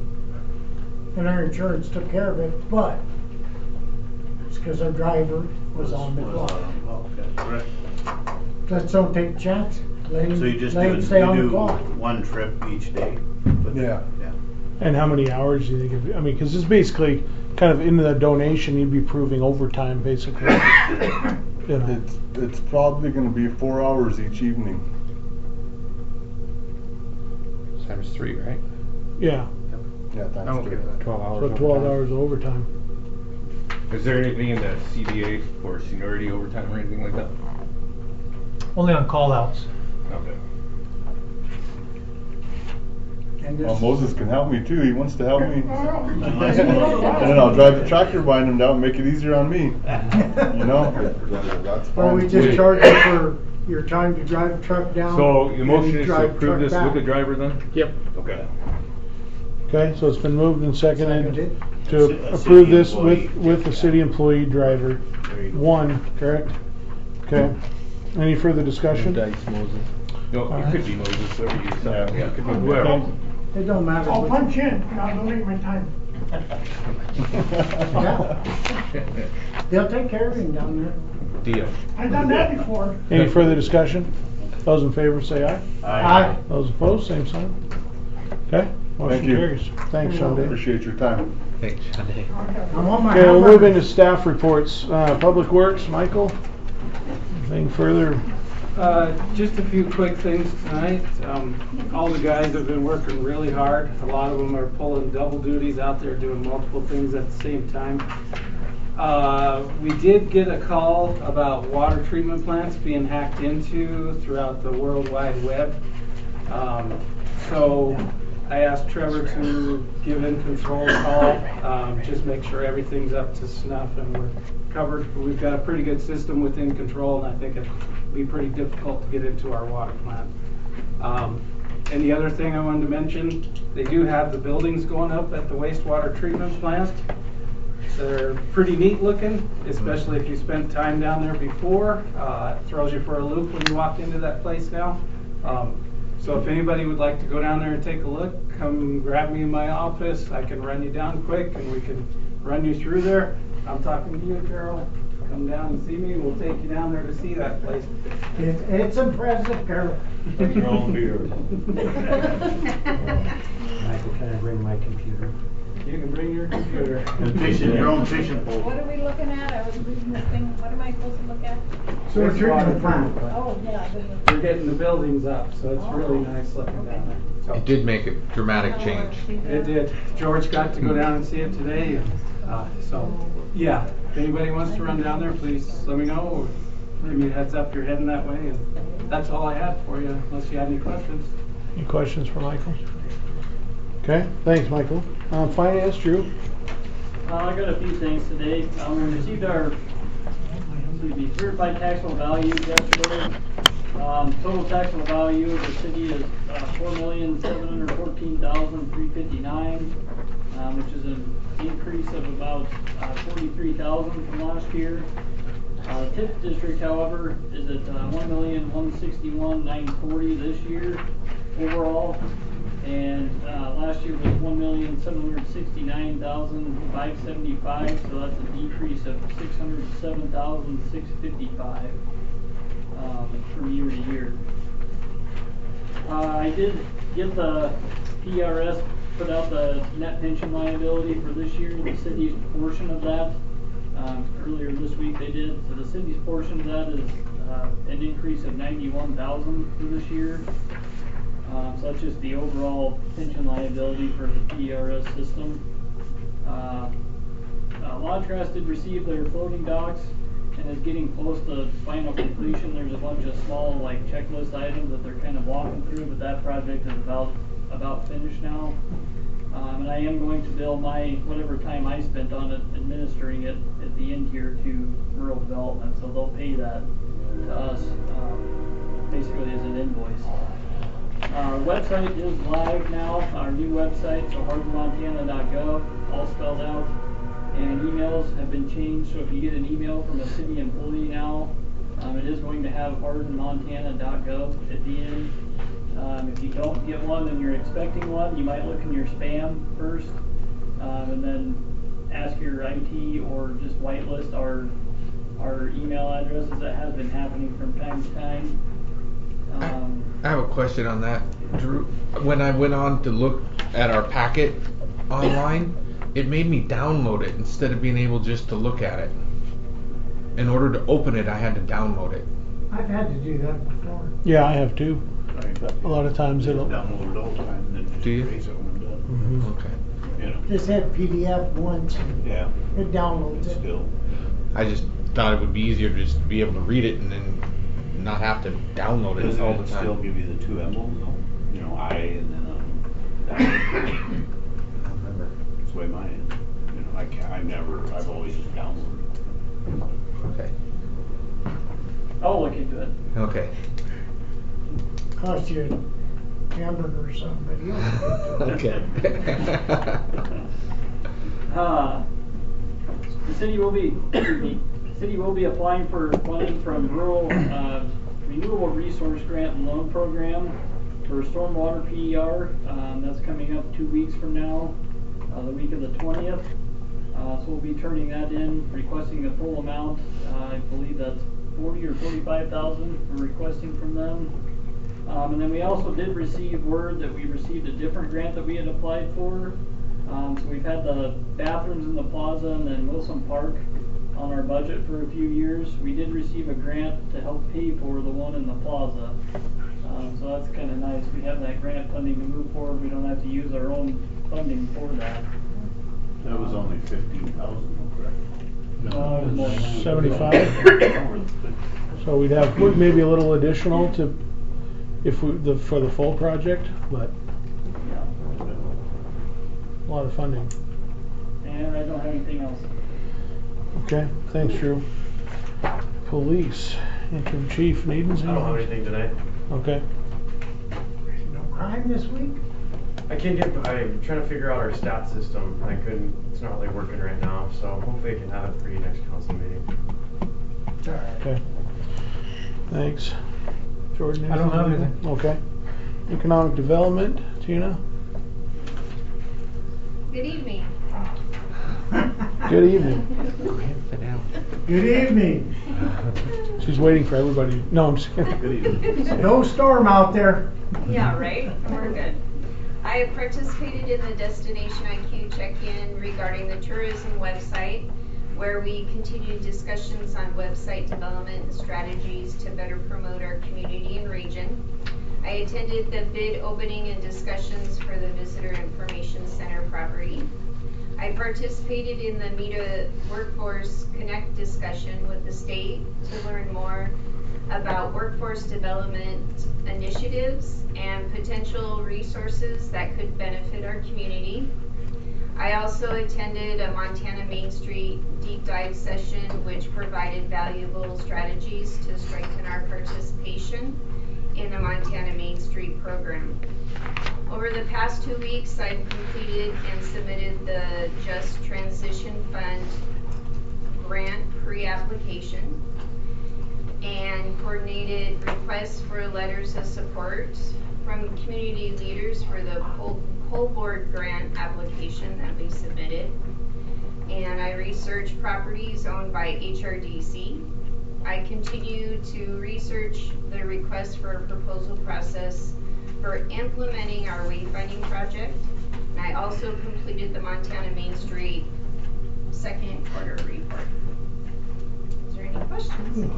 And our insurance took care of it, but it's because our driver was on the clock. Okay. Let's don't take a chance. Let So you him, just let do, him stay on the you do clock. one trip each day? Yeah. Yeah. And how many hours do you think, I mean, because it's basically kind of in the donation, you'd be proving overtime, basically. You know. It's probably gonna be 4 hours each evening. Times 3, right? Yeah, Yeah, I'm times okay 3. with that. 12 hours. so 12 overtime. hours overtime. Is there anything in the CBA for seniority overtime or anything like that? Only on call-outs. Okay. And Well, this, Moses can help me too, he wants to help me. And Unless- then I'll drive the tractor behind him down and make it easier on me. You know? That's or we fine. just charge you for your time to drive the truck down. So the and motion is to drive the approve truck this back. with the driver then? Yep. Okay. Okay, so it's been moved and seconded Seconded. to A approve city this employee. with the city employee driver. There you go. One, correct? Okay. Any further discussion? Dice Moses. No, it could be Moses, whoever you decide. Yeah. It could be whoever. Okay. It don't matter. I'll which- punch in, and I'll donate my time. They'll take care of him down there. Deal. I've done that before. Any further discussion? Those in favor say aye. Aye. Those opposed, same sign. Okay, motion Thank you. carries. Thanks, Sean Day. Appreciate your time. Thanks, Sunday. I'm on my Okay, we'll move hamburger. into staff reports. Public Works, Michael? Anything further? Just a few quick things tonight. All the guys have been working really hard. A lot of them are pulling double duties out there, doing multiple things at the same time. We did get a call about water treatment plants being hacked into throughout the World Wide Web. So I asked Trevor to give In Control a call, just make sure everything's up to snuff and we're covered. We've got a pretty good system with In Control, and I think it'd be pretty difficult to get into our water plant. And the other thing I wanted to mention, they do have the buildings going up at the wastewater treatment plant. They're pretty neat looking, especially if you spent time down there before. It throws you for a loop when you walk into that place now. So if anybody would like to go down there and take a look, come grab me in my office. I can run you down quick and we can run you through there. I'm talking to you, Carol. Come down and see me. We'll take you down there to see that place. It's impressive, Carol. Bring your own beer. Michael, can I bring my computer? You can bring your computer. And fishing, your own fishing pole. What are we looking at? I was reading this thing. What am I supposed to look at? So we're treatment plant. Oh, yeah. We're getting the buildings up, so it's really nice looking down there. So- It did make a dramatic change. It did. George got to go down and see it today. So, yeah, if anybody wants to run down there, please let me know. Or give me a heads up you're heading that way. And that's all I had for you, unless you had any questions. Any questions for Michael? Okay, thanks, Michael. Finance, Drew? I got a few things today. We received our certified taxable values yesterday. Total taxable value of the city is $4,714,359, which is an increase of about $43,000 from last year. TIF district, however, is at $1,161,940 this year overall. And last year was $1,769,575, so that's a decrease of $607,655 from year to year. I did get the PRS, put out the net pension liability for this year, the city's portion of that. Earlier this week they did, so the city's portion of that is an increase of $91,000 for this year. So that's just the overall pension liability for the PRS system. Lodgecraft did receive their floating docks and is getting close to final completion. There's a bunch of small like checklist items that they're kind of walking through, but that project is about finished now. And I am going to bill my whatever time I spent on it administering it at the end here to rural development, so they'll pay that to us basically as an invoice. Our website is live now, our new website, so hardinmontana.gov, all spelled out. And emails have been changed, so if you get an email from a city employee now, it is going to have hardinmontana.gov at the end. If you don't get one and you're expecting one, you might look in your spam first, and then ask your IT or just whitelist our email addresses. That has been happening from time to time. I have a question on that, Drew. When I went on to look at our packet online, it made me download it instead of being able just to look at it. In order to open it, I had to download it. I've had to do that before. Yeah, I have too. A lot of times it'll download it all the time and then just do you? erase it when I'm done. Okay. You know. Just hit PDF once. Yeah. It downloads it. Still. I just thought it would be easier to just be able to read it and then not have to download it Doesn't all it the time. still give you the two emblems though? You know, I and then that. I don't remember. That's the way mine is. You know, I've always just downloaded it. Okay. I'll look into it. Okay. Cost you a hamburger or something, but Okay. The city will be applying for funding from rural renewable resource grant and loan program for stormwater PER. That's coming up 2 weeks from now, the week of the 20th. So we'll be turning that in, requesting the full amount. I believe that's 40 or 45,000 we're requesting from them. And then we also did receive word that we received a different grant that we had applied for. So we've had the bathrooms in the plaza and then Wilson Park on our budget for a few years. We did receive a grant to help pay for the one in the plaza. So that's kind of nice. We have that grant funding to move forward. We don't have to use our own funding for that. That was only 15,000, correct? No, it was more than that. 75. So we'd have maybe a little additional to for the full project, but a lot of funding. And I don't have anything else. Okay, thanks, Drew. Police, interim chief, Needham's. I don't have anything today. Okay. no crime this week? I'm trying to figure out our stat system. It's not really working right now, so hopefully I can have it for you next council meeting. Okay. Thanks. Jordan? I don't have anything. Okay. Economic development, Tina? Good evening. Good evening. Good evening. She's waiting for everybody. No, I'm just kidding. Good evening. No storm out there. Yeah, right? We're good. I have participated in the Destination IQ check-in regarding the tourism website, where we continued discussions on website development and strategies to better promote our community and region. I attended the bid opening and discussions for the Visitor Information Center property. I participated in the META Workforce Connect discussion with the state to learn more about workforce development initiatives and potential resources that could benefit our community. I also attended a Montana Main Street deep dive session, which provided valuable strategies to strengthen our participation in the Montana Main Street program. Over the past 2 weeks, I've completed and submitted the Just Transition Fund grant pre-application and coordinated requests for letters of support from community leaders for the whole board grant application that we submitted. And I researched properties owned by HRDC. I continue to research the request for a proposal process for implementing our wayfinding project. And I also completed the Montana Main Street second quarter report. Is there any questions? No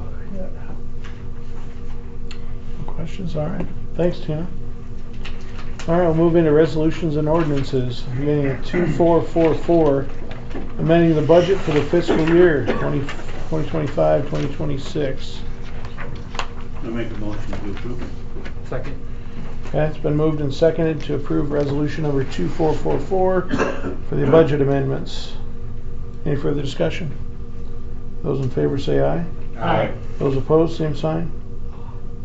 questions? All right. Thanks, Tina. All right, we'll move into resolutions and ordinances. Beginning at 2444, amending the budget for the fiscal year 2025-2026. I'll make a motion to approve. Second. Okay, it's been moved and seconded to approve resolution number 2444 for the budget amendments. Any further discussion? Those in favor say aye. Aye. Those opposed, same sign.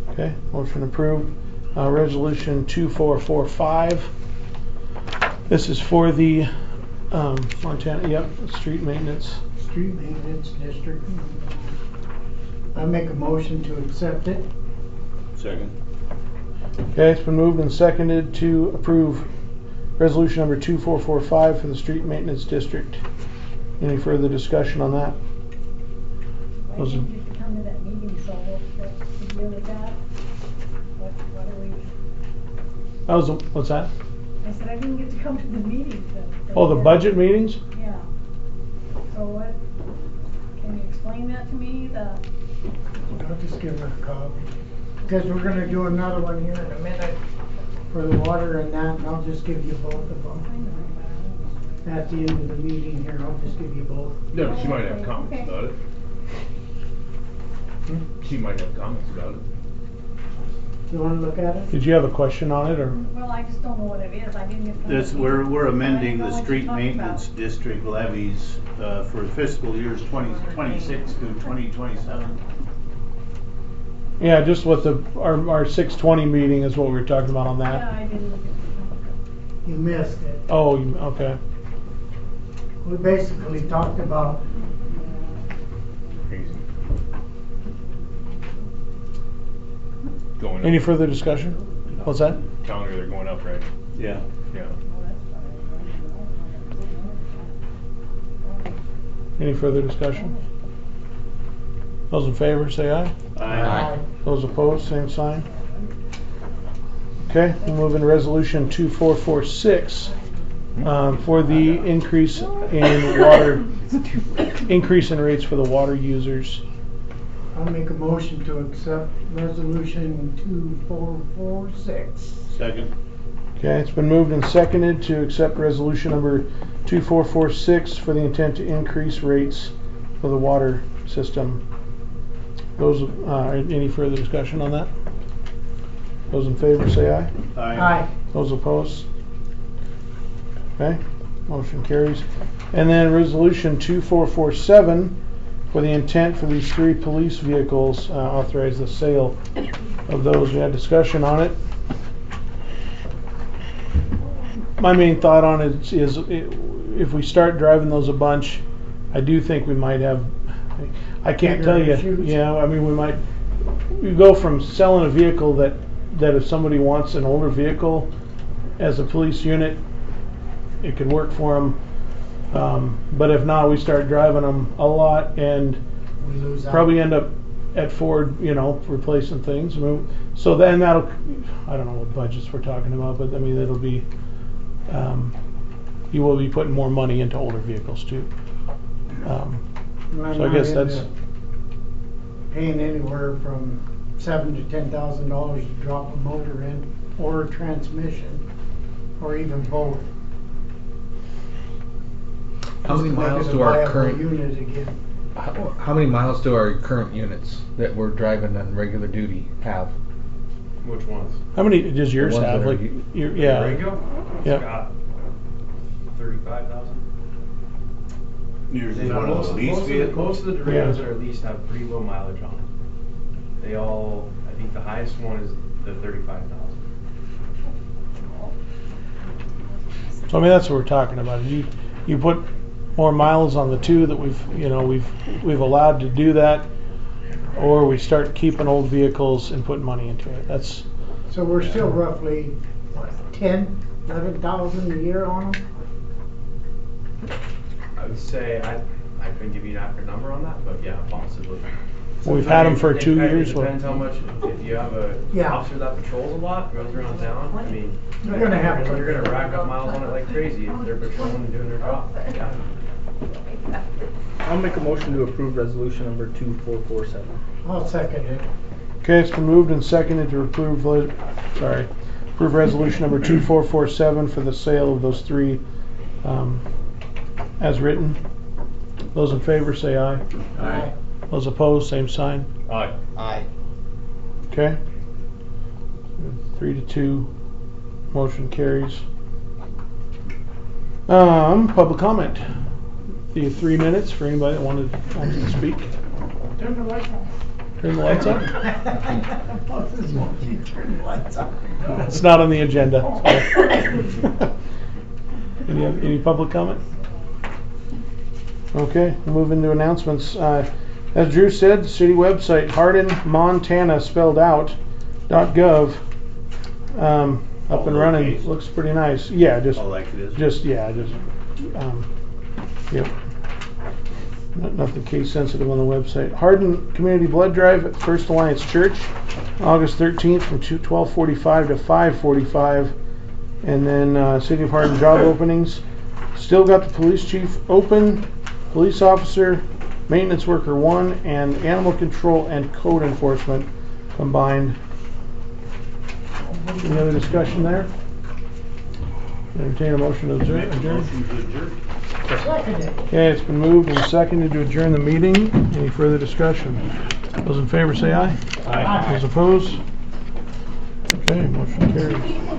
Okay, motion approved. Resolution 2445. This is for the Montana, street maintenance. Street Maintenance District. I make a motion to accept it. Second. Okay, it's been moved and seconded to approve resolution number 2445 for the street maintenance district. Any further discussion on that? Why didn't you come to that meeting, so what's the deal with that? What are we, What's that? I said I didn't get to come to the meeting. Oh, the budget meetings? Yeah. So what, can you explain that to me, I'll just give her a copy. Because we're gonna do another one here in a minute for the water and that, and I'll just give you both of them. At the end of the meeting here, I'll just give you both. No, she might have comments Okay. about it. She might have comments about it. You wanna look at it? Did you have a question on it, or? Well, I just don't know what it is, I didn't get. This, we're amending I the don't know what street you're talking about. maintenance district levies for fiscal years 2026 to 2027. Yeah, just what our 620 meeting is what we were talking about on Yeah, that. I didn't look at You missed it. Oh, okay. We basically talked about Crazy. Going up. Any further discussion? What's that? Calendar, they're going up, right? Yeah. Yeah. Any further discussion? Those in favor say aye. Aye. Those opposed, same sign. Okay, we'll move into resolution 2446 for the increase in water, increase in rates for the water users. I'll make a motion to accept resolution 2446. Second. Okay, it's been moved and seconded to accept resolution number 2446 for the intent to increase rates for the water system. Those, any further discussion on that? Those in favor say aye. Aye. Those opposed? Okay, motion carries. And then resolution 2447 for the intent for these 3 police vehicles, authorize the sale of those. We had discussion on it. My main thought on it is if we start driving those a bunch, I do think we might have, I can't tell you, yeah, I mean, we go from selling a vehicle that if somebody wants an older vehicle as a police unit, it could work for them. But if not, we start driving them a lot and We lose out. probably end up at Ford, replacing things. I mean, so then I don't know what budgets we're talking about, but I mean, it'll be, you will be putting more money into older vehicles too. So I guess that's, paying anywhere from $7,000 to $10,000 to drop a motor in, or a transmission, or even both. How many Just to make miles it a do our viable current unit again? How many miles do our current units that we're driving on regular duty have? Which ones? how many does yours The ones have? that are Like, u- yeah. Ringo? Yeah. It's got 35,000. Yours is Yeah, one of most, the lease most of the, vehicles? most of the Durango's Yeah. that are leased have pretty low mileage on them. They all, I think the highest one is the 35,000. So I mean, that's what we're talking about. You put more miles on the 2 that we've allowed to do that, or we start keeping old vehicles and putting money into it. That's, So we're still roughly, what, 11,000 a year on them? I would say, I couldn't give you an accurate number on that, but yeah, possibly. We've had them for 2 years. It depends how much, if you have a Yeah. officer that patrols a lot, goes around town, I mean. You're gonna have to- You're gonna rack up miles on it like crazy if they're patrolling and doing their job. Yeah. I'll make a motion to approve resolution number 2447. I'll second it. Okay, it's been moved and seconded to approve resolution number 2447 for the sale of those 3, as written. Those in favor say aye. Aye. Those opposed, same sign. Aye. Aye. Okay. 3-2, motion carries. Public comment. The 3 minutes for anybody that wants to speak. Turn the lights on. Turn the lights on. Bosses want you to turn the lights on. It's not on the agenda. Any public comment? Okay, we'll move into announcements. As Drew said, the city website, Hardin, Montana, spelled out, .gov, up and running. lowercase? Looks pretty nice. Yeah, just, Oh, like it is? yep. Nothing case sensitive on the website. Hardin Community Blood Drive at First Alliance Church, August 13th from 12:45 to 5:45. And then City of Hardin job openings. Still got the police chief open, police officer, maintenance worker 1, and animal control and code enforcement combined. Any other discussion there? Entertain a motion to adjourn. Motion to adjourn. Second it. Okay, it's been moved and seconded to adjourn the meeting. Any further discussion? Those in favor say aye. Aye. Those opposed? Okay, motion carries.